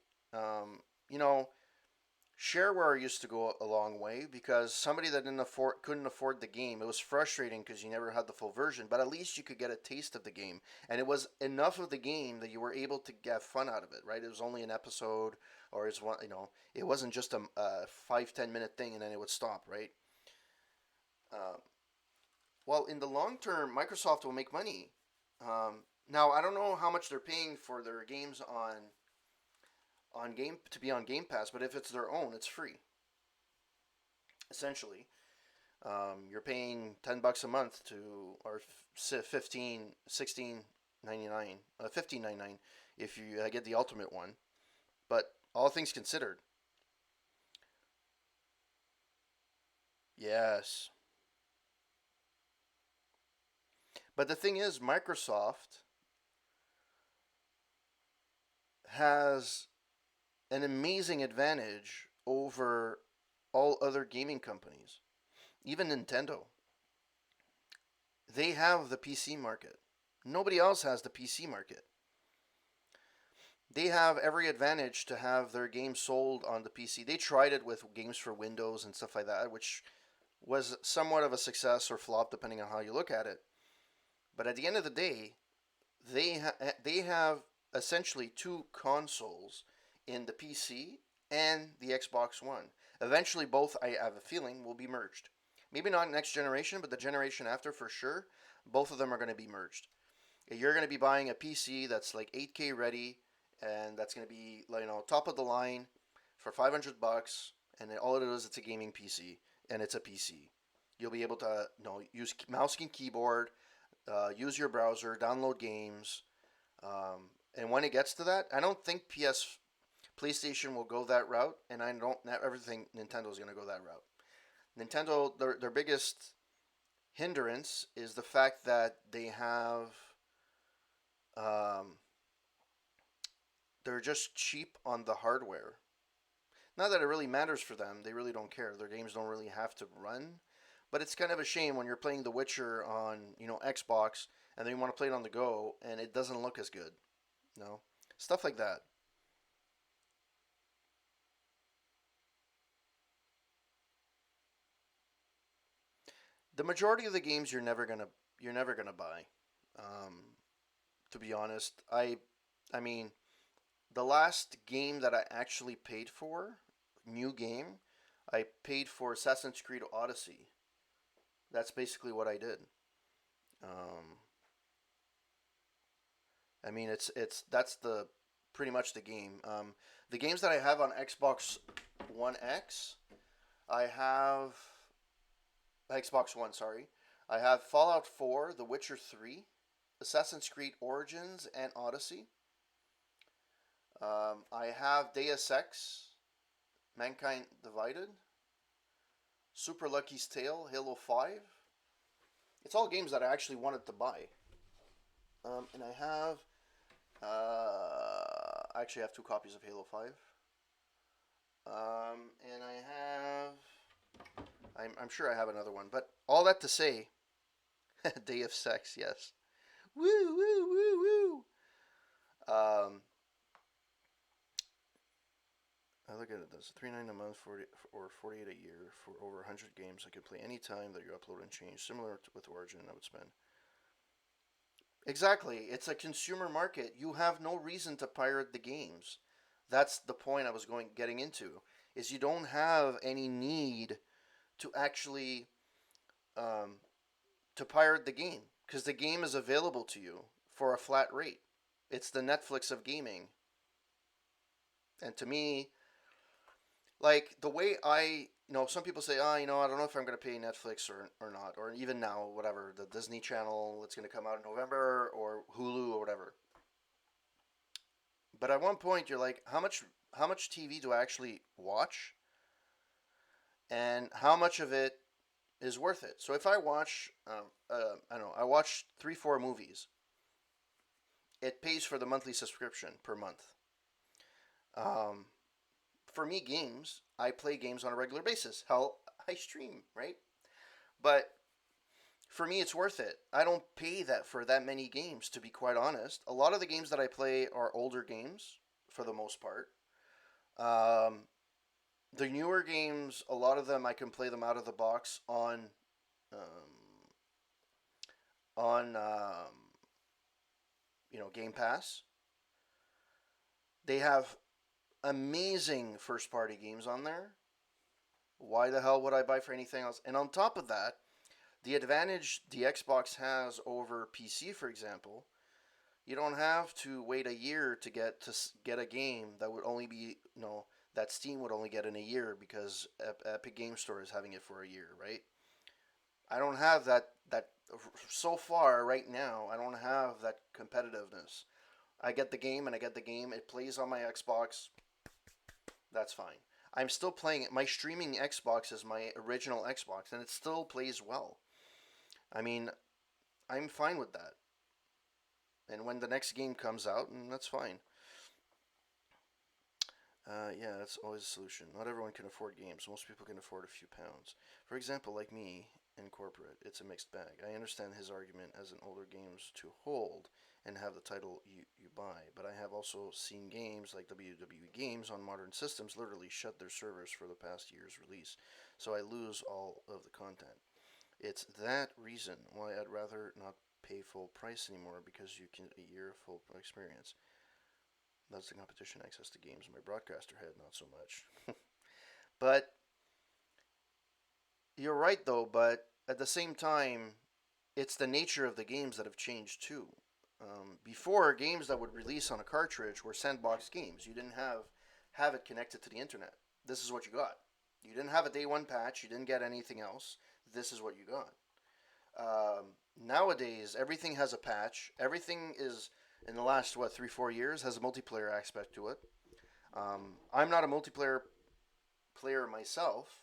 You know, shareware used to go a long way because somebody that couldn't afford the game, it was frustrating because you never had the full version, but at least you could get a taste of the game, and it was enough of the game that you were able to get fun out of it, right? It was only an episode, or it's one, it wasn't just a 5-10 minute thing and then it would stop, right? Uh, well, in the long term, Microsoft will make money. Now I don't know how much they're paying for their games on game to be on Game Pass, but if it's their own, it's free. Essentially, you're paying $10 a month to, or 15, 16.99, 15.99 if you get the ultimate one. But all things considered, yes. But the thing is, Microsoft has an amazing advantage over all other gaming companies, even Nintendo. They have the PC market. Nobody else has the PC market. They have every advantage to have their games sold on the PC. They tried it with games for Windows and stuff like that, which was somewhat of a success or flop depending on how you look at it. But at the end of the day, they have essentially two consoles in the PC and the Xbox One. Eventually, both, I have a feeling, will be merged. Maybe not next generation, but the generation after for sure, both of them are going to be merged. You're going to be buying a PC that's like 8K ready, and that's going to be, top of the line for $500, and all it is, it's a gaming PC, and it's a PC. You'll be able to use mouse and keyboard, use your browser, download games, and when it gets to that, I don't think PlayStation will go that route, and I don't ever think Nintendo's going to go that route. Nintendo, their biggest hindrance is the fact that um, they're just cheap on the hardware. Not that it really matters for them; they really don't care. Their games don't really have to run, but it's kind of a shame when you're playing The Witcher on Xbox, and then you want to play it on the go, and it doesn't look as good. Stuff like that. The majority of the games you're never gonna buy. Um, to be honest, I mean, the last game that I actually paid for, new game, I paid for Assassin's Creed Odyssey. That's basically what I did. Um, I mean, it's that's the pretty much the game. The games that I have on Xbox One X, I have Xbox One. Sorry, I have Fallout 4, The Witcher 3, Assassin's Creed Origins, and Odyssey. I have Deus Ex, Mankind Divided, Super Lucky's Tale, Halo 5. It's all games that I actually wanted to buy. And I actually have two copies of Halo 5. And I'm sure I have another one. But all that to say, Day of Sex, yes. Woo, woo, woo, woo. I look at it this $3.99 a month, 40 or 48 a year for over 100 games I could play anytime that you upload and change. Similar to, with Origin, I would spend. Exactly. It's a consumer market. You have no reason to pirate the games. That's the point I was getting into. Is you don't have any need to actually um, to pirate the game because the game is available to you for a flat rate. It's the Netflix of gaming. And to me, like the way I some people say, oh, I don't know if I'm going to pay Netflix or not, or even now, whatever, the Disney Channel that's going to come out in November, or Hulu or whatever. But at one point, you're like, how much TV do I actually watch, and how much of it is worth it? So if I watch, I don't know, I watch 3, 4 movies, it pays for the monthly subscription per month. Um, for me, games, I play games on a regular basis. Hell, I stream, right? But for me, it's worth it. I don't pay that for that many games, to be quite honest. A lot of the games that I play are older games for the most part. Um, the newer games, a lot of them I can play them out of the box um, on Game Pass. They have amazing first party games on there. Why the hell would I buy for anything else? And on top of that, the advantage the Xbox has over PC, for example, you don't have to wait a year to get a game that would only be that Steam would only get in a year because Epic Game Store is having it for a year, right? I don't have that so far right now. I don't have that competitiveness. I get the game and I get the game. It plays on my Xbox. That's fine. I'm still playing it. My streaming Xbox is my original Xbox, and it still plays well. I mean, I'm fine with that. And when the next game comes out, that's fine. Yeah, that's always a solution. Not everyone can afford games. Most people can afford a few pounds. For example, like me in corporate, it's a mixed bag. I understand his argument as an older games to hold and have the title you buy, but I have also seen games like WWE games on modern systems literally shut their servers for the past year's release, so I lose all of the content. It's that reason why I'd rather not pay full price anymore because you can a year full experience. That's the competition access to games my broadcaster had, not so much. But you're right though, but at the same time, it's the nature of the games that have changed too. Before, games that would release on a cartridge were sandbox games. You didn't have it connected to the internet. This is what you got. You didn't have a day one patch. You didn't get anything else. This is what you got. Nowadays, everything has a patch. Everything is in the last 3, 4 years has a multiplayer aspect to it. I'm not a multiplayer player myself.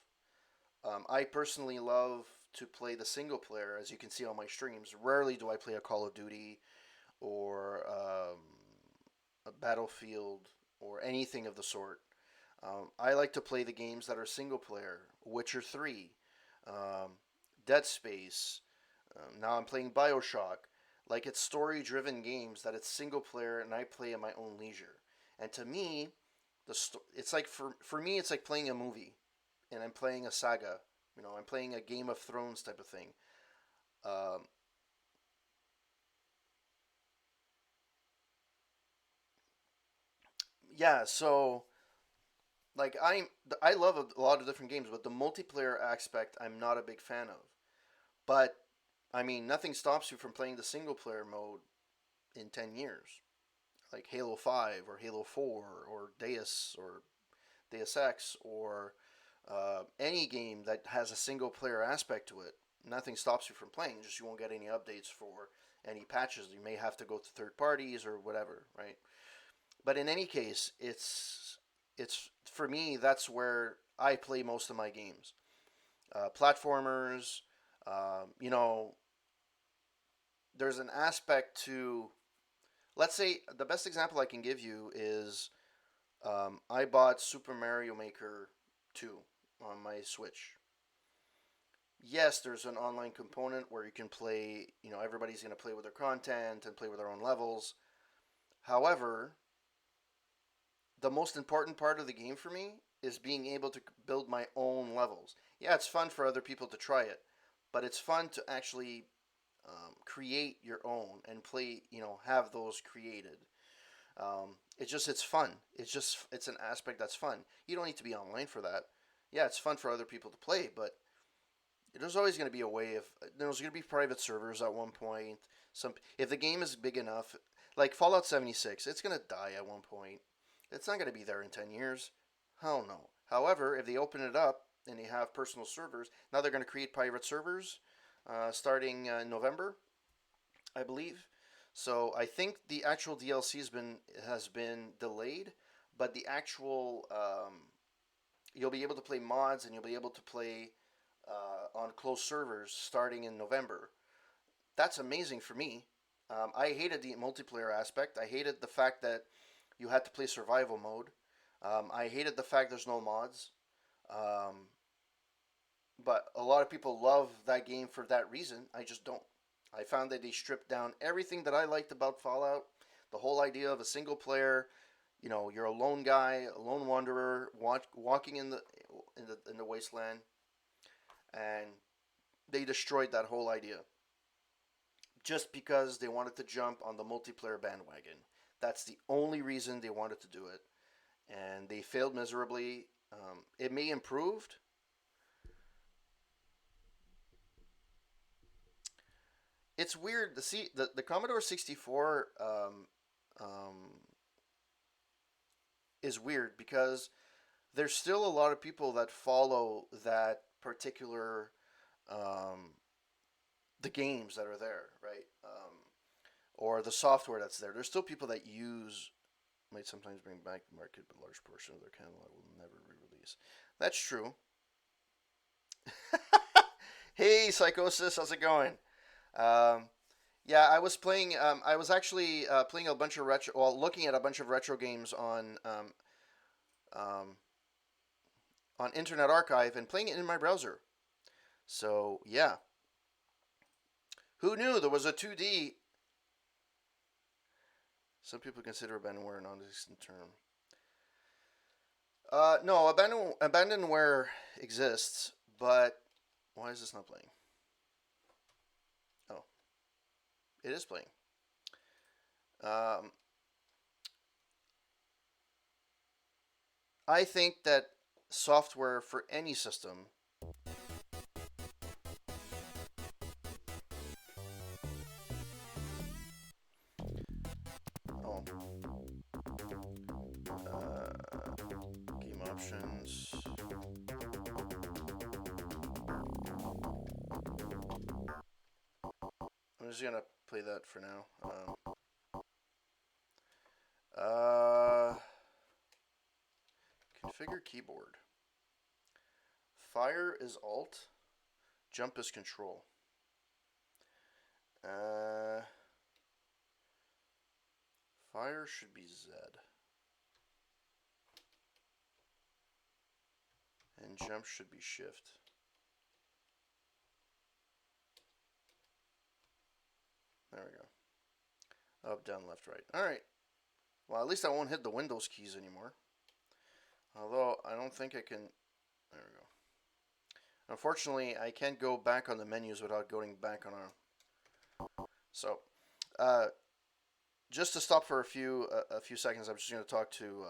I personally love to play the single player, as you can see on my streams. Rarely do I play a Call of Duty or a Battlefield or anything of the sort. I like to play the games that are single player. Witcher 3, um, Dead Space. Now I'm playing Bioshock. Like it's story driven games that it's single player and I play at my own leisure. And to me, it's like for me it's like playing a movie and I'm playing a saga. I'm playing a Game of Thrones type of thing. Um, yeah, so like I love a lot of different games, but the multiplayer aspect I'm not a big fan of. But I mean, nothing stops you from playing the single player mode in 10 years, like Halo 5 or Halo 4 or Deus Ex or any game that has a single player aspect to it. Nothing stops you from playing. Just you won't get any updates for any patches. You may have to go to third parties or whatever, right? But in any case, it's for me that's where I play most of my games. Platformers, you know, there's an aspect to. Let's say the best example I can give you is I bought Super Mario Maker 2 on my Switch. Yes, there's an online component where you can play, everybody's going to play with their content and play with their own levels. However, the most important part of the game for me is being able to build my own levels. Yeah, it's fun for other people to try it, but it's fun to actually create your own and play, have those created. It's fun. It's an aspect that's fun. You don't need to be online for that. Yeah, it's fun for other people to play, but there's always going to be a way of there's going to be private servers at one point. Some if the game is big enough, like Fallout 76, it's going to die at one point. It's not going to be there in 10 years. Hell no. However, if they open it up, and they have personal servers. Now they're going to create private servers starting in November, I believe. So I think the actual DLC has been delayed, but the actual you'll be able to play mods and you'll be able to play on closed servers starting in November. That's amazing for me. I hated the multiplayer aspect. I hated the fact that you had to play survival mode. I hated the fact there's no mods. Um, but a lot of people love that game for that reason. I just don't. I found that they stripped down everything that I liked about Fallout. The whole idea of a single player, you're a lone guy, a lone wanderer, walking in the wasteland, and they destroyed that whole idea just because they wanted to jump on the multiplayer bandwagon. That's the only reason they wanted to do it, and they failed miserably. It may improved. It's weird to see the Commodore 64 is weird because there's still a lot of people that follow that particular um, the games that are there, right? Or the software that's there. There's still people that use might sometimes bring back the market, but a large portion of their catalog will never re-release. That's true. Hey, Psychosis, how's it going? Um, yeah, I was playing. I was actually playing a bunch of retro. Well, looking at a bunch of retro games um, on Internet Archive and playing it in my browser. So yeah, who knew there was a 2D? Some people consider abandonware a non-existent term. No, abandonware exists, but why is this not playing? Oh, it is playing. Um, I think that software for any system. Oh, game options. I'm just gonna play that for now. Uh, Configure keyboard. Fire is Alt. Jump is Control. Fire should be Z. And jump should be Shift. There we go. Up, down, left, right. Alright. Well, at least I won't hit the Windows keys anymore. Although, I don't think I can... There we go. Unfortunately, I can't go back on the menus without going back on a... So, just to stop for a few seconds, I'm just going to talk to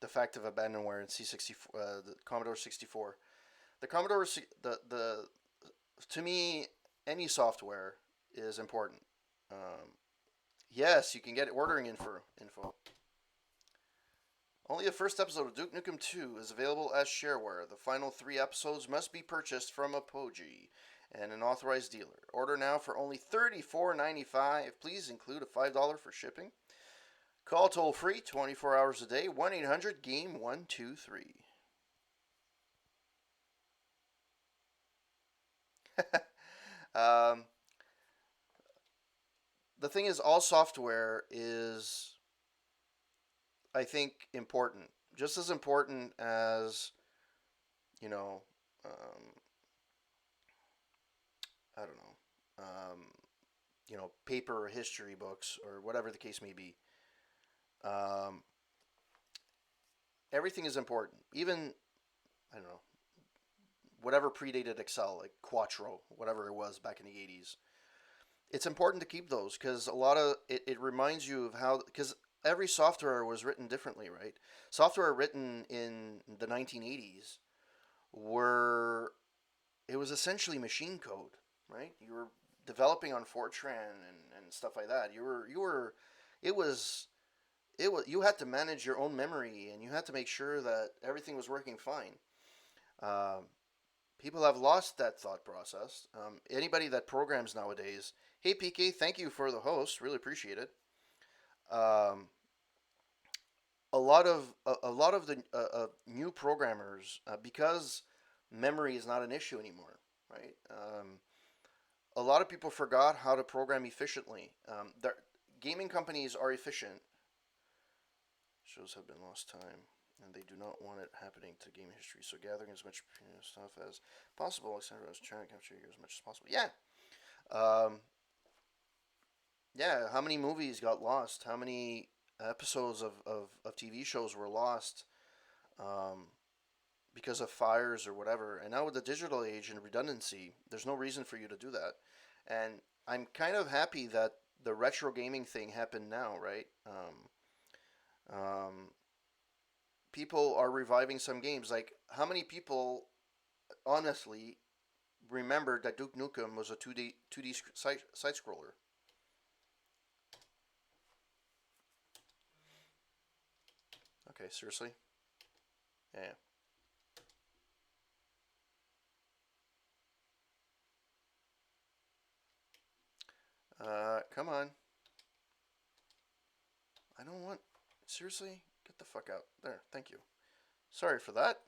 the fact of abandonware in C64, the Commodore 64. The Commodore, the to me, any software is important. Yes, you can get ordering info. Only the first episode of Duke Nukem 2 is available as shareware. The final 3 episodes must be purchased from a Poji and an authorized dealer. Order now for only $34.95. Please include a $5 for shipping. Call toll free 24 hours a day 1-800-GAME-123. um, the thing is, all software is, I think, important. Just as important as, you know, I don't know, paper or history books or whatever the case may be. Um, Everything is important. Even, I don't know, whatever predated Excel, like Quattro, whatever it was back in the 80s. It's important to keep those because a lot of it reminds you of how, because every software was written differently, right? Software written in the 1980s were, it was essentially machine code, right? You were developing on Fortran and stuff like that. It was, you had to manage your own memory and you had to make sure that everything was working fine. Um, People have lost that thought process. Anybody that programs nowadays, hey PK, thank you for the host, really appreciate it. Um, a lot of the new programmers, because memory is not an issue anymore, right? A lot of people forgot how to program efficiently. Gaming companies are efficient. Shows have been lost time, and they do not want it happening to game history. So gathering as much stuff as possible, etc. Is trying to capture as much as possible. Yeah, um, yeah. How many movies got lost? How many episodes of TV shows were lost um, because of fires or whatever? And now with the digital age and redundancy, there's no reason for you to do that. And I'm kind of happy that the retro gaming thing happened now, right? Um, People are reviving some games. Like, how many people honestly remembered that Duke Nukem was a 2D side scroller? Okay, seriously? Yeah. Come on. I don't want. Seriously? Get the fuck out. There, thank you. Sorry for that.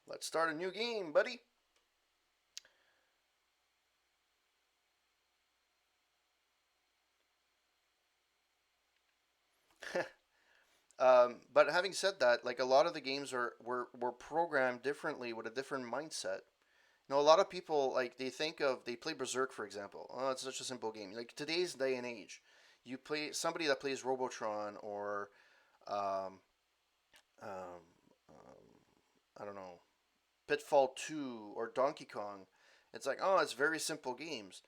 Let's start a new game, buddy. But having said that, like a lot of the games were programmed differently with a different mindset. You know, a lot of people like they play Berserk for example. Oh, it's such a simple game. Like today's day and age, you play somebody that plays Robotron or um, um, I don't know, Pitfall 2 or Donkey Kong. It's like, oh, it's very simple games.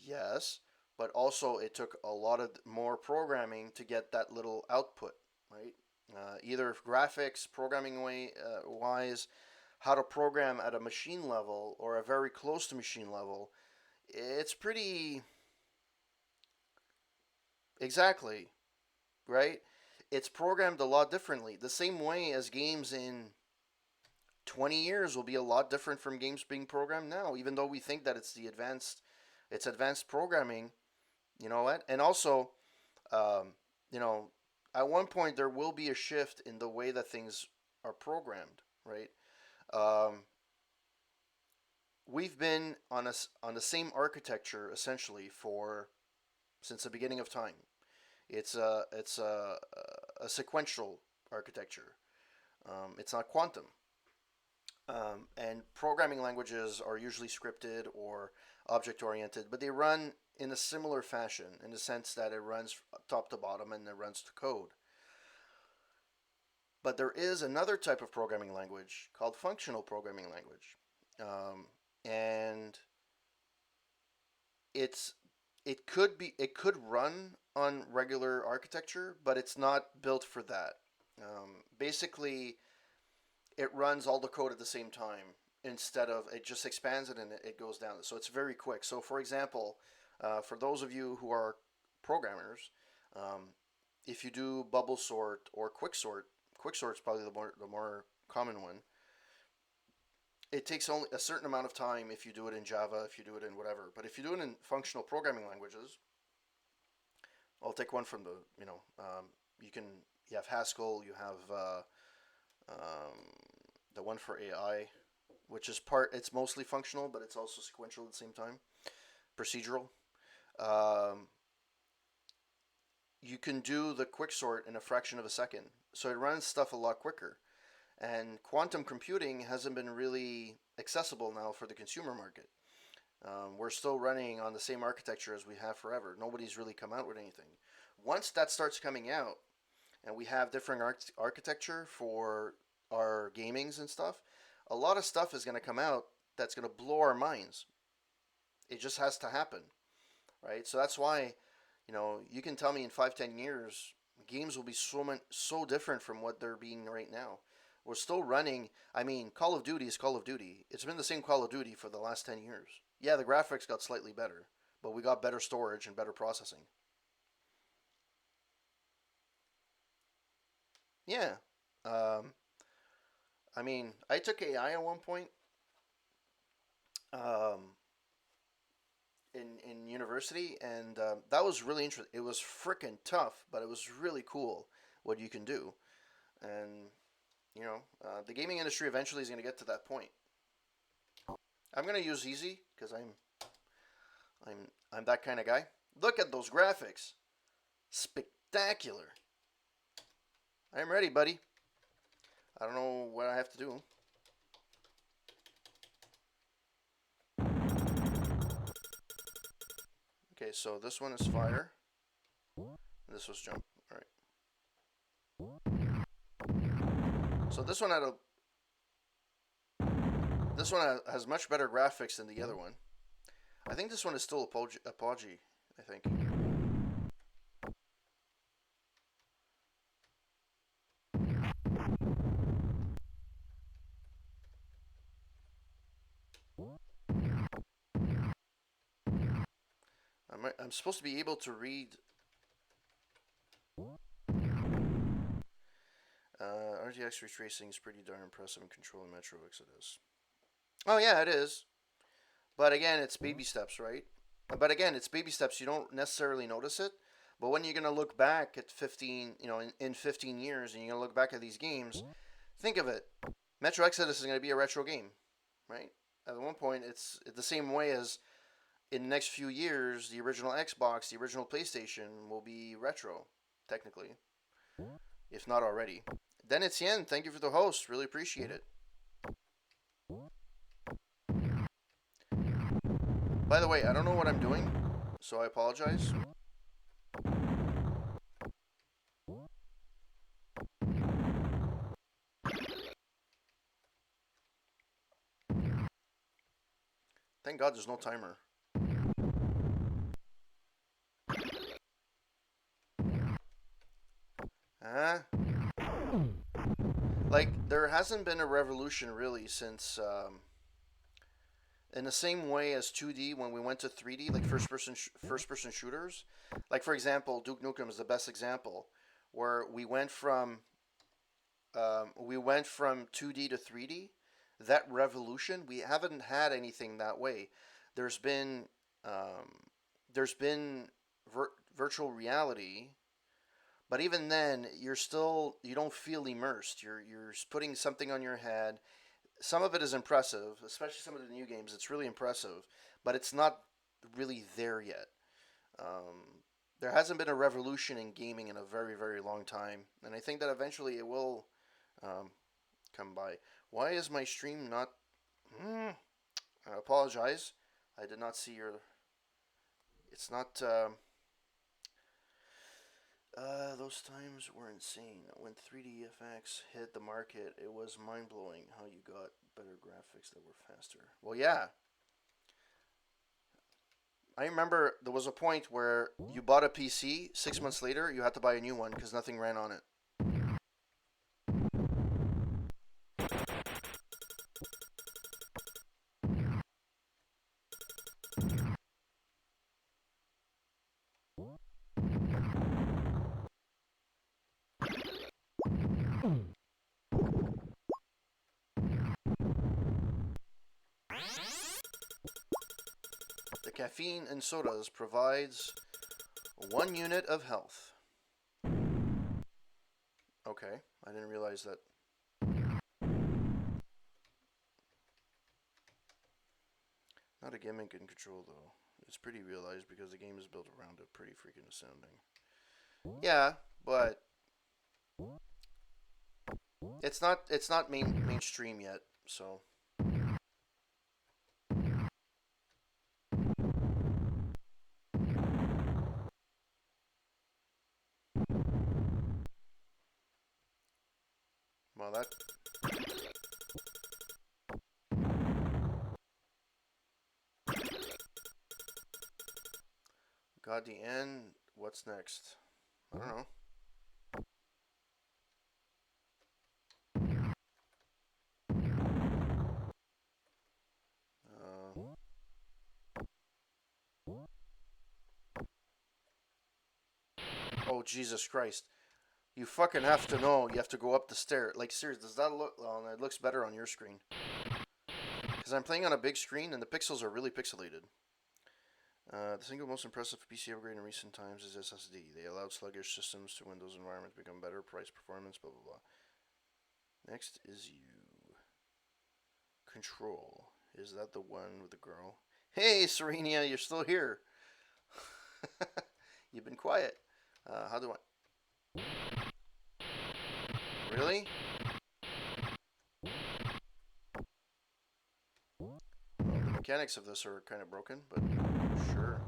Yes, but also it took a lot of more programming to get that little output, right? Either graphics, programming wise, how to program at a machine level or a very close to machine level. It's pretty exactly, right? It's programmed a lot differently. The same way as games in 20 years will be a lot different from games being programmed now, even though we think that it's advanced programming. You know what? And also, um, you know, at one point there will be a shift in the way that things are programmed, right? Um, we've been on the same architecture essentially for since the beginning of time. It's a sequential architecture. It's not quantum. And programming languages are usually scripted or object oriented, but they run in a similar fashion in the sense that it runs top to bottom and it runs to code. But there is another type of programming language called functional programming language, and it's it could run on regular architecture, but it's not built for that. Basically, it runs all the code at the same time instead of it just expands it and it goes down. So it's very quick. So for example, for those of you who are programmers, um, if you do bubble sort or quick sort is probably the more common one. It takes only a certain amount of time if you do it in Java, if you do it in whatever. But if you do it in functional programming languages, I'll take one from the you can you have Haskell, you have um, the one for AI, which is it's mostly functional, but it's also sequential at the same time, procedural. Um, you can do the quick sort in a fraction of a second, so it runs stuff a lot quicker. And quantum computing hasn't been really accessible now for the consumer market. We're still running on the same architecture as we have forever. Nobody's really come out with anything. Once that starts coming out, and we have different architecture for our gamings and stuff, a lot of stuff is going to come out that's going to blow our minds. It just has to happen, right? So that's why, you can tell me in 5, 10 years, games will be so different from what they're being right now. We're still running. I mean, Call of Duty is Call of Duty. It's been the same Call of Duty for the last 10 years. Yeah, the graphics got slightly better, but we got better storage and better processing. Yeah. Um, I mean, I took AI at one point um, in university, and that was really interesting. It was freaking tough, but it was really cool what you can do. And the gaming industry eventually is going to get to that point. I'm going to use easy because I'm that kind of guy. Look at those graphics, spectacular. I'm ready, buddy. I don't know what I have to do. Okay, so this one is fire. This was jump. All right. So this one has much better graphics than the other one. I think this one is still Apogee. I think. I'm supposed to be able to read. RTX ray tracing is pretty darn impressive in controlling Metro Exodus. Oh yeah, it is. But again, it's baby steps, right? But again, it's baby steps. You don't necessarily notice it. But when you're gonna look back at 15, in 15 years, and you're gonna look back at these games, think of it. Metro Exodus is gonna be a retro game, right? At one point, it's the same way as in the next few years, the original Xbox, the original PlayStation will be retro, technically, if not already. Then Etienne, thank you for the host. Really appreciate it. By the way, I don't know what I'm doing, so I apologize. Thank God there's no timer. Huh? Like, there hasn't been a revolution really since, in the same way as 2D when we went to 3D, like first person shooters. Like, for example, Duke Nukem is the best example, where we went from 2D to 3D. That revolution, we haven't had anything that way. There's been um, there's been virtual reality, but even then, you don't feel immersed. You're putting something on your head. Some of it is impressive, especially some of the new games. It's really impressive, but it's not really there yet. There hasn't been a revolution in gaming in a very, very long time, and I think that eventually it will um, come by. Why is my stream not? I apologize. I did not see your. It's not. Those times were insane. When 3D FX hit the market, it was mind blowing how you got better graphics that were faster. Well, yeah. I remember there was a point where you bought a PC, 6 months later, you had to buy a new one because nothing ran on it. The caffeine in sodas provides 1 unit of health. Okay, I didn't realize that. Not a gimmick in control though. It's pretty realized because the game is built around it. Pretty freaking astounding. Yeah, but it's not mainstream yet. So well that got the end. What's next? I don't know. Uh, oh Jesus Christ! You fucking have to know. You have to go up the stair. Like, seriously, does that look... Oh, it looks better on your screen. Because I'm playing on a big screen, and the pixels are really pixelated. The single most impressive PC upgrade in recent times is SSD. They allowed sluggish systems to Windows environments become better, price, performance, blah, blah, blah. Next is you. Control. Is that the one with the girl? Hey, Serenia, you're still here. You've been quiet. How do I... Really? Well, the mechanics of this are kind of broken, but sure.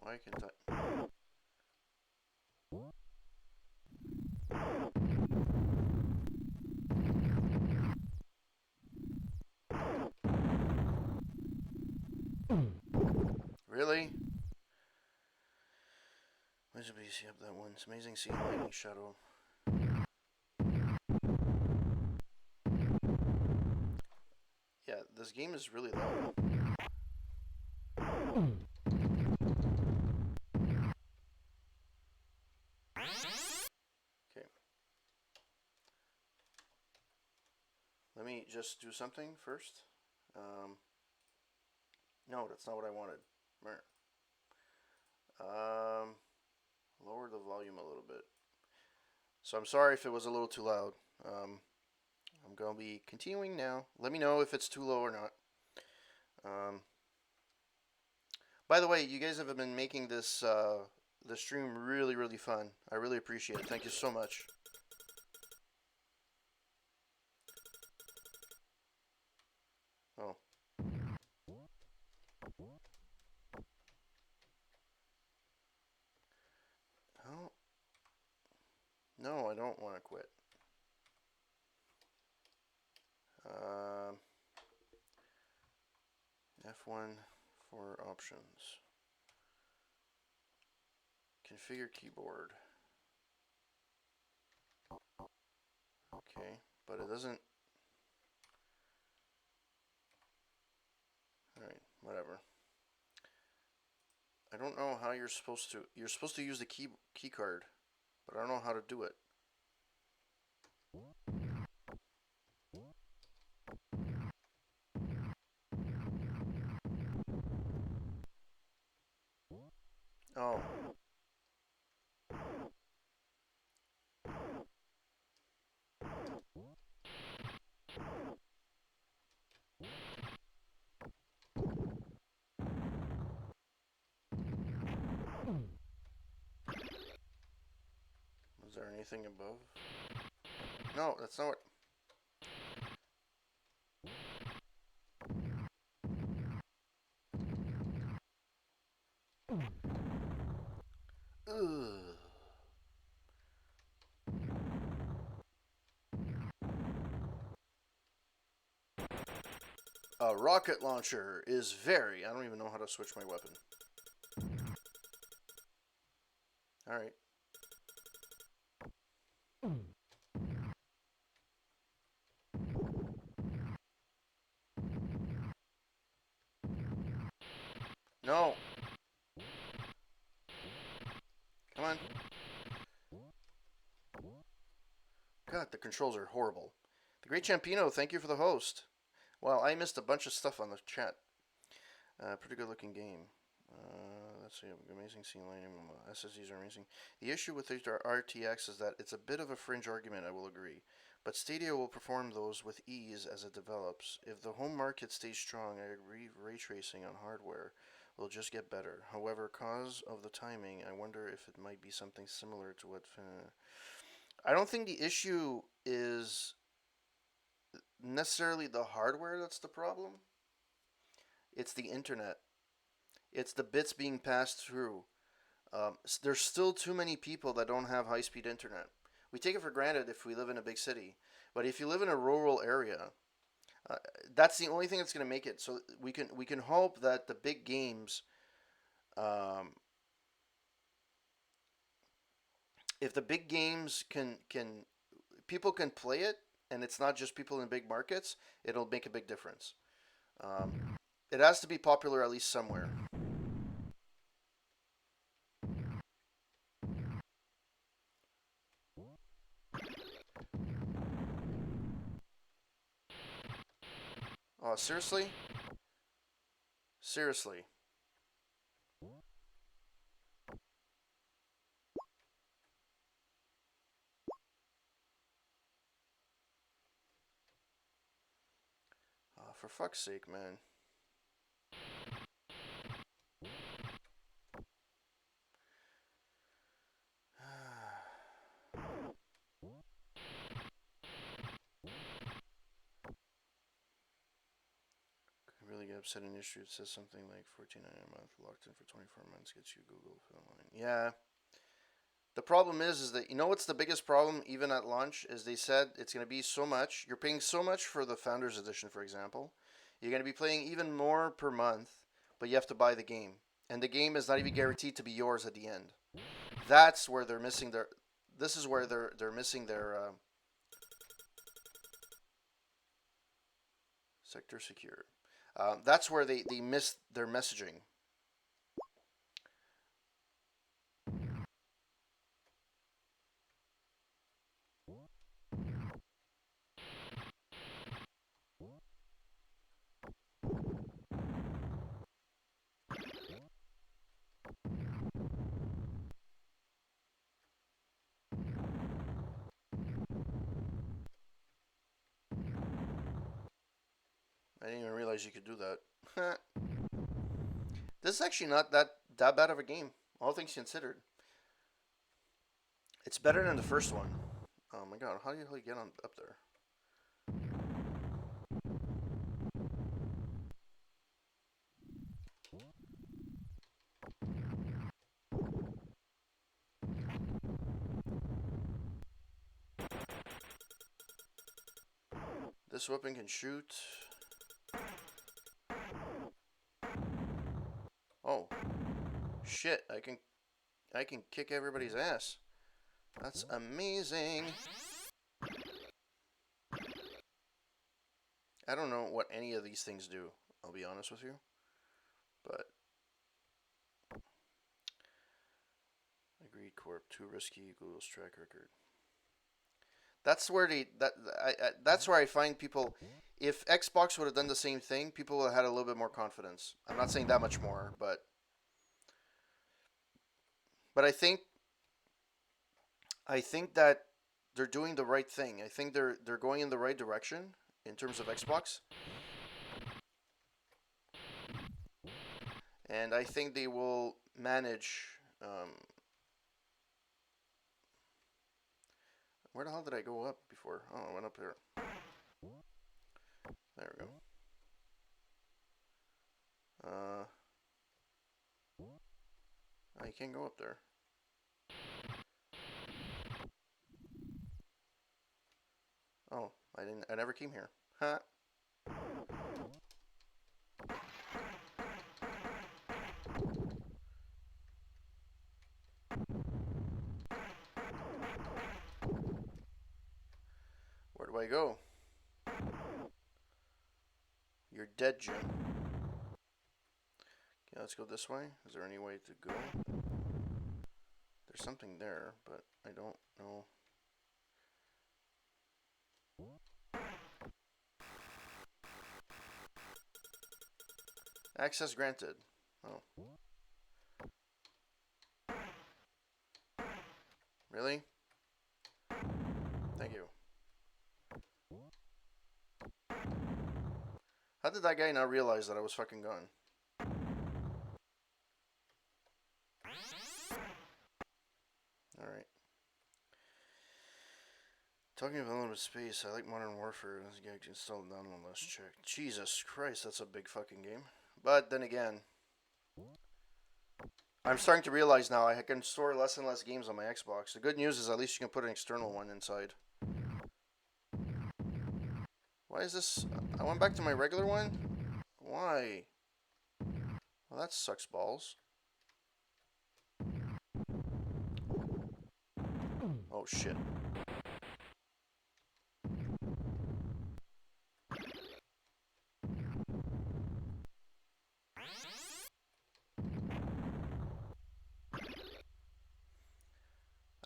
Why can't I... Really? Why did we see up that one? It's amazing seeing lightning shadow. Yeah, this game is really loud. Okay. Let me just do something first. No, that's not what I wanted. Lower the volume a little bit. So I'm sorry if it was a little too loud. I'm going to be continuing now. Let me know if it's too low or not. By the way, you guys have been making this the stream really, really fun. I really appreciate it. Thank you so much. Oh. Oh. No, I don't want to quit. F1 for options. Configure keyboard. Okay, but it doesn't... Alright, whatever. I don't know how you're supposed to... You're supposed to use the key card, but I don't know how to do it. Oh. Is there anything above? No, that's not what... Ugh. A rocket launcher is very... I don't even know how to switch my weapon. Alright. No. Come on. God, the controls are horrible. The Great Champino, thank you for the host. Well, I missed a bunch of stuff on the chat. Pretty good looking game. Let's see, amazing scene lighting. SSDs are amazing. The issue with RTX is that it's a bit of a fringe argument, I will agree. But Stadia will perform those with ease as it develops. If the home market stays strong, I agree ray tracing on hardware will just get better. However, cause of the timing, I wonder if it might be something similar to what... I don't think the issue is necessarily the hardware that's the problem. It's the internet. It's the bits being passed through. There's still too many people that don't have high-speed internet. We take it for granted if we live in a big city, but if you live in a rural area, uh, that's the only thing that's going to make it. So we can hope that the big games, um, if the big games can people can play it, and it's not just people in big markets, it'll make a big difference. Um, it has to be popular at least somewhere. Oh, seriously? Seriously. For fuck's sake, man. Could really get upset in issue. It says something like 14.99 a month, locked in for 24 months, gets you Google Film Line. Yeah. The problem is that, you know what's the biggest problem even at launch is they said it's going to be so much. You're paying so much for the Founders Edition, for example. You're going to be paying even more per month, but you have to buy the game, and the game is not even guaranteed to be yours at the end. That's where they're missing their. This is where they're missing their sector secure. That's where they miss their messaging. I didn't even realize you could do that. This is actually not that bad of a game, all things considered. It's better than the first one. Oh my god, how do you get on up there? This weapon can shoot. Oh, shit! I can kick everybody's ass. That's amazing. I don't know what any of these things do. I'll be honest with you, but Agreed Corp. Too risky. Google's track record. That's where that's where I find people. If Xbox would have done the same thing, people would have had a little bit more confidence. I'm not saying that much more, but I think that they're doing the right thing. I think they're going in the right direction in terms of Xbox, and I think they will manage. Where the hell did I go up before? Oh, I went up here. There we go. Oh, you can't go up there. Oh, I didn't. I never came here. Huh? Where do I go? You're dead, Jim. Okay, let's go this way. Is there any way to go? There's something there, but I don't know. Access granted. Oh. Really? Thank you. How did that guy not realize that I was fucking gone? Alright. Talking of unlimited space, I like Modern Warfare. This guy can install it down on let's check. Jesus Christ, that's a big fucking game. But then again, I'm starting to realize now I can store less and less games on my Xbox. The good news is at least you can put an external one inside. Why is this? I went back to my regular one? Why? Well, that sucks balls. Oh, shit.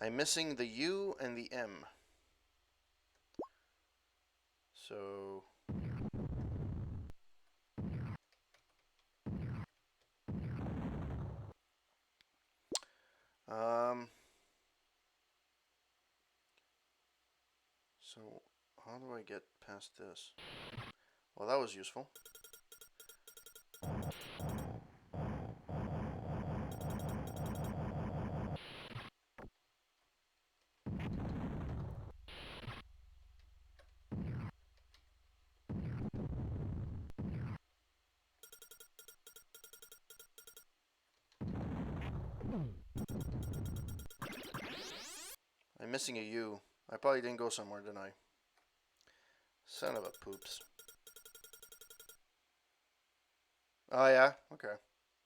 I'm missing the U and the M. So... So, how do I get past this? Well, that was useful. I'm missing a U. I probably didn't go somewhere, didn't I? Son of a poops. Oh, yeah? Okay.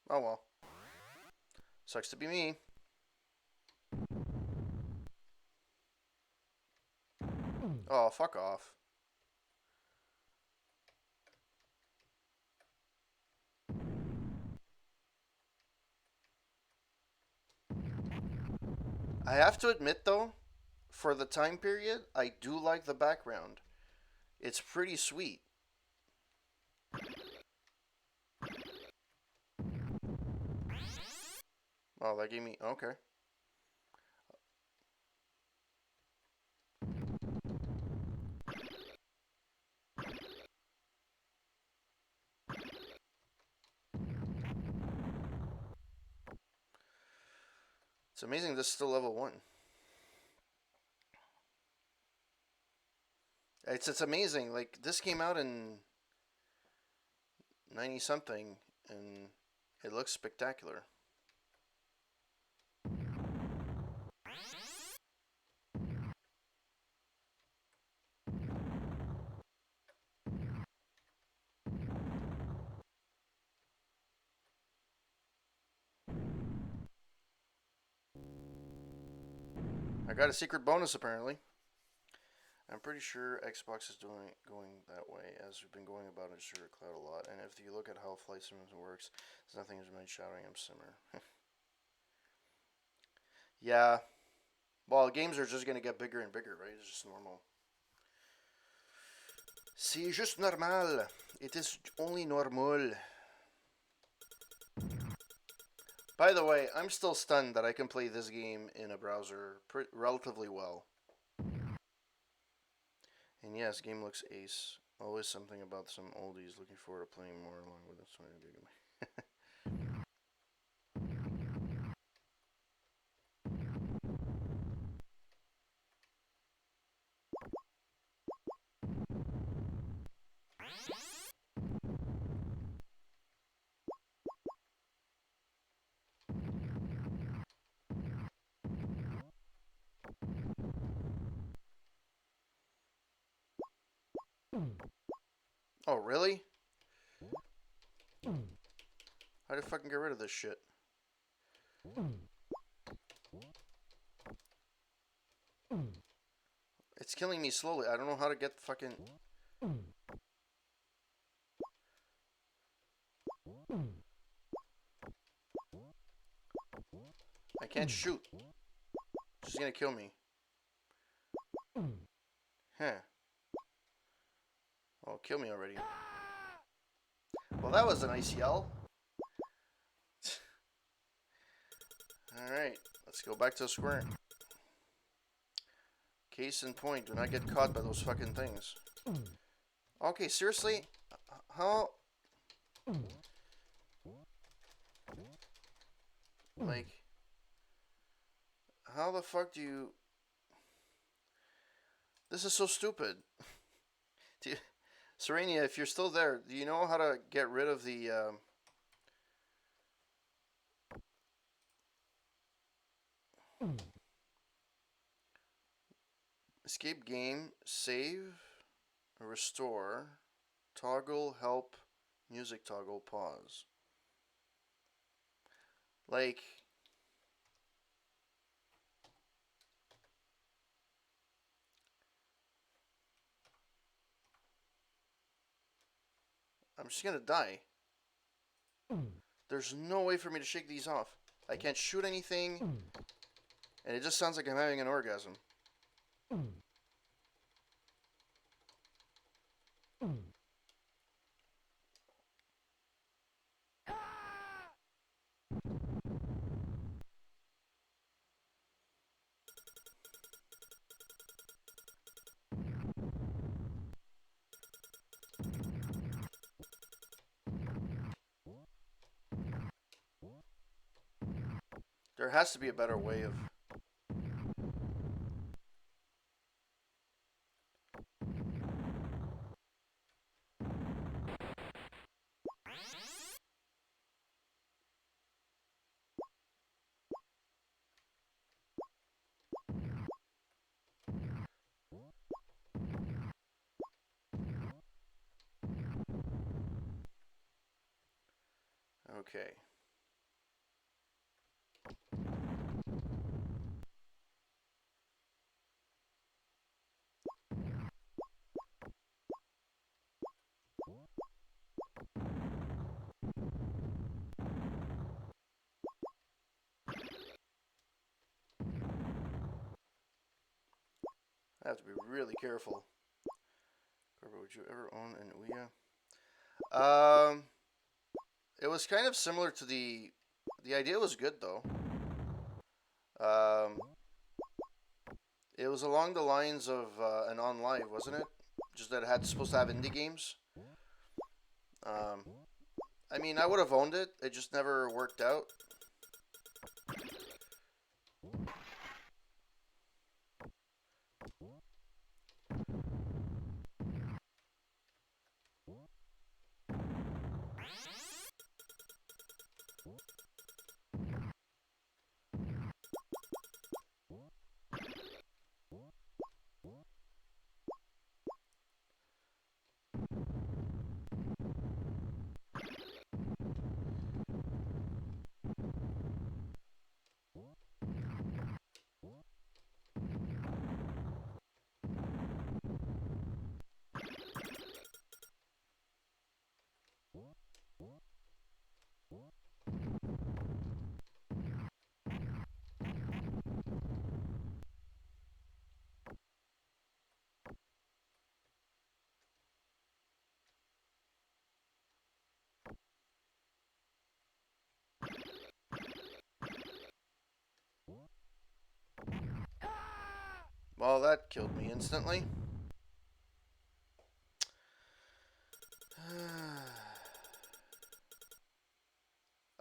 Oh, well. Sucks to be me. Oh, fuck off. I have to admit, though, for the time period, I do like the background. It's pretty sweet. Oh, that gave me... Okay. It's amazing this is still level 1. It's amazing. Like, this came out in 90 something, and it looks spectacular. I got a secret bonus apparently. I'm pretty sure Xbox is going that way, as we've been going about Azure Cloud a lot. And if you look at how Flight Simulator works, there's nothing has been shouting I'm simmer. Yeah. Well, games are just gonna get bigger and bigger, right? It's just normal. C'est juste normal. It is only normal. By the way, I'm still stunned that I can play this game in a browser relatively well. And yes, game looks ace. Always something about some oldies. Looking forward to playing more along with this one. Oh, really? How do I fucking get rid of this shit? It's killing me slowly. I don't know how to get fucking... I can't shoot. She's gonna kill me. Huh. Oh, kill me already. Well, that was a nice yell. Alright, let's go back to square. Case in point, do not get caught by those fucking things. Okay, seriously? How... Like... How the fuck do you... This is so stupid. Serenia, if you're still there, do you know how to get rid of the... Escape game, save, restore, toggle, help, music toggle, pause. Like, I'm just gonna die. There's no way for me to shake these off. I can't shoot anything, and it just sounds like I'm having an orgasm. There has to be a better way of... Okay. I have to be really careful. Would you ever own an Ouya? It was kind of similar to the idea was good though. Um, it was along the lines of an OnLive, wasn't it? Just that it had supposed to have indie games. Um, I mean, I would have owned it. It just never worked out. Well, that killed me instantly.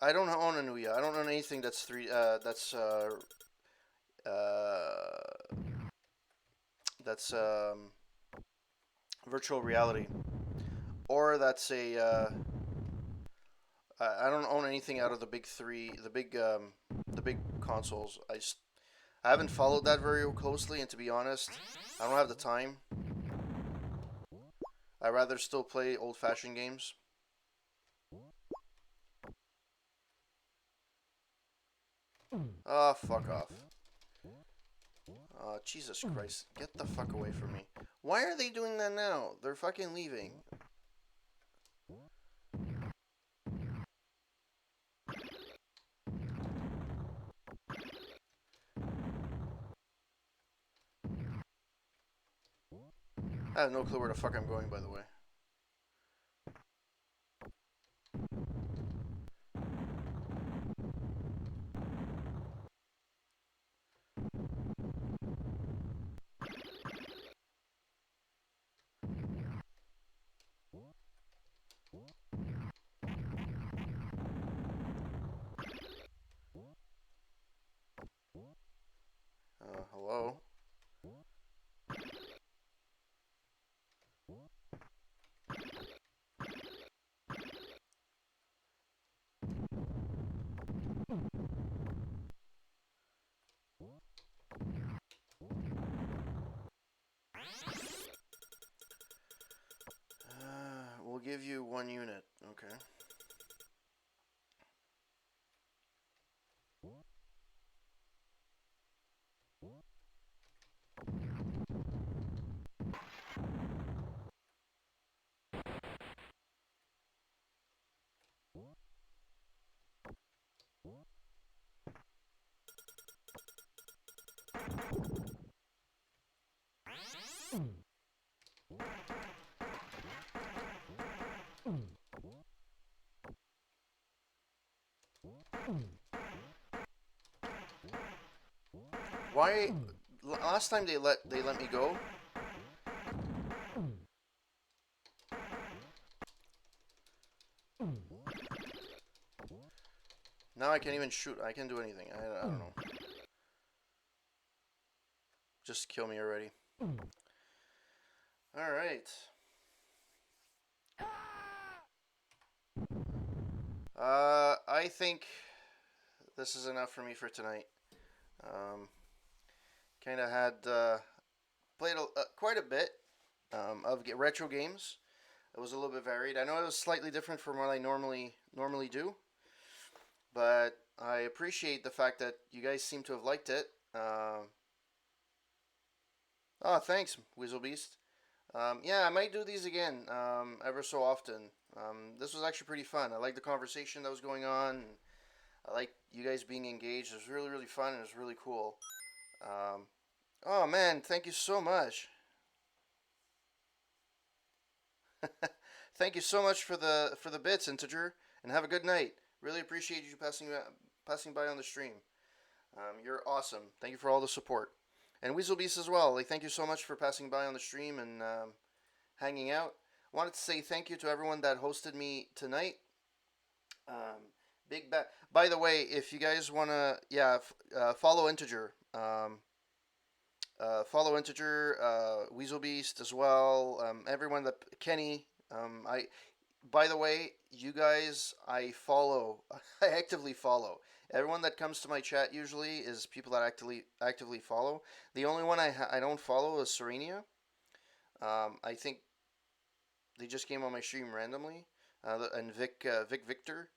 I don't own an Ouya. I don't own anything that's uh, that's virtual reality, or that's a I don't own anything out of the big three, the big consoles. I haven't followed that very closely, and to be honest, I don't have the time. I rather still play old-fashioned games. Ah, fuck off. Jesus Christ. Get the fuck away from me. Why are they doing that now? They're fucking leaving. I have no clue where the fuck I'm going, by the way. Hello? give you 1 unit. Okay. Why? Last time they let me go. Now I can't even shoot. I can't do anything. I don't know. Just kill me already. All right. I think this is enough for me for tonight. Kind of had played quite a bit of retro games. It was a little bit varied. I know it was slightly different from what I normally do, but I appreciate the fact that you guys seem to have liked it. Oh, thanks, Weaselbeast. Yeah, I might do these again ever so often. This was actually pretty fun. I like the conversation that was going on. And I like you guys being engaged. It was really, really fun and it was really cool. Um, oh man, thank you so much. Thank you so much for the bits, Integer, and have a good night. Really appreciate you passing by on the stream. You're awesome. Thank you for all the support, and Weaselbeast as well. Like, thank you so much for passing by on the stream and hanging out. Wanted to say thank you to everyone that hosted me tonight. Big bat. By the way, if you guys wanna, yeah, follow Integer. Follow Integer, Weaselbeast as well. Everyone that Kenny. I. By the way, you guys, I follow. I actively follow. Everyone that comes to my chat usually is people that actively follow. The only one I don't follow is Serenia. I think they just came on my stream randomly, and Vic Victor.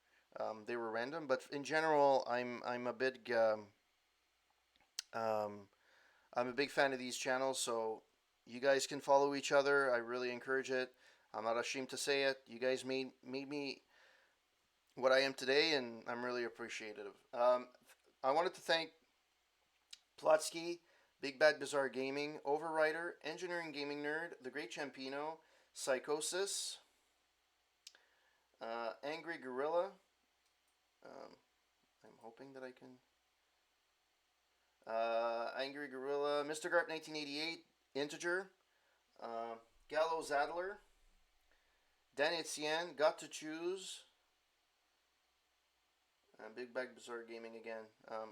They were random, but in general, I'm a big um, I'm a big fan of these channels, so you guys can follow each other. I really encourage it. I'm not ashamed to say it. You guys made me what I am today, and I'm really appreciative. I wanted to thank Plotsky, Big Bad Bizarre Gaming, Overrider, Engineering Gaming Nerd, The Great Champino, Psychosis, Angry Gorilla. I'm hoping that I can. Angry Gorilla, Mr. Garp 1988, Integer, Gallows Adler, Dan Etienne, Got to Choose, Big Bag Bizarre Gaming again.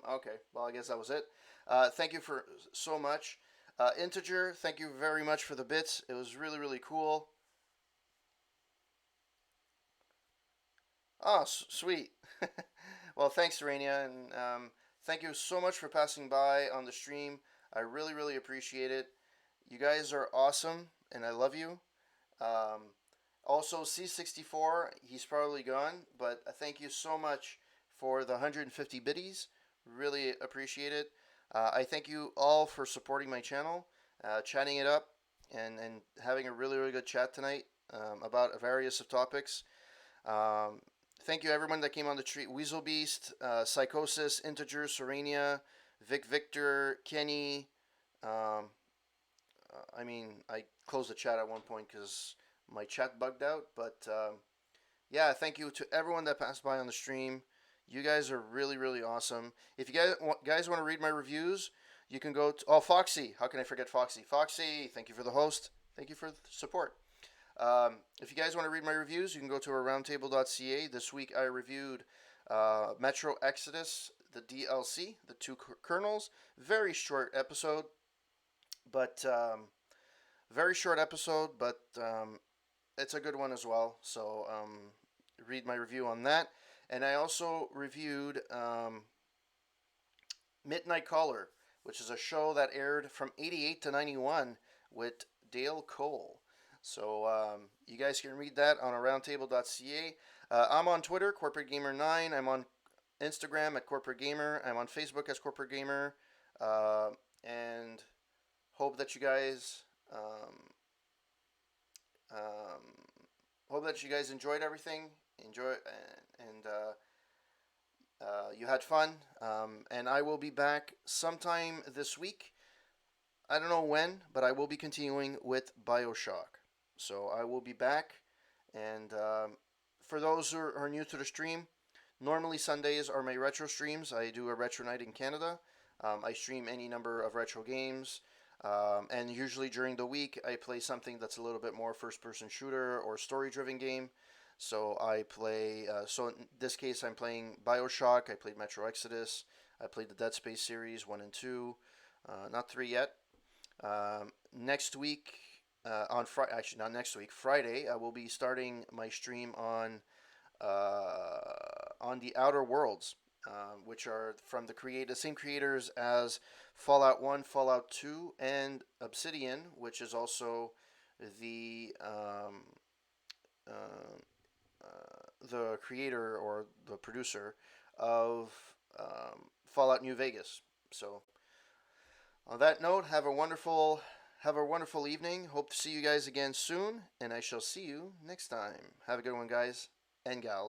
Okay, well, I guess that was it. Thank you for so much. Integer, thank you very much for the bits. It was really, really cool. Oh, sweet. Well, thanks, Serenia, and thank you so much for passing by on the stream. I really, really appreciate it. You guys are awesome, and I love you. Um, Also, C64, he's probably gone, but thank you so much for the 150 biddies. Really appreciate it. I thank you all for supporting my channel, chatting it up, and having a really, really good chat tonight about various of topics. Um, Thank you everyone that came on the tree. Weaselbeast, Psychosis, Integer, Serenia, Vic Victor, Kenny. Um, I mean, I closed the chat at one point because my chat bugged out. But yeah, thank you to everyone that passed by on the stream. You guys are really, really awesome. If you guys want to read my reviews, you can go to, oh, Foxy. How can I forget Foxy? Foxy, thank you for the host. Thank you for the support. If you guys want to read my reviews, you can go to roundtable.ca. This week I reviewed Metro Exodus, the DLC, the two kernels. Very short episode, but it's a good one as well. So read my review on that. And I also reviewed Midnight Caller, which is a show that aired from 88 to 91 with Dale Cole. So you guys can read that on aroundtable.ca. I'm on Twitter, Corporate Gamer 9. I'm on Instagram at Corporate Gamer. I'm on Facebook as Corporate Gamer. And hope that you guys um, hope that you guys enjoyed everything. Enjoy and you had fun. And I will be back sometime this week. I don't know when, but I will be continuing with Bioshock. So I will be back. And for those who are new to the stream, normally Sundays are my retro streams. I do a retro night in Canada. I stream any number of retro games. And usually during the week, I play something that's a little bit more first person shooter or story driven game. So I play, so in this case, I'm playing Bioshock. I played Metro Exodus. I played the Dead Space series 1 and 2. Not 3 yet. Next week, on Friday, actually not next week, Friday, I will be starting my stream on the Outer Worlds, which are from the same creators as Fallout 1, Fallout 2, and Obsidian, which is also the uh, the creator or the producer of Fallout New Vegas. So on that note, have a wonderful evening. Hope to see you guys again soon, and I shall see you next time. Have a good one, guys and gals.